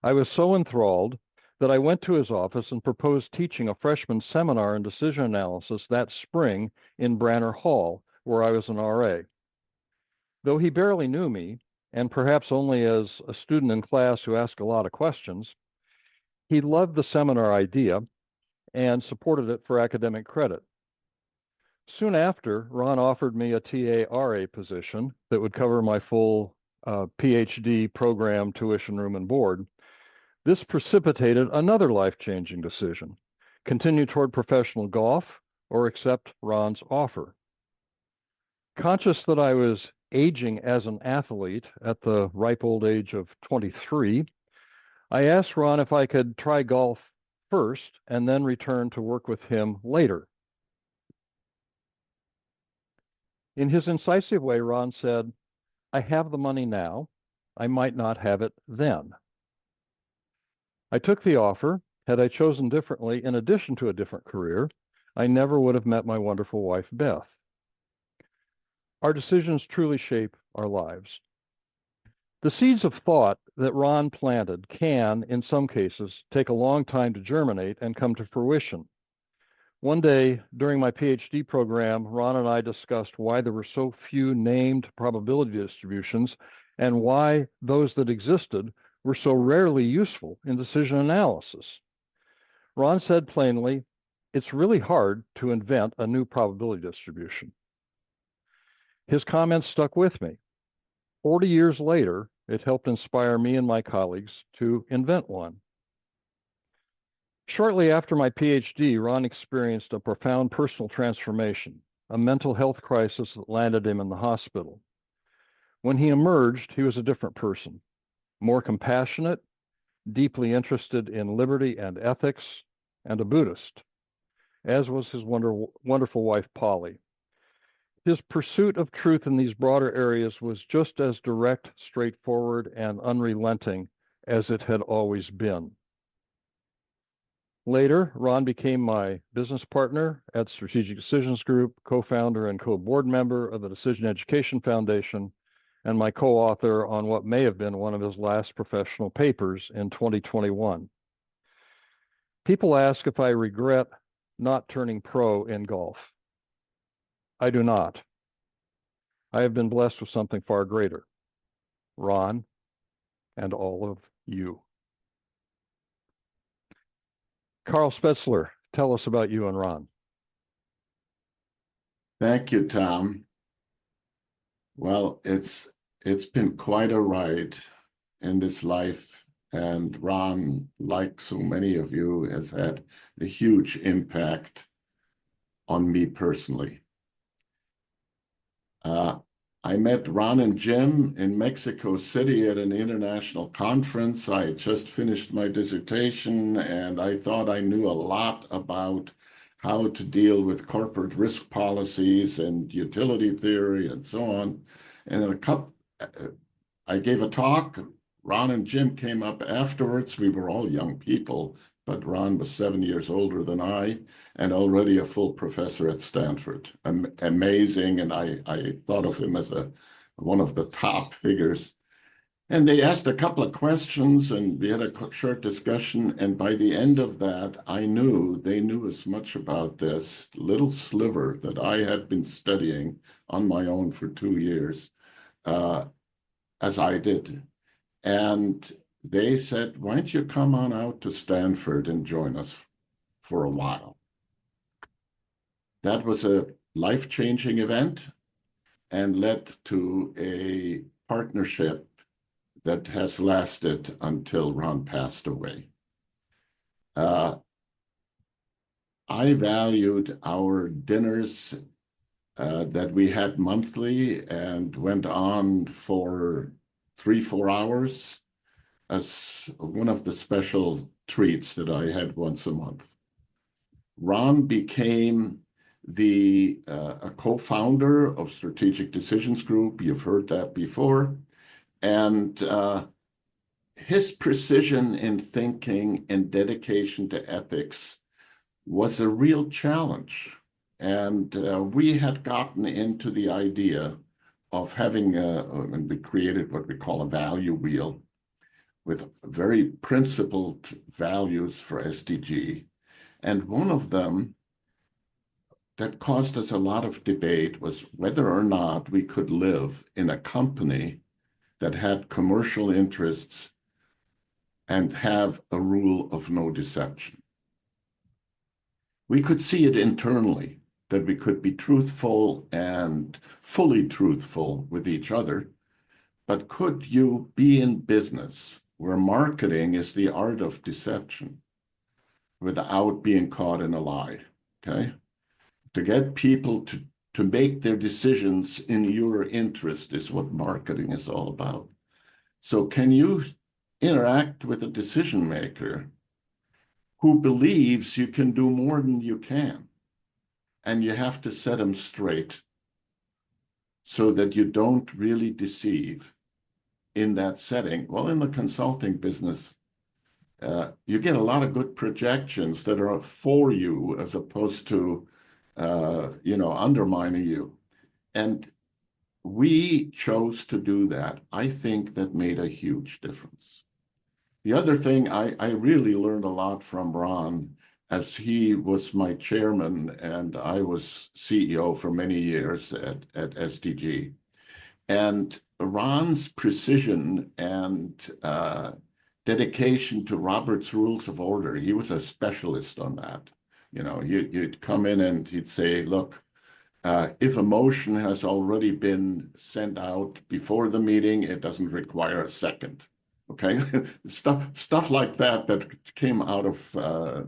I was so enthralled that I went to his office and proposed teaching a freshman seminar in decision analysis that spring in Branner Hall, where I was an RA. Though he barely knew me, and perhaps only as a student in class who asked a lot of questions, he loved the seminar idea and supported it for academic credit. Soon after, Ron offered me a TA-RA position that would cover my full PhD program, tuition, room, and board. This precipitated another life-changing decision: continue toward professional golf or accept Ron's offer. Conscious that I was aging as an athlete at the ripe old age of 23, I asked Ron if I could try golf first and then return to work with him later. In his incisive way, Ron said, "I have the money now. I might not have it then." I took the offer. Had I chosen differently, in addition to a different career, I never would have met my wonderful wife, Beth. Our decisions truly shape our lives. The seeds of thought that Ron planted can, in some cases, take a long time to germinate and come to fruition. One day, during my PhD program, Ron and I discussed why there were so few named probability distributions and why those that existed were so rarely useful in decision analysis. Ron said plainly, "It's really hard to invent a new probability distribution." His comments stuck with me. 40 years later, it helped inspire me and my colleagues to invent one. Shortly after my PhD, Ron experienced a profound personal transformation, a mental health crisis that landed him in the hospital. When he emerged, he was a different person, more compassionate, deeply interested in liberty and ethics, and a Buddhist, as was his wonderful wife, Polly. His pursuit of truth in these broader areas was just as direct, straightforward, and unrelenting as it had always been. Later, Ron became my business partner at Strategic Decisions Group, co-founder and co-board member of the Decision Education Foundation, and my co-author on what may have been one of his last professional papers in 2021. People ask if I regret not turning pro in golf. I do not. I have been blessed with something far greater: Ron and all of you. Carl Spetzler, tell us about you and Ron. Thank you, Tom. Well, it's been quite a ride in this life, and Ron, like so many of you, has had a huge impact on me personally. I met Ron and Jim in Mexico City at an international conference. I had just finished my dissertation, and I thought I knew a lot about how to deal with corporate risk policies and utility theory and so on. And I gave a talk. Ron and Jim came up afterwards. We were all young people, but Ron was 7 years older than I and already a full professor at Stanford. Amazing, and I thought of him as one of the top figures. And they asked a couple of questions, and we had a short discussion, and by the end of that, I knew they knew as much about this little sliver that I had been studying on my own for 2 years as I did. And they said, "Why don't you come on out to Stanford and join us for a while?" That was a life-changing event and led to a partnership that has lasted until Ron passed away. I valued our dinners that we had monthly and went on for 3-4 hours. as one of the special treats that I had once a month. Ron became a co-founder of Strategic Decisions Group. You've heard that before. And his precision in thinking and dedication to ethics was a real challenge. And we had gotten into the idea of having, and we created what we call a value wheel with very principled values for SDG. And one of them that caused us a lot of debate was whether or not we could live in a company that had commercial interests and have a rule of no deception. We could see it internally, that we could be truthful and fully truthful with each other, but could you be in business where marketing is the art of deception without being caught in a lie, okay? To get people to make their decisions in your interest is what marketing is all about. So can you interact with a decision maker who believes you can do more than you can? And you have to set them straight so that you don't really deceive in that setting. Well, in the consulting business, you get a lot of good projections that are for you as opposed to, undermining you. And we chose to do that. I think that made a huge difference. The other thing, I really learned a lot from Ron, as he was my chairman and I was CEO for many years at SDG. And Ron's precision and dedication to Robert's Rules of Order, he was a specialist on that. You'd come in and he'd say, look, if a motion has already been sent out before the meeting, it doesn't require a second. Okay, stuff like that came out of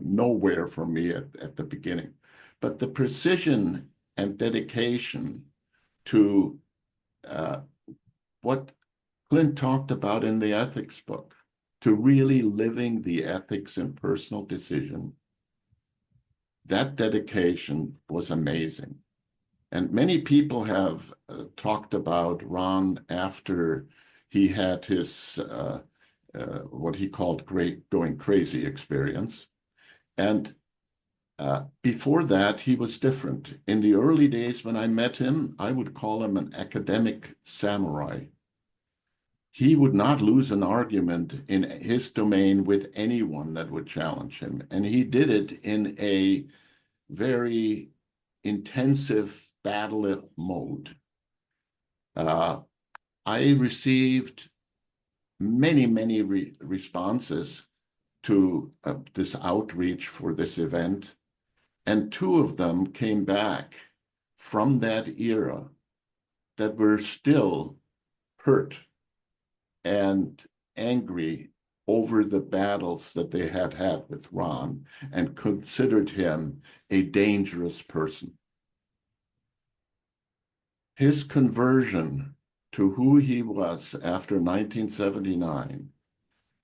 nowhere for me at the beginning. But the precision and dedication to what Clint talked about in the ethics book, to really living the ethics in personal decision, that dedication was amazing. And many people have talked about Ron after he had his, what he called going crazy experience. And before that, he was different. In the early days when I met him, I would call him an academic samurai. He would not lose an argument in his domain with anyone that would challenge him. And he did it in a very intensive battle mode. I received many responses to this outreach for this event, and 2 of them came back from that era that were still hurt and angry over the battles that they had had with Ron and considered him a dangerous person. His conversion to who he was after 1979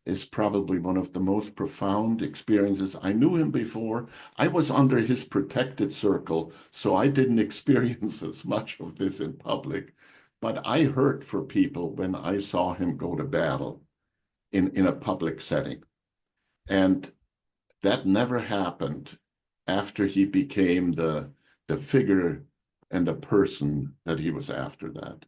is probably one of the most profound experiences. I knew him before. I was under his protected circle, so I didn't experience as much of this in public. But I hurt for people when I saw him go to battle in a public setting. And that never happened after he became the figure and the person that he was after that.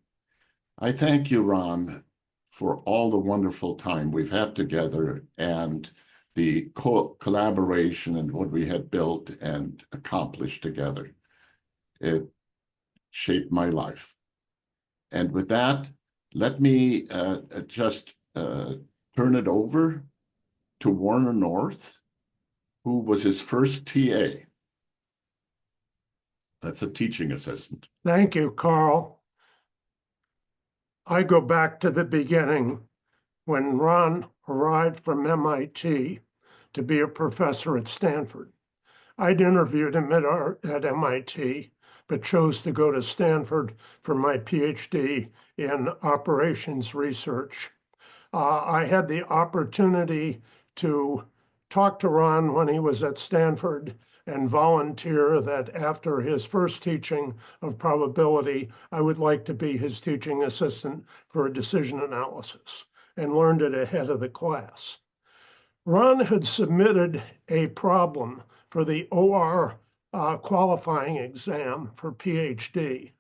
I thank you, Ron, for all the wonderful time we've had together and the collaboration and what we had built and accomplished together. It shaped my life. And with that, let me just turn it over to Warner North, who was his first TA. That's a teaching assistant. Thank you, Carl. I go back to the beginning when Ron arrived from MIT to be a professor at Stanford. I'd interviewed him at MIT, but chose to go to Stanford for my PhD in operations research. I had the opportunity to talk to Ron when he was at Stanford and volunteer that after his first teaching of probability, I would like to be his teaching assistant for decision analysis, and learned it ahead of the class. Ron had submitted a problem for the OR qualifying exam for PhD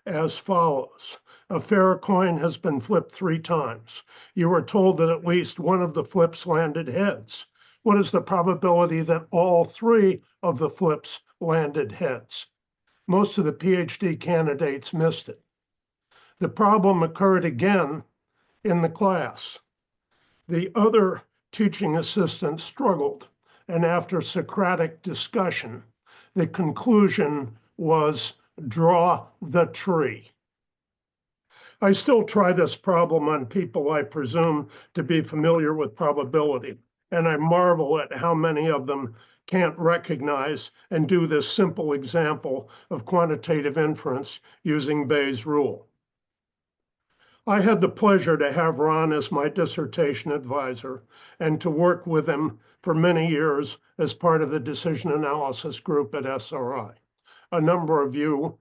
as follows. A fair coin has been flipped 3 times. You are told that at least one of the flips landed heads. What is the probability that all 3 of the flips landed heads? Most of the PhD candidates missed it. The problem occurred again in the class. The other teaching assistant struggled, and after Socratic discussion, the conclusion was draw the tree. I still try this problem on people I presume to be familiar with probability, and I marvel at how many of them can't recognize and do this simple example of quantitative inference using Bayes' rule. I had the pleasure to have Ron as my dissertation advisor and to work with him for many years as part of the decision analysis group at SRI. A number of you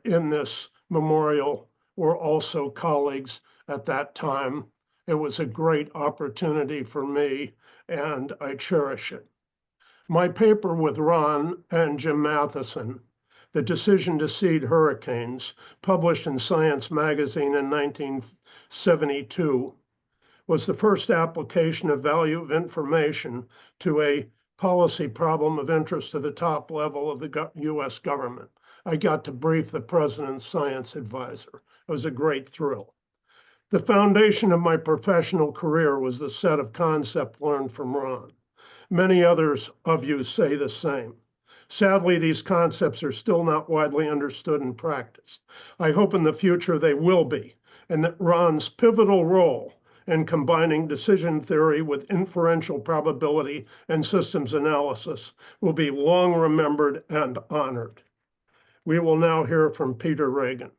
in this memorial were also colleagues at that time. It was a great opportunity for me, and I cherish it. My paper with Ron and Jim Matheson, The Decision to Seed Hurricanes, published in Science magazine in 1972, was the first application of value of information to a policy problem of interest to the top level of the US government. I got to brief the president's science advisor. It was a great thrill. The foundation of my professional career was the set of concepts learned from Ron. Many others of you say the same. Sadly, these concepts are still not widely understood and practiced. I hope in the future they will be, and that Ron's pivotal role in combining decision theory with inferential probability and systems analysis will be long remembered and honored. We will now hear from Peter Regan.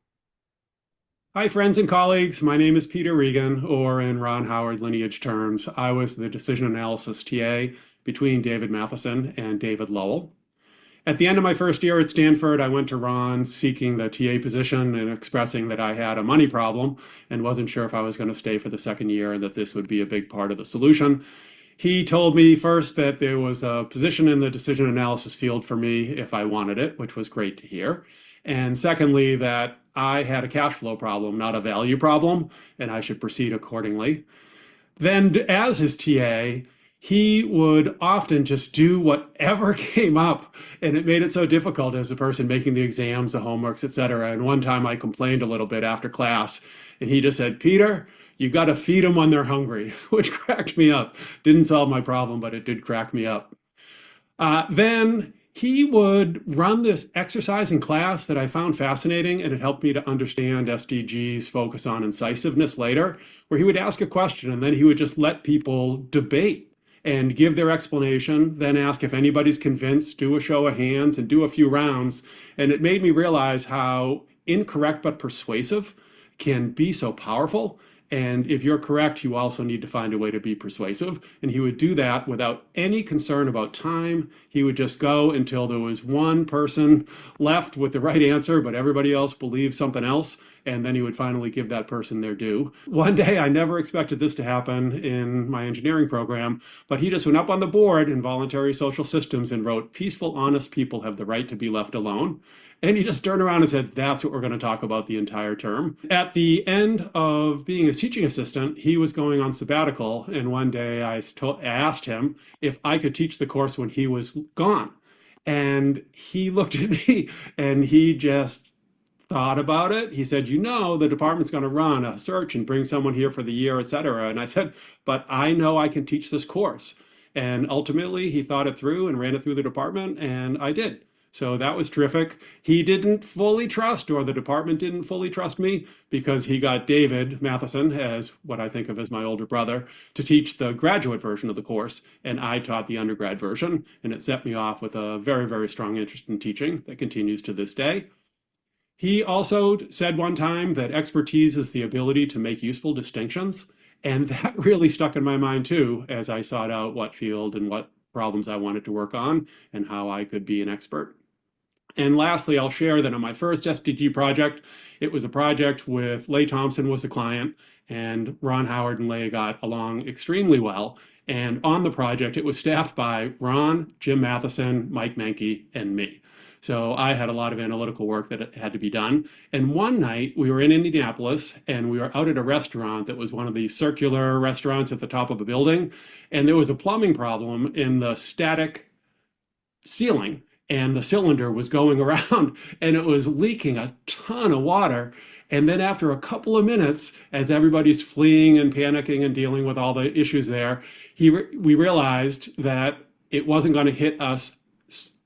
Hi, friends and colleagues. My name is Peter Regan, or in Ron Howard lineage terms, I was the decision analysis TA between David Matheson and David Lowell. At the end of my first year at Stanford, I went to Ron seeking the TA position and expressing that I had a money problem and wasn't sure if I was going to stay for the second year and that this would be a big part of the solution. He told me first that there was a position in the decision analysis field for me if I wanted it, which was great to hear. And secondly, that I had a cash flow problem, not a value problem, and I should proceed accordingly. Then, as his TA, he would often just do whatever came up, and it made it so difficult as a person making the exams, the homeworks, etc. And one time I complained a little bit after class, and he just said, "Peter, you got to feed them when they're hungry," which cracked me up. Didn't solve my problem, but it did crack me up. Then he would run this exercise in class that I found fascinating, and it helped me to understand SDG's focus on incisiveness later, where he would ask a question and then he would just let people debate and give their explanation, then ask if anybody's convinced, do a show of hands, and do a few rounds. And it made me realize how incorrect but persuasive can be so powerful. And if you're correct, you also need to find a way to be persuasive. And he would do that without any concern about time. He would just go until there was one person left with the right answer, but everybody else believed something else. And then he would finally give that person their due. One day, I never expected this to happen in my engineering program, but he just went up on the board in voluntary social systems and wrote, "Peaceful, honest people have the right to be left alone." And he just turned around and said, "That's what we're going to talk about the entire term." At the end of being a teaching assistant, he was going on sabbatical. And one day I asked him if I could teach the course when he was gone. And he looked at me and he just thought about it. He said, "You know, the department's going to run a search and bring someone here for the year, etc." And I said, "But I know I can teach this course." And ultimately, he thought it through and ran it through the department, and I did. So that was terrific. He didn't fully trust, or the department didn't fully trust me, because he got David Matheson, as what I think of as my older brother, to teach the graduate version of the course, and I taught the undergrad version, and it set me off with a very, very strong interest in teaching that continues to this day. He also said one time that expertise is the ability to make useful distinctions, And that really stuck in my mind too, as I sought out what field and what problems I wanted to work on and how I could be an expert. And lastly, I'll share that on my first SDG project, it was a project with Leigh Thompson was the client, and Ron Howard and Leigh got along extremely well. And on the project, it was staffed by Ron, Jim Matheson, Mike Menke, and me. So I had a lot of analytical work that had to be done. And one night we were in Indianapolis and we were out at a restaurant that was one of the circular restaurants at the top of a building. And there was a plumbing problem in the static ceiling, and the cylinder was going around and it was leaking a ton of water. And then after a couple of minutes, as everybody's fleeing and panicking and dealing with all the issues there, we realized that it wasn't going to hit us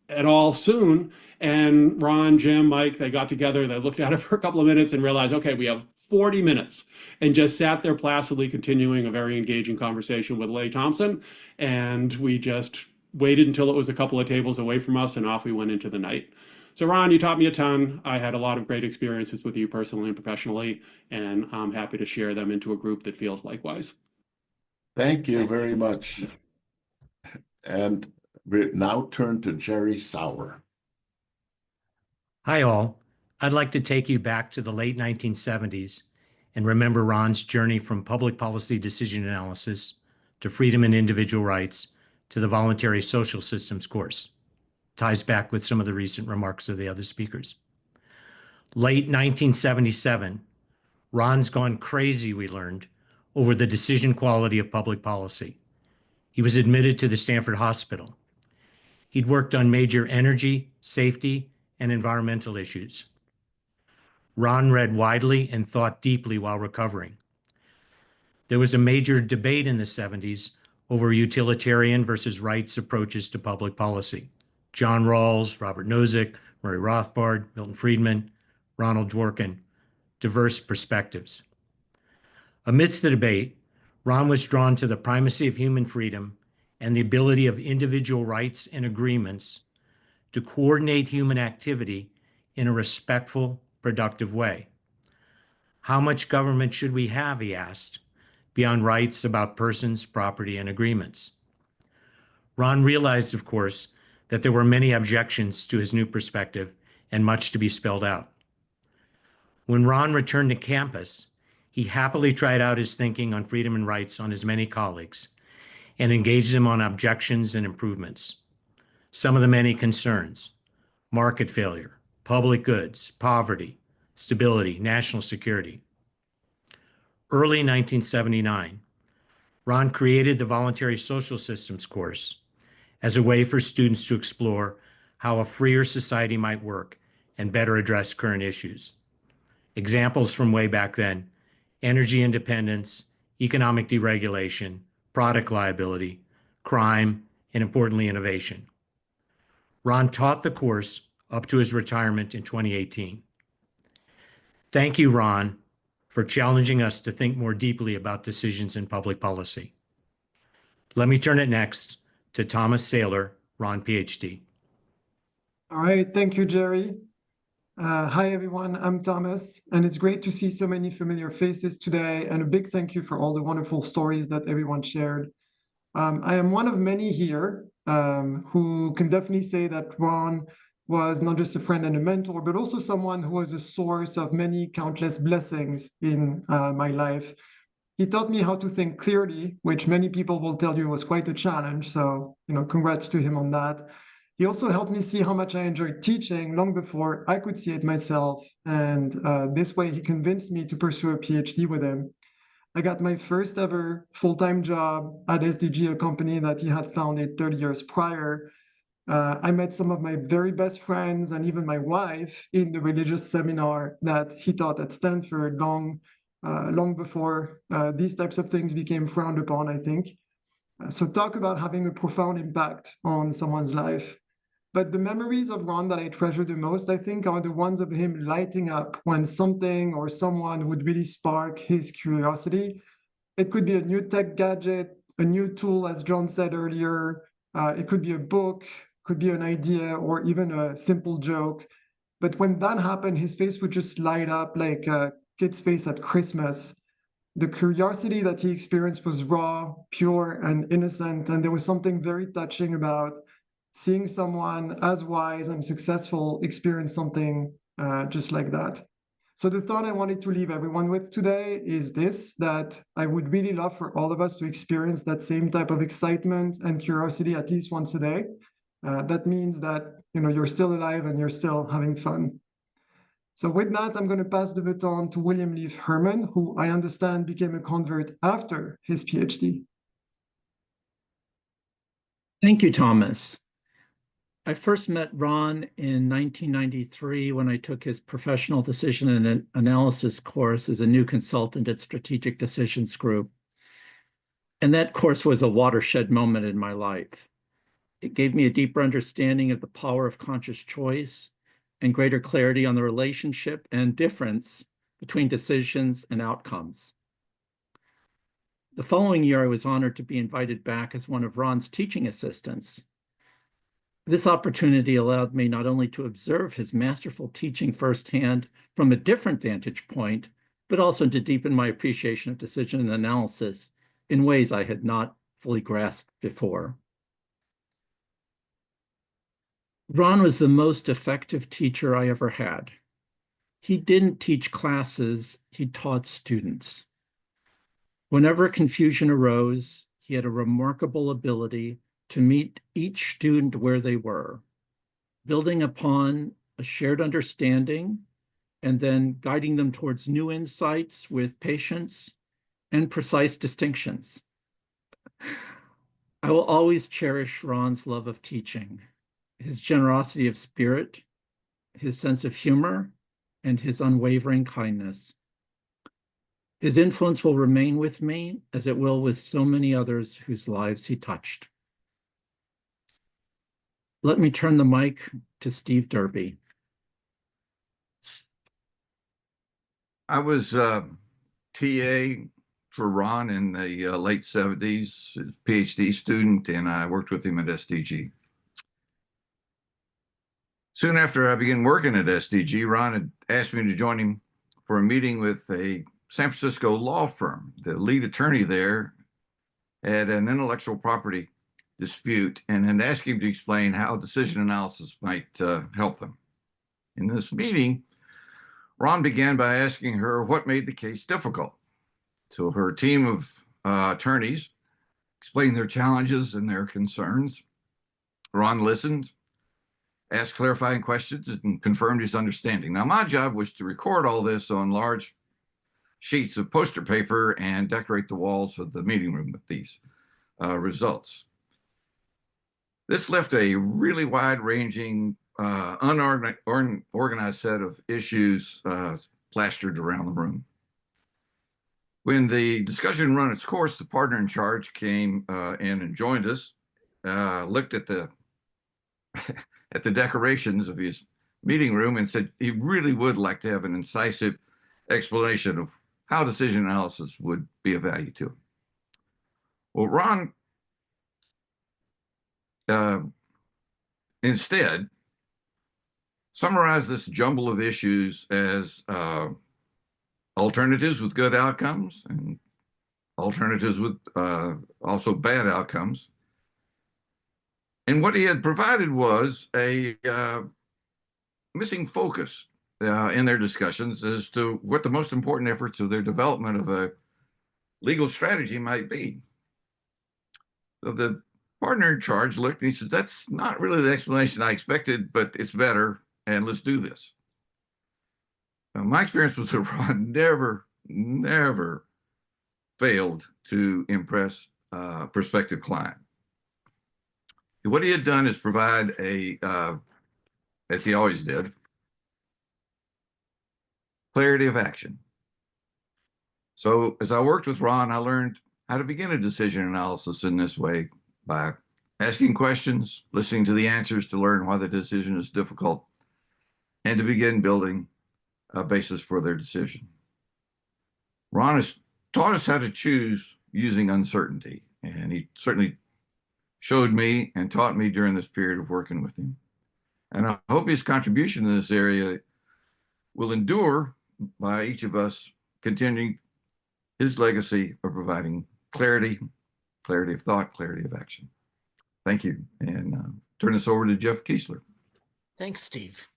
at all soon. And Ron, Jim, Mike, they got together, they looked at it for a couple of minutes and realized, okay, we have 40 minutes, and just sat there placidly continuing a very engaging conversation with Leigh Thompson. And we just waited until it was a couple of tables away from us, and off we went into the night. So Ron, you taught me a ton. I had a lot of great experiences with you personally and professionally, and I'm happy to share them into a group that feels likewise. Thank you very much. And we now turn to Jerry Sauer. Hi, all. I'd like to take you back to the late 1970s and remember Ron's journey from public policy decision analysis to freedom and individual rights to the voluntary social systems course. Ties back with some of the recent remarks of the other speakers. Late 1977, Ron's gone crazy, we learned, over the decision quality of public policy. He was admitted to the Stanford Hospital. He'd worked on major energy, safety, and environmental issues. Ron read widely and thought deeply while recovering. There was a major debate in the 70s over utilitarian versus rights approaches to public policy. John Rawls, Robert Nozick, Murray Rothbard, Milton Friedman, Ronald Dworkin, diverse perspectives. Amidst the debate, Ron was drawn to the primacy of human freedom and the ability of individual rights and agreements to coordinate human activity in a respectful, productive way. How much government should we have, he asked, beyond rights about persons, property, and agreements? Ron realized, of course, that there were many objections to his new perspective and much to be spelled out. When Ron returned to campus, he happily tried out his thinking on freedom and rights on his many colleagues and engaged them on objections and improvements. Some of the many concerns: market failure, public goods, poverty, stability, national security. Early 1979, Ron created the Voluntary Social Systems course as a way for students to explore how a freer society might work and better address current issues. Examples from way back then: energy independence, economic deregulation, product liability, crime, and importantly, innovation. Ron taught the course up to his retirement in 2018. Thank you, Ron, for challenging us to think more deeply about decisions in public policy. Let me turn it next to Thomas Saylor, Ron, PhD. All right, thank you, Jerry. Hi, everyone, I'm Thomas, and it's great to see so many familiar faces today, and a big thank you for all the wonderful stories that everyone shared. I am one of many here who can definitely say that Ron was not just a friend and a mentor, but also someone who was a source of many countless blessings in my life. He taught me how to think clearly, which many people will tell you was quite a challenge. So, congrats to him on that. He also helped me see how much I enjoyed teaching long before I could see it myself. And this way, he convinced me to pursue a PhD with him. I got my first ever full-time job at SDG, a company that he had founded 30 years prior. I met some of my very best friends and even my wife in the religious seminar that he taught at Stanford long before these types of things became frowned upon, I think. So talk about having a profound impact on someone's life. But the memories of Ron that I treasure the most, I think, are the ones of him lighting up when something or someone would really spark his curiosity. It could be a new tech gadget, a new tool, as John said earlier. It could be a book, could be an idea, or even a simple joke. But when that happened, his face would just light up like a kid's face at Christmas. The curiosity that he experienced was raw, pure, and innocent, and there was something very touching about seeing someone as wise and successful experience something just like that. So the thought I wanted to leave everyone with today is this, that I would really love for all of us to experience that same type of excitement and curiosity at least once a day. That means that you're still alive and you're still having fun. So with that, I'm going to pass the baton to William Leaf Herman, who I understand became a convert after his PhD. Thank you, Thomas. I first met Ron in 1993 when I took his professional decision and analysis course as a new consultant at Strategic Decisions Group. And that course was a watershed moment in my life. It gave me a deeper understanding of the power of conscious choice and greater clarity on the relationship and difference between decisions and outcomes. The following year, I was honored to be invited back as one of Ron's teaching assistants. This opportunity allowed me not only to observe his masterful teaching firsthand from a different vantage point, but also to deepen my appreciation of decision analysis in ways I had not fully grasped before. Ron was the most effective teacher I ever had. He didn't teach classes, he taught students. Whenever confusion arose, he had a remarkable ability to meet each student where they were, building upon a shared understanding and then guiding them towards new insights with patience and precise distinctions. I will always cherish Ron's love of teaching, his generosity of spirit, his sense of humor, and his unwavering kindness. His influence will remain with me, as it will with so many others whose lives he touched. Let me turn the mic to Steve Derby. I was TA for Ron in the late 70s, PhD student, and I worked with him at SDG. Soon after I began working at SDG, Ron had asked me to join him for a meeting with a San Francisco law firm. The lead attorney there had an intellectual property dispute and had asked him to explain how decision analysis might help them. In this meeting, Ron began by asking her what made the case difficult. So her team of attorneys explained their challenges and their concerns. Ron listened, asked clarifying questions, and confirmed his understanding. Now, my job was to record all this on large sheets of poster paper and decorate the walls of the meeting room with these results. This left a really wide-ranging, unorganized set of issues plastered around the room. When the discussion ran its course, the partner in charge came in and joined us, looked at the at the decorations of his meeting room and said he really would like to have an incisive explanation of how decision analysis would be of value to him. Well, Ron instead summarized this jumble of issues as alternatives with good outcomes and alternatives with also bad outcomes. And what he had provided was a missing focus in their discussions as to what the most important efforts of their development of a legal strategy might be. So the partner in charge looked and he said, that's not really the explanation I expected, but it's better, and let's do this. Now, my experience was that Ron never failed to impress a prospective client. What he had done is provide a, as he always did, clarity of action. So as I worked with Ron, I learned how to begin a decision analysis in this way by asking questions, listening to the answers to learn why the decision is difficult, and to begin building a basis for their decision. Ron has taught us how to choose using uncertainty, and he certainly showed me and taught me during this period of working with him. And I hope his contribution in this area will endure by each of us continuing his legacy of providing clarity, clarity of thought, clarity of action. Thank you. And turn this over to Jeff Kiesler. Thanks, Steve.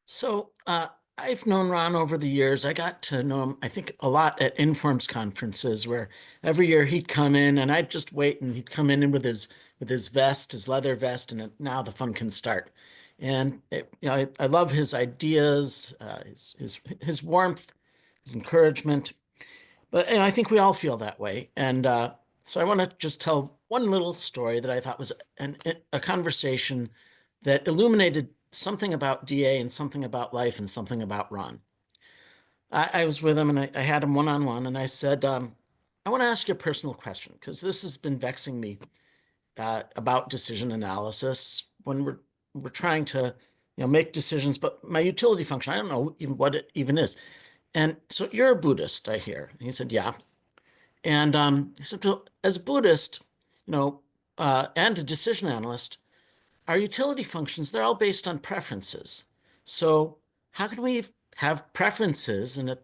So I've known Ron over the years. I got to know him, I think, a lot at Informs conferences, where every year he'd come in and I'd just wait, and he'd come in with his vest, his leather vest, and now the fun can start. And I love his ideas, his warmth, his encouragement. But I think we all feel that way. And so I want to just tell one little story that I thought was a conversation that illuminated something about DA and something about life and something about Ron. I was with him, and I had him one-on-one, and I said, I want to ask you a personal question, because this has been vexing me about decision analysis when we're trying to make decisions, but my utility function, I don't know even what it even is. And so you're a Buddhist, I hear. And he said, yeah. And he said, so as a Buddhist, and a decision analyst, our utility functions, they're all based on preferences. So how can we have preferences and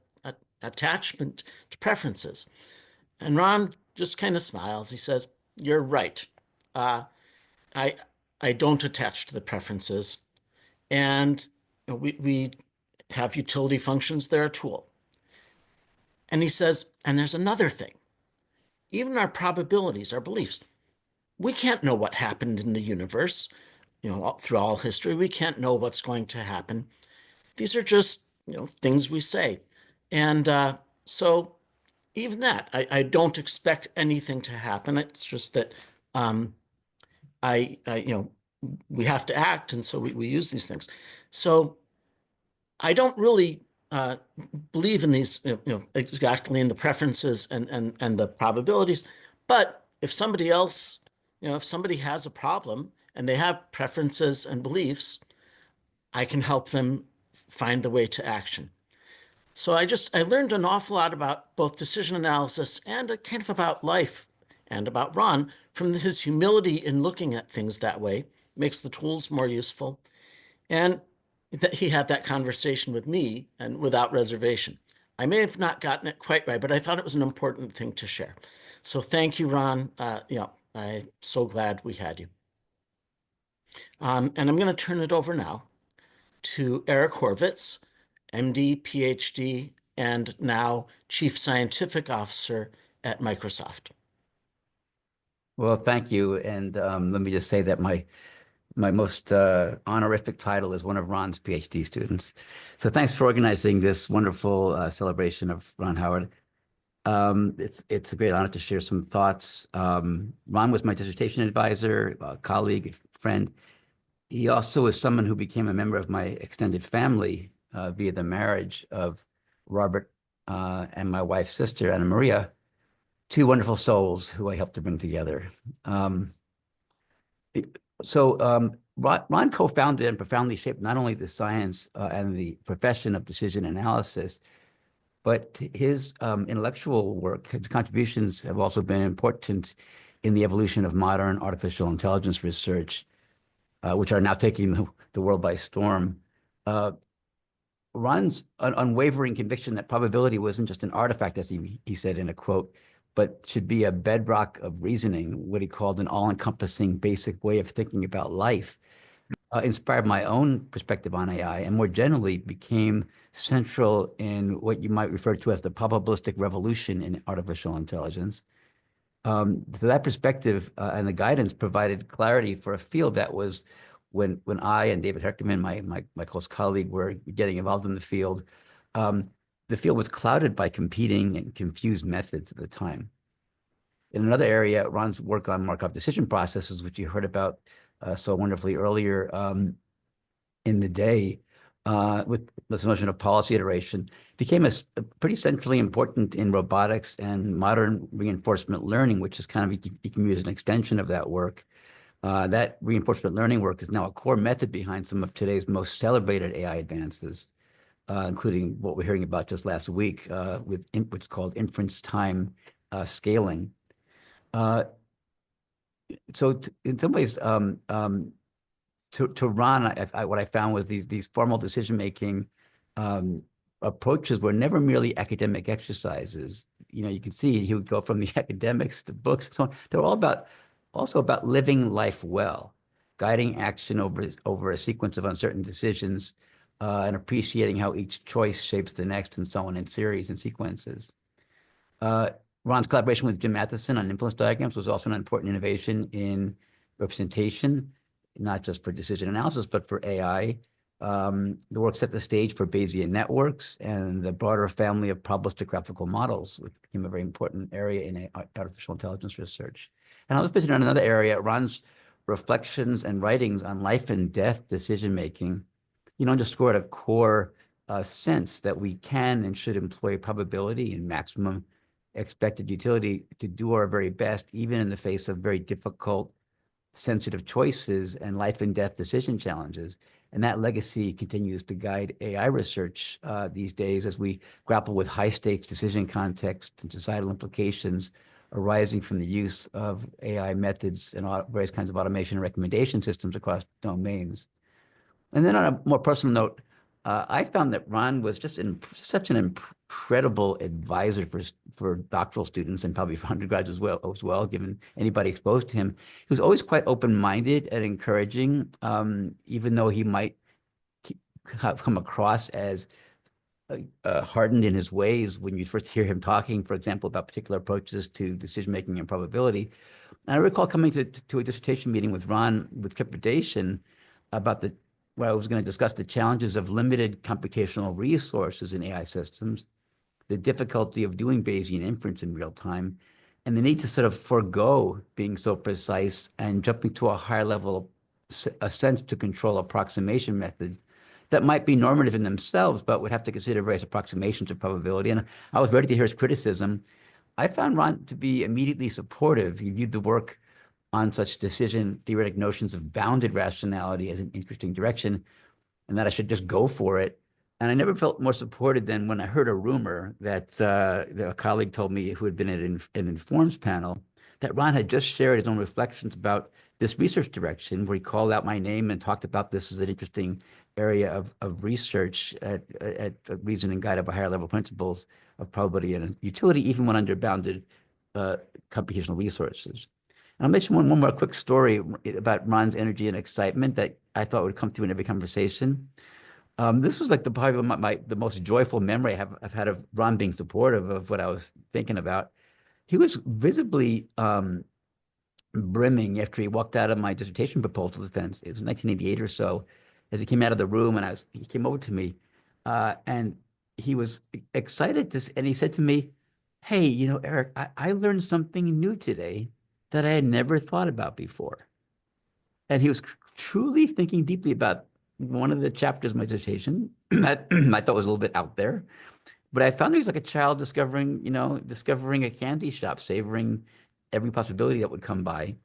attachment to preferences? And Ron just kind of smiles. He says, you're right. I don't attach to the preferences. And we have utility functions. They're a tool. And he says, and there's another thing. Even our probabilities, our beliefs, we can't know what happened in the universe. Through all history, we can't know what's going to happen. These are just, things we say. And so even that, I don't expect anything to happen. It's just that we have to act, and so we use these things. So I don't really believe in these, exactly in the preferences and the probabilities. But if somebody else, if somebody has a problem and they have preferences and beliefs, I can help them find the way to action. So I learned an awful lot about both decision analysis and kind of about life and about Ron from his humility in looking at things that way. Makes the tools more useful. And that he had that conversation with me and without reservation. I may have not gotten it quite right, but I thought it was an important thing to share. So thank you, Ron. I'm so glad we had you. And I'm going to turn it over now to Eric Horvitz, MD, PhD, and now Chief Scientific Officer at Microsoft. Well, thank you. And let me just say that my most honorific title is one of Ron's PhD students. So thanks for organizing this wonderful celebration of Ron Howard. It's a great honor to share some thoughts. Ron was my dissertation advisor, a colleague, a friend. He also was someone who became a member of my extended family via the marriage of Robert and my wife's sister, Anna Maria, two wonderful souls who I helped to bring together. Ron co-founded and profoundly shaped not only the science and the profession of decision analysis, but his intellectual work, his contributions have also been important in the evolution of modern artificial intelligence research, which are now taking the world by storm. Ron's unwavering conviction that probability wasn't just an artifact, as he said in a quote, but should be a bedrock of reasoning, what he called an all-encompassing basic way of thinking about life, inspired my own perspective on AI, and more generally became central in what you might refer to as the probabilistic revolution in artificial intelligence. So that perspective and the guidance provided clarity for a field that was, when I and David Herkiman, my close colleague, were getting involved in the field was clouded by competing and confused methods at the time. In another area, Ron's work on Markov decision processes, which you heard about so wonderfully earlier in the day, with this notion of policy iteration, became a pretty centrally important in robotics and modern reinforcement learning, which is kind of, you can use an extension of that work. That reinforcement learning work is now a core method behind some of today's most celebrated AI advances, including what we're hearing about just last week with what's called inference time scaling. So in some ways, to Ron, what I found was these formal decision-making approaches were never merely academic exercises. you can see he would go from the academics to books and so on. They're all also about living life well, guiding action over a sequence of uncertain decisions, and appreciating how each choice shapes the next, and so on, in series and sequences. Ron's collaboration with Jim Matheson on influence diagrams was also an important innovation in representation, not just for decision analysis, but for AI. The work set the stage for Bayesian networks and the broader family of probabilistic graphical models, which became a very important area in artificial intelligence research. And I'll just mention on another area, Ron's reflections and writings on life and death decision-making, underscored a core sense that we can and should employ probability and maximum expected utility to do our very best, even in the face of very difficult, sensitive choices and life and death decision challenges. And that legacy continues to guide AI research these days as we grapple with high-stakes decision contexts and societal implications arising from the use of AI methods and various kinds of automation and recommendation systems across domains. And then on a more personal note, I found that Ron was just such an incredible advisor for doctoral students and probably for undergrads as well, given anybody exposed to him. He was always quite open-minded and encouraging, even though he might have come across as hardened in his ways when you first hear him talking, for example, about particular approaches to decision-making and probability. And I recall coming to a dissertation meeting with Ron with trepidation about where I was going to discuss the challenges of limited computational resources in AI systems, the difficulty of doing Bayesian inference in real time, and the need to sort of forego being so precise and jumping to a higher level, a sense to control approximation methods that might be normative in themselves, but would have to consider various approximations of probability. And I was ready to hear his criticism. I found Ron to be immediately supportive. He viewed the work on such decision theoretic notions of bounded rationality as an interesting direction, and that I should just go for it. And I never felt more supported than when I heard a rumor that a colleague told me who had been at an Informs panel that Ron had just shared his own reflections about this research direction, where he called out my name and talked about this as an interesting area of research at reasoning guided by higher level principles of probability and utility, even when under bounded computational resources. And I'll mention one more quick story about Ron's energy and excitement that I thought would come through in every conversation. This was like probably the most joyful memory I've had of Ron being supportive of what I was thinking about. He was visibly brimming after he walked out of my dissertation proposal defense. It was 1988 or so, as he came out of the room, and he came over to me, and he was excited and he said to me, "Hey, Eric, I learned something new today that I had never thought about before." And he was truly thinking deeply about one of the chapters of my dissertation that I thought was a little bit out there. But I found he was like a child discovering a candy shop, savoring every possibility that would come by.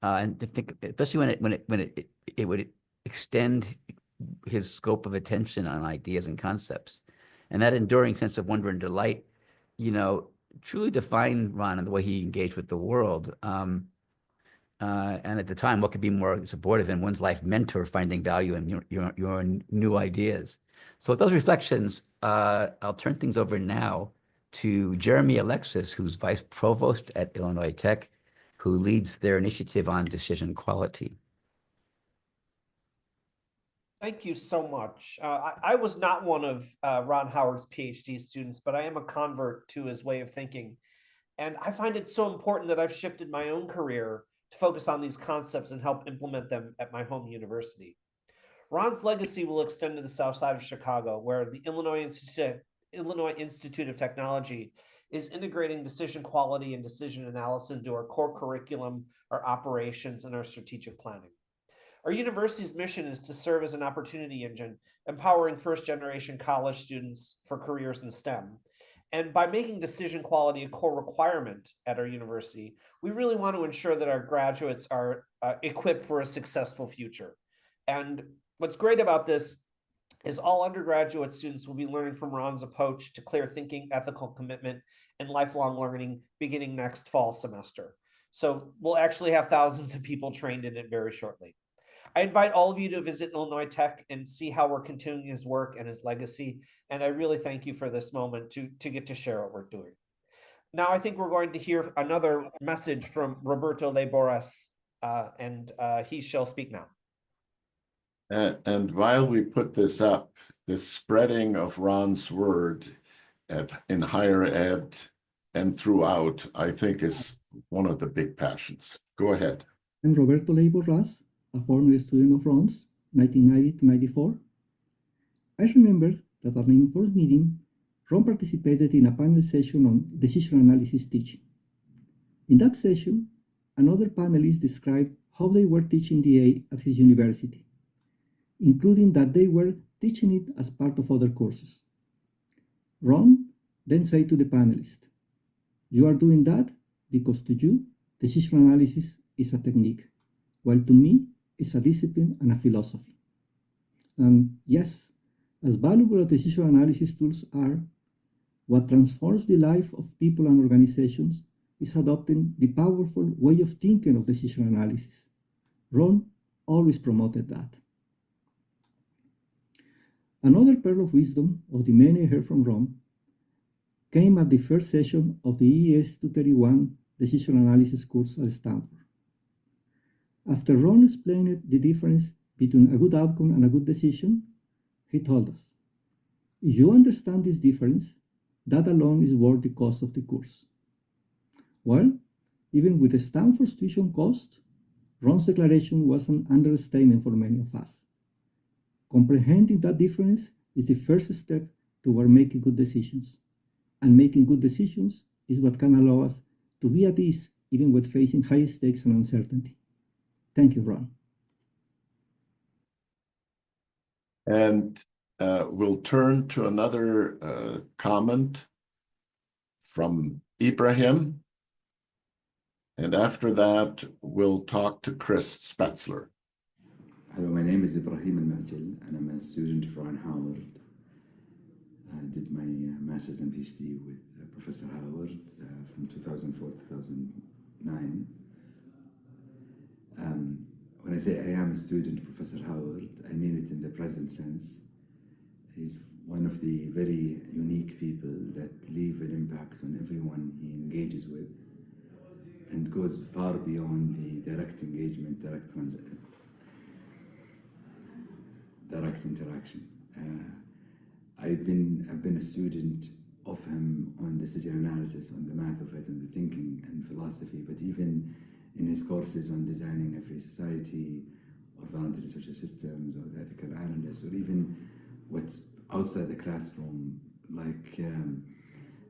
And to think, especially when it would extend his scope of attention on ideas and concepts. And that enduring sense of wonder and delight, truly defined Ron and the way he engaged with the world. And at the time, what could be more supportive than one's life mentor finding value in your new ideas? So with those reflections, I'll turn things over now to Jeremy Alexis, who's Vice Provost at Illinois Tech, who leads their initiative on decision quality. Thank you so much. I was not one of Ron Howard's PhD students, but I am a convert to his way of thinking. And I find it so important that I've shifted my own career to focus on these concepts and help implement them at my home university. Ron's legacy will extend to the south side of Chicago, where the Illinois Institute of Technology is integrating decision quality and decision analysis into our core curriculum, our operations, and our strategic planning. Our university's mission is to serve as an opportunity engine, empowering first-generation college students for careers in STEM. And by making decision quality a core requirement at our university, we really want to ensure that our graduates are equipped for a successful future. And what's great about this is all undergraduate students will be learning from Ron's approach to clear thinking, ethical commitment, and lifelong learning beginning next fall semester. So we'll actually have thousands of people trained in it very shortly. I invite all of you to visit Illinois Tech and see how we're continuing his work and his legacy. And I really thank you for this moment to get to share what we're doing. Now I think we're going to hear another message from Roberto Leiboras, and he shall speak now. And while we put this up, the spreading of Ron's word in higher ed and throughout, I think is one of the big passions. Go ahead. I'm Roberto Leiboras, a former student of Ron's, 1990 to 94. I remember that at an first meeting, Ron participated in a panel session on decision analysis teaching. In that session, another panelist described how they were teaching DA at his university, including that they were teaching it as part of other courses. Ron then said to the panelist, "You are doing that because to you, decision analysis is a technique, while to me, it's a discipline and a philosophy." And yes, as valuable as decision analysis tools are, what transforms the life of people and organizations is adopting the powerful way of thinking of decision analysis. Ron always promoted that. Another pearl of wisdom of the many I heard from Ron came at the first session of the ES 231 decision analysis course at Stanford. After Ron explained the difference between a good outcome and a good decision, he told us, "If you understand this difference, that alone is worth the cost of the course." Well, even with the Stanford's tuition cost, Ron's declaration was an understatement for many of us. Comprehending that difference is the first step toward making good decisions. And making good decisions is what can allow us to be at ease even when facing high stakes and uncertainty. Thank you, Ron. And we'll turn to another comment from Ibrahim. And after that, we'll talk to Chris Spatzler. Hello, my name is Ibrahim Al-Mahjal, and I'm a student of Ron Howard. I did my master's and PhD with Professor Howard from 2004 to 2009. When I say I am a student of Professor Howard, I mean it in the present sense. He's one of the very unique people that leave an impact on everyone he engages with and goes far beyond the direct engagement, direct interaction. I've been a student of him on decision analysis, on the math of it, and the thinking and philosophy, but even in his courses on designing a free society, or voluntary social systems, or the ethical analysts, or even what's outside the classroom, like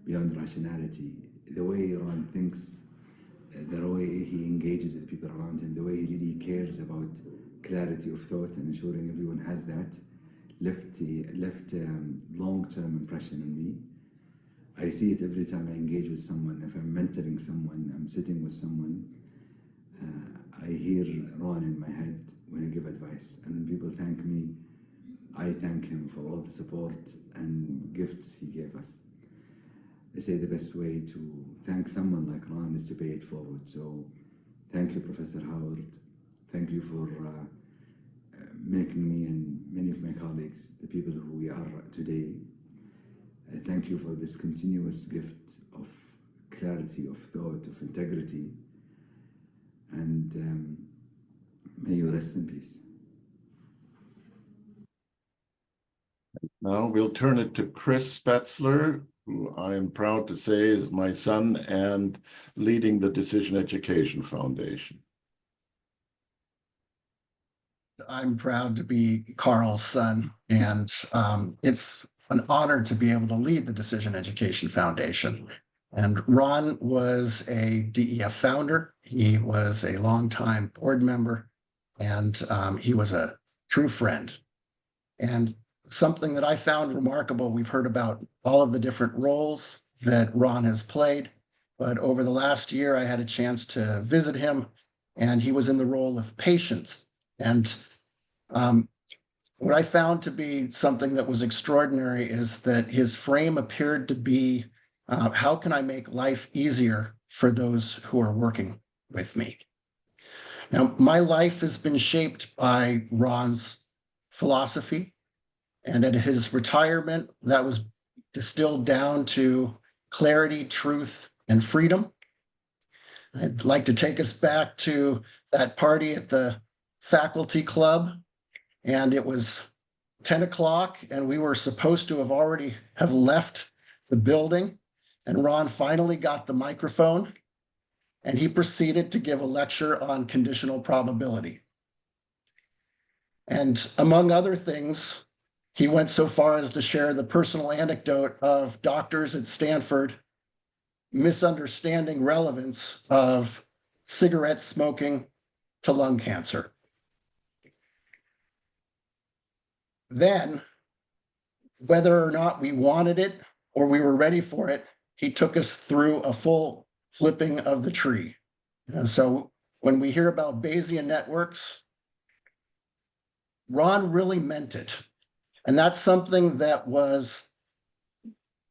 beyond rationality, the way Ron thinks, the way he engages with people around him, the way he really cares about clarity of thought and ensuring everyone has that, left long-term impression on me. I see it every time I engage with someone. If I'm mentoring someone, I'm sitting with someone, I hear Ron in my head when I give advice. And when people thank me, I thank him for all the support and gifts he gave us. They say the best way to thank someone like Ron is to pay it forward. So thank you, Professor Howard. Thank you for making me and many of my colleagues the people who we are today. Thank you for this continuous gift of clarity, of thought, of integrity. And may you rest in peace. Now we'll turn it to Chris Spatzler, who I am proud to say is my son and leading the Decision Education Foundation. I'm proud to be Carl's son, and it's an honor to be able to lead the Decision Education Foundation. And Ron was a DEF founder. He was a longtime board member, and he was a true friend. And something that I found remarkable, we've heard about all of the different roles that Ron has played, but over the last year, I had a chance to visit him, and he was in the role of patience. And what I found to be something that was extraordinary is that his frame appeared to be, how can I make life easier for those who are working with me? Now, my life has been shaped by Ron's philosophy, and at his retirement, that was distilled down to clarity, truth, and freedom. I'd like to take us back to that party at the faculty club, and it was 10 o'clock, and we were supposed to have left the building, and Ron finally got the microphone, and he proceeded to give a lecture on conditional probability. And among other things, he went so far as to share the personal anecdote of doctors at Stanford misunderstanding relevance of cigarette smoking to lung cancer. Then, whether or not we wanted it or we were ready for it, he took us through a full flipping of the tree. And so when we hear about Bayesian networks, Ron really meant it. And that's something that was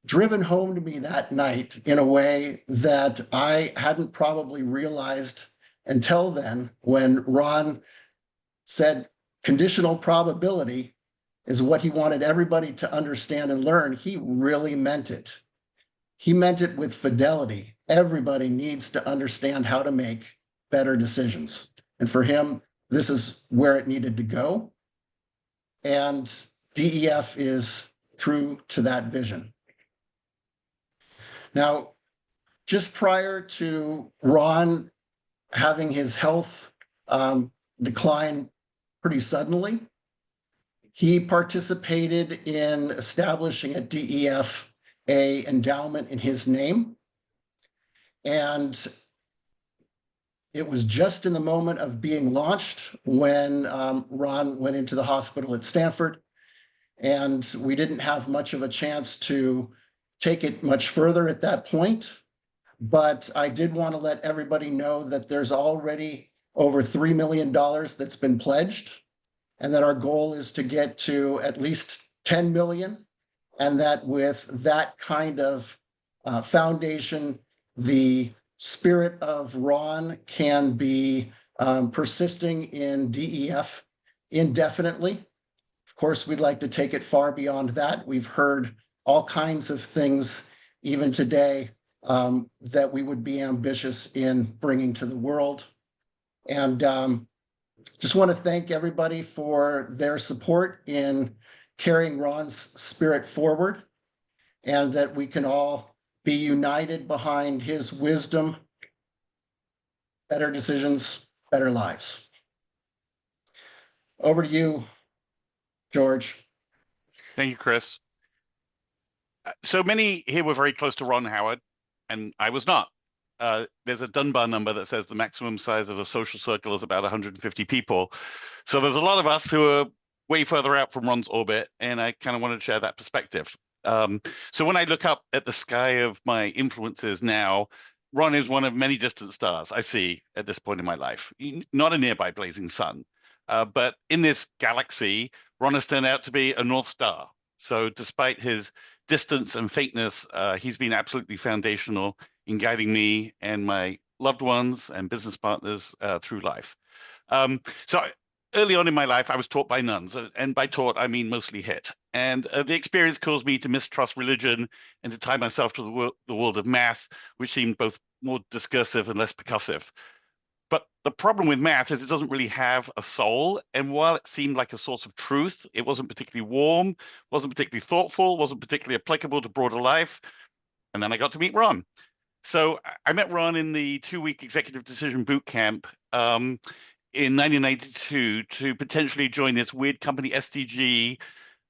driven home to me that night in a way that I hadn't probably realized until then, when Ron said conditional probability is what he wanted everybody to understand and learn. He really meant it. He meant it with fidelity. Everybody needs to understand how to make better decisions. And for him, this is where it needed to go. And DEF is true to that vision. Now, just prior to Ron having his health decline pretty suddenly, he participated in establishing at DEF an endowment in his name. And it was just in the moment of being launched when Ron went into the hospital at Stanford, and we didn't have much of a chance to take it much further at that point. But I did want to let everybody know that there's already over $3 million that's been pledged, and that our goal is to get to at least 10 million, and that with that kind of foundation, the spirit of Ron can be persisting in DEF indefinitely. Of course, we'd like to take it far beyond that. We've heard all kinds of things, even today, that we would be ambitious in bringing to the world. And just want to thank everybody for their support in carrying Ron's spirit forward, and that we can all be united behind his wisdom. Better decisions, better lives. Over to you, George. Thank you, Chris. So many here were very close to Ron Howard, and I was not. There's a Dunbar number that says the maximum size of a social circle is about 150 people. So there's a lot of us who are way further out from Ron's orbit, and I kind of want to share that perspective. So when I look up at the sky of my influences now, Ron is one of many distant stars I see at this point in my life, not a nearby blazing sun. But in this galaxy, Ron has turned out to be a North Star. So despite his distance and faintness, he's been absolutely foundational in guiding me and my loved ones and business partners through life. So early on in my life, I was taught by nuns, and by taught, I mean mostly hit. And the experience caused me to mistrust religion and to tie myself to the world of math, which seemed both more discursive and less percussive. But the problem with math is it doesn't really have a soul. And while it seemed like a source of truth, it wasn't particularly warm, wasn't particularly thoughtful, wasn't particularly applicable to broader life. And then I got to meet Ron. So I met Ron in the 2-week executive decision boot camp in 1992 to potentially join this weird company SDG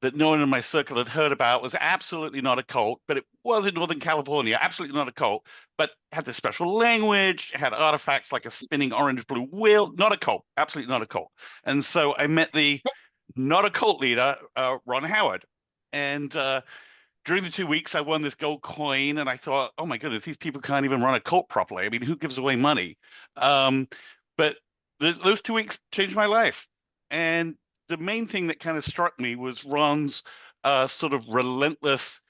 that no one in my circle had heard about. Was absolutely not a cult, but it was in Northern California, absolutely not a cult, but had this special language, had artifacts like a spinning orange-blue wheel, not a cult, absolutely not a cult. And so I met the not a cult leader, Ron Howard. And during the 2 weeks, I won this gold coin, and I thought, oh my goodness, these people can't even run a cult properly. I mean, who gives away money? But those 2 weeks changed my life. And the main thing that kind of struck me was Ron's sort of relentless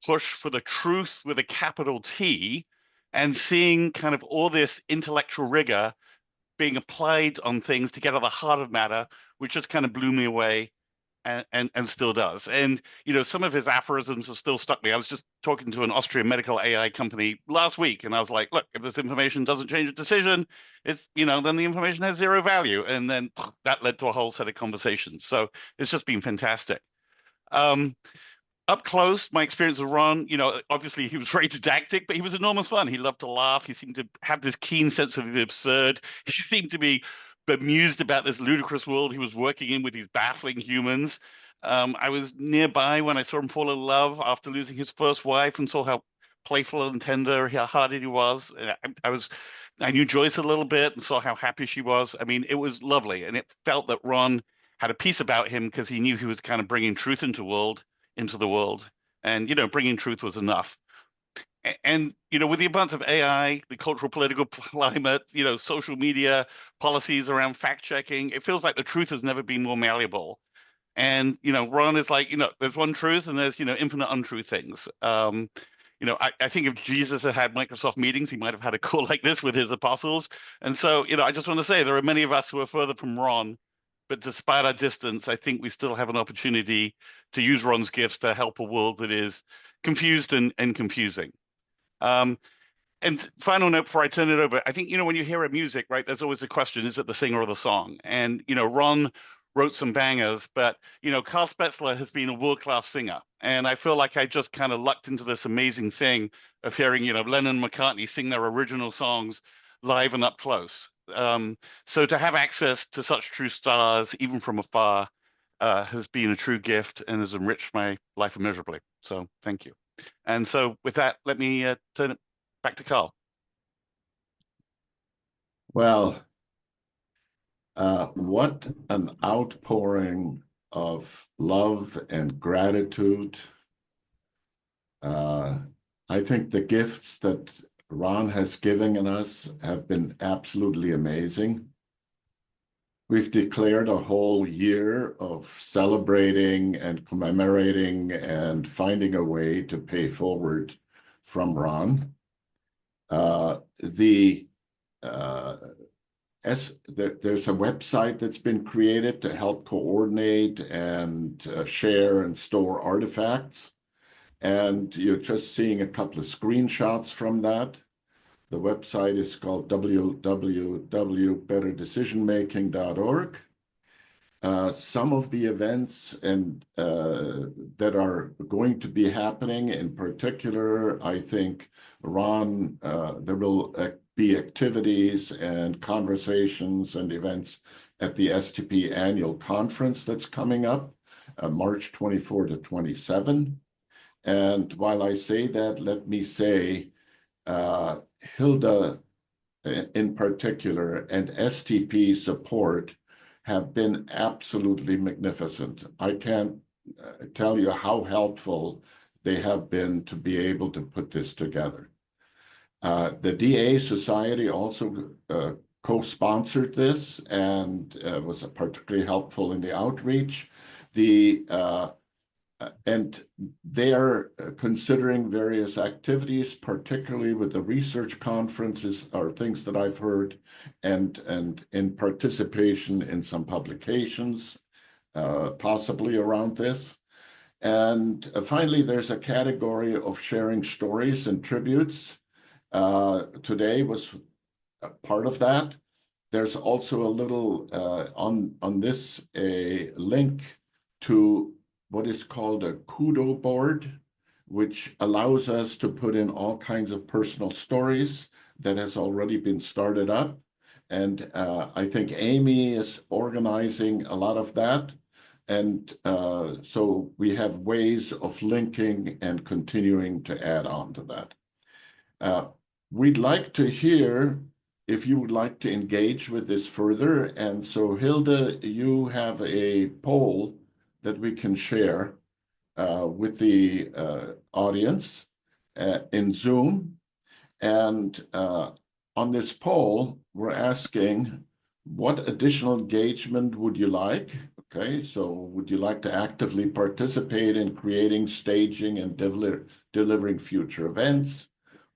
push for the truth with a capital T, and seeing kind of all this intellectual rigor being applied on things to get at the heart of matter, which just kind of blew me away. and still does. And you know, some of his aphorisms have still stuck me. I was just talking to an Austrian medical AI company last week, and I was like, look, if this information doesn't change a decision, it's, you know, then the information has zero value. And then that led to a whole set of conversations. So it's just been fantastic. Up close, my experience with Ron, you know, obviously he was very didactic, but he was enormous fun. He loved to laugh. He seemed to have this keen sense of the absurd. He seemed to be bemused about this ludicrous world he was working in with these baffling humans. I was nearby when I saw him fall in love after losing his first wife and saw how playful and tender, how hearted he was. I knew Joyce a little bit and saw how happy she was. I mean, it was lovely. And it felt that Ron had a peace about him because he knew he was kind of bringing truth into the world. And, you know, bringing truth was enough. And, you know, with the abundance of AI, the cultural political climate, you know, social media policies around fact checking, it feels like the truth has never been more malleable. And, you know, Ron is like, you know, there's one truth and there's, you know, infinite untrue things. You know, I think if Jesus had Microsoft meetings, he might have had a call like this with his apostles. And so, you know, I just want to say there are many of us who are further from Ron, but despite our distance, I think we still have an opportunity to use Ron's gifts to help a world that is confused and confusing. And final note before I turn it over, I think, you know, when you hear a music, right, there's always the question, is it the singer or the song? And, you know, Ron wrote some bangers, but, you know, Carl Spetzler has been a world-class singer. And I feel like I just kind of lucked into this amazing thing of hearing, you know, Lennon and McCartney sing their original songs live and up close. So to have access to such true stars, even from afar, has been a true gift and has enriched my life immeasurably. So thank you. And so with that, let me turn it back to Carl. Well, what an outpouring of love and gratitude. I think the gifts that Ron has given us have been absolutely amazing. We've declared a whole year of celebrating and commemorating and finding a way to pay forward from Ron. There's a website that's been created to help coordinate and share and store artifacts. And you're just seeing a couple of screenshots from that. The website is called www.betterdecisionmaking.org. Some of the events that are going to be happening, in particular, I think, Ron, there will be activities and conversations and events at the STP annual conference that's coming up, March 24 to 27. And while I say that, let me say, Hilda in particular and STP support have been absolutely magnificent. I can't tell you how helpful they have been to be able to put this together. The DA Society also co-sponsored this and was particularly helpful in the outreach. And they're considering various activities, particularly with the research conferences or things that I've heard, and in participation in some publications, possibly around this. And finally, there's a category of sharing stories and tributes. Today was a part of that. There's also a little on this a link to what is called a kudo board, which allows us to put in all kinds of personal stories that has already been started up. And I think Amy is organizing a lot of that. And so we have ways of linking and continuing to add on to that. We'd like to hear if you would like to engage with this further. And so Hilda, you have a poll that we can share with the audience in Zoom. And on this poll, we're asking, what additional engagement would you like? Okay, so would you like to actively participate in creating, staging, and delivering future events?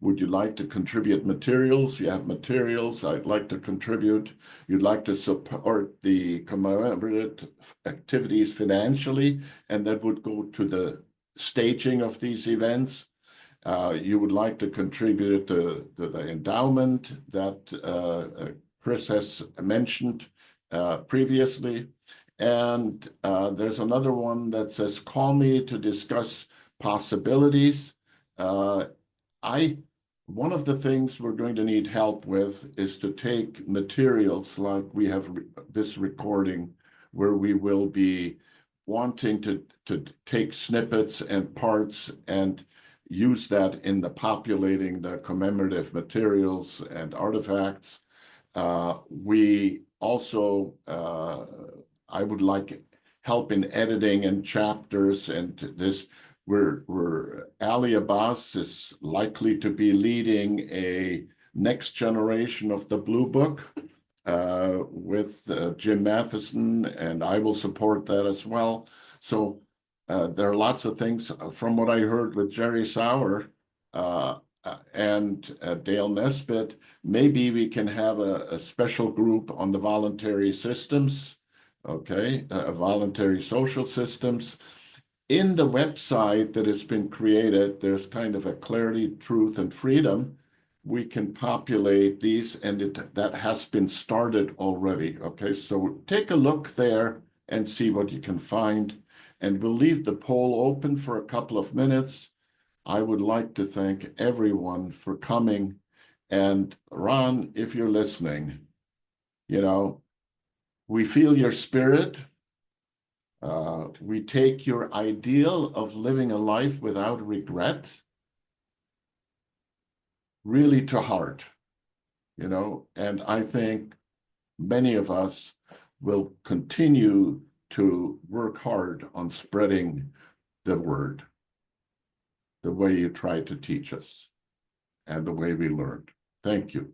Would you like to contribute materials? You have materials. I'd like to contribute. You'd like to support the commemorative activities financially, and that would go to the staging of these events. You would like to contribute to the endowment that Chris has mentioned previously. And there's another one that says, call me to discuss possibilities. One of the things we're going to need help with is to take materials like we have this recording, where we will be wanting to take snippets and parts and use that in the populating the commemorative materials and artifacts. We also, I would like help in editing and chapters, and this where Ali Abbas is likely to be leading a next generation of the Blue Book with Jim Matheson, and I will support that as well. So there are lots of things from what I heard with Jerry Sauer and Dale Nesbitt. Maybe we can have a special group on the voluntary systems, okay, voluntary social systems. In the website that has been created, there's kind of a clarity, truth, and freedom. We can populate these, and that has been started already. Okay, so take a look there and see what you can find. And we'll leave the poll open for a couple of minutes. I would like to thank everyone for coming. And Ron, if you're listening, you know, we feel your spirit. We take your ideal of living a life without regret really to heart, you know, and I think many of us will continue to work hard on spreading the word, the way you tried to teach us and the way we learned. Thank you.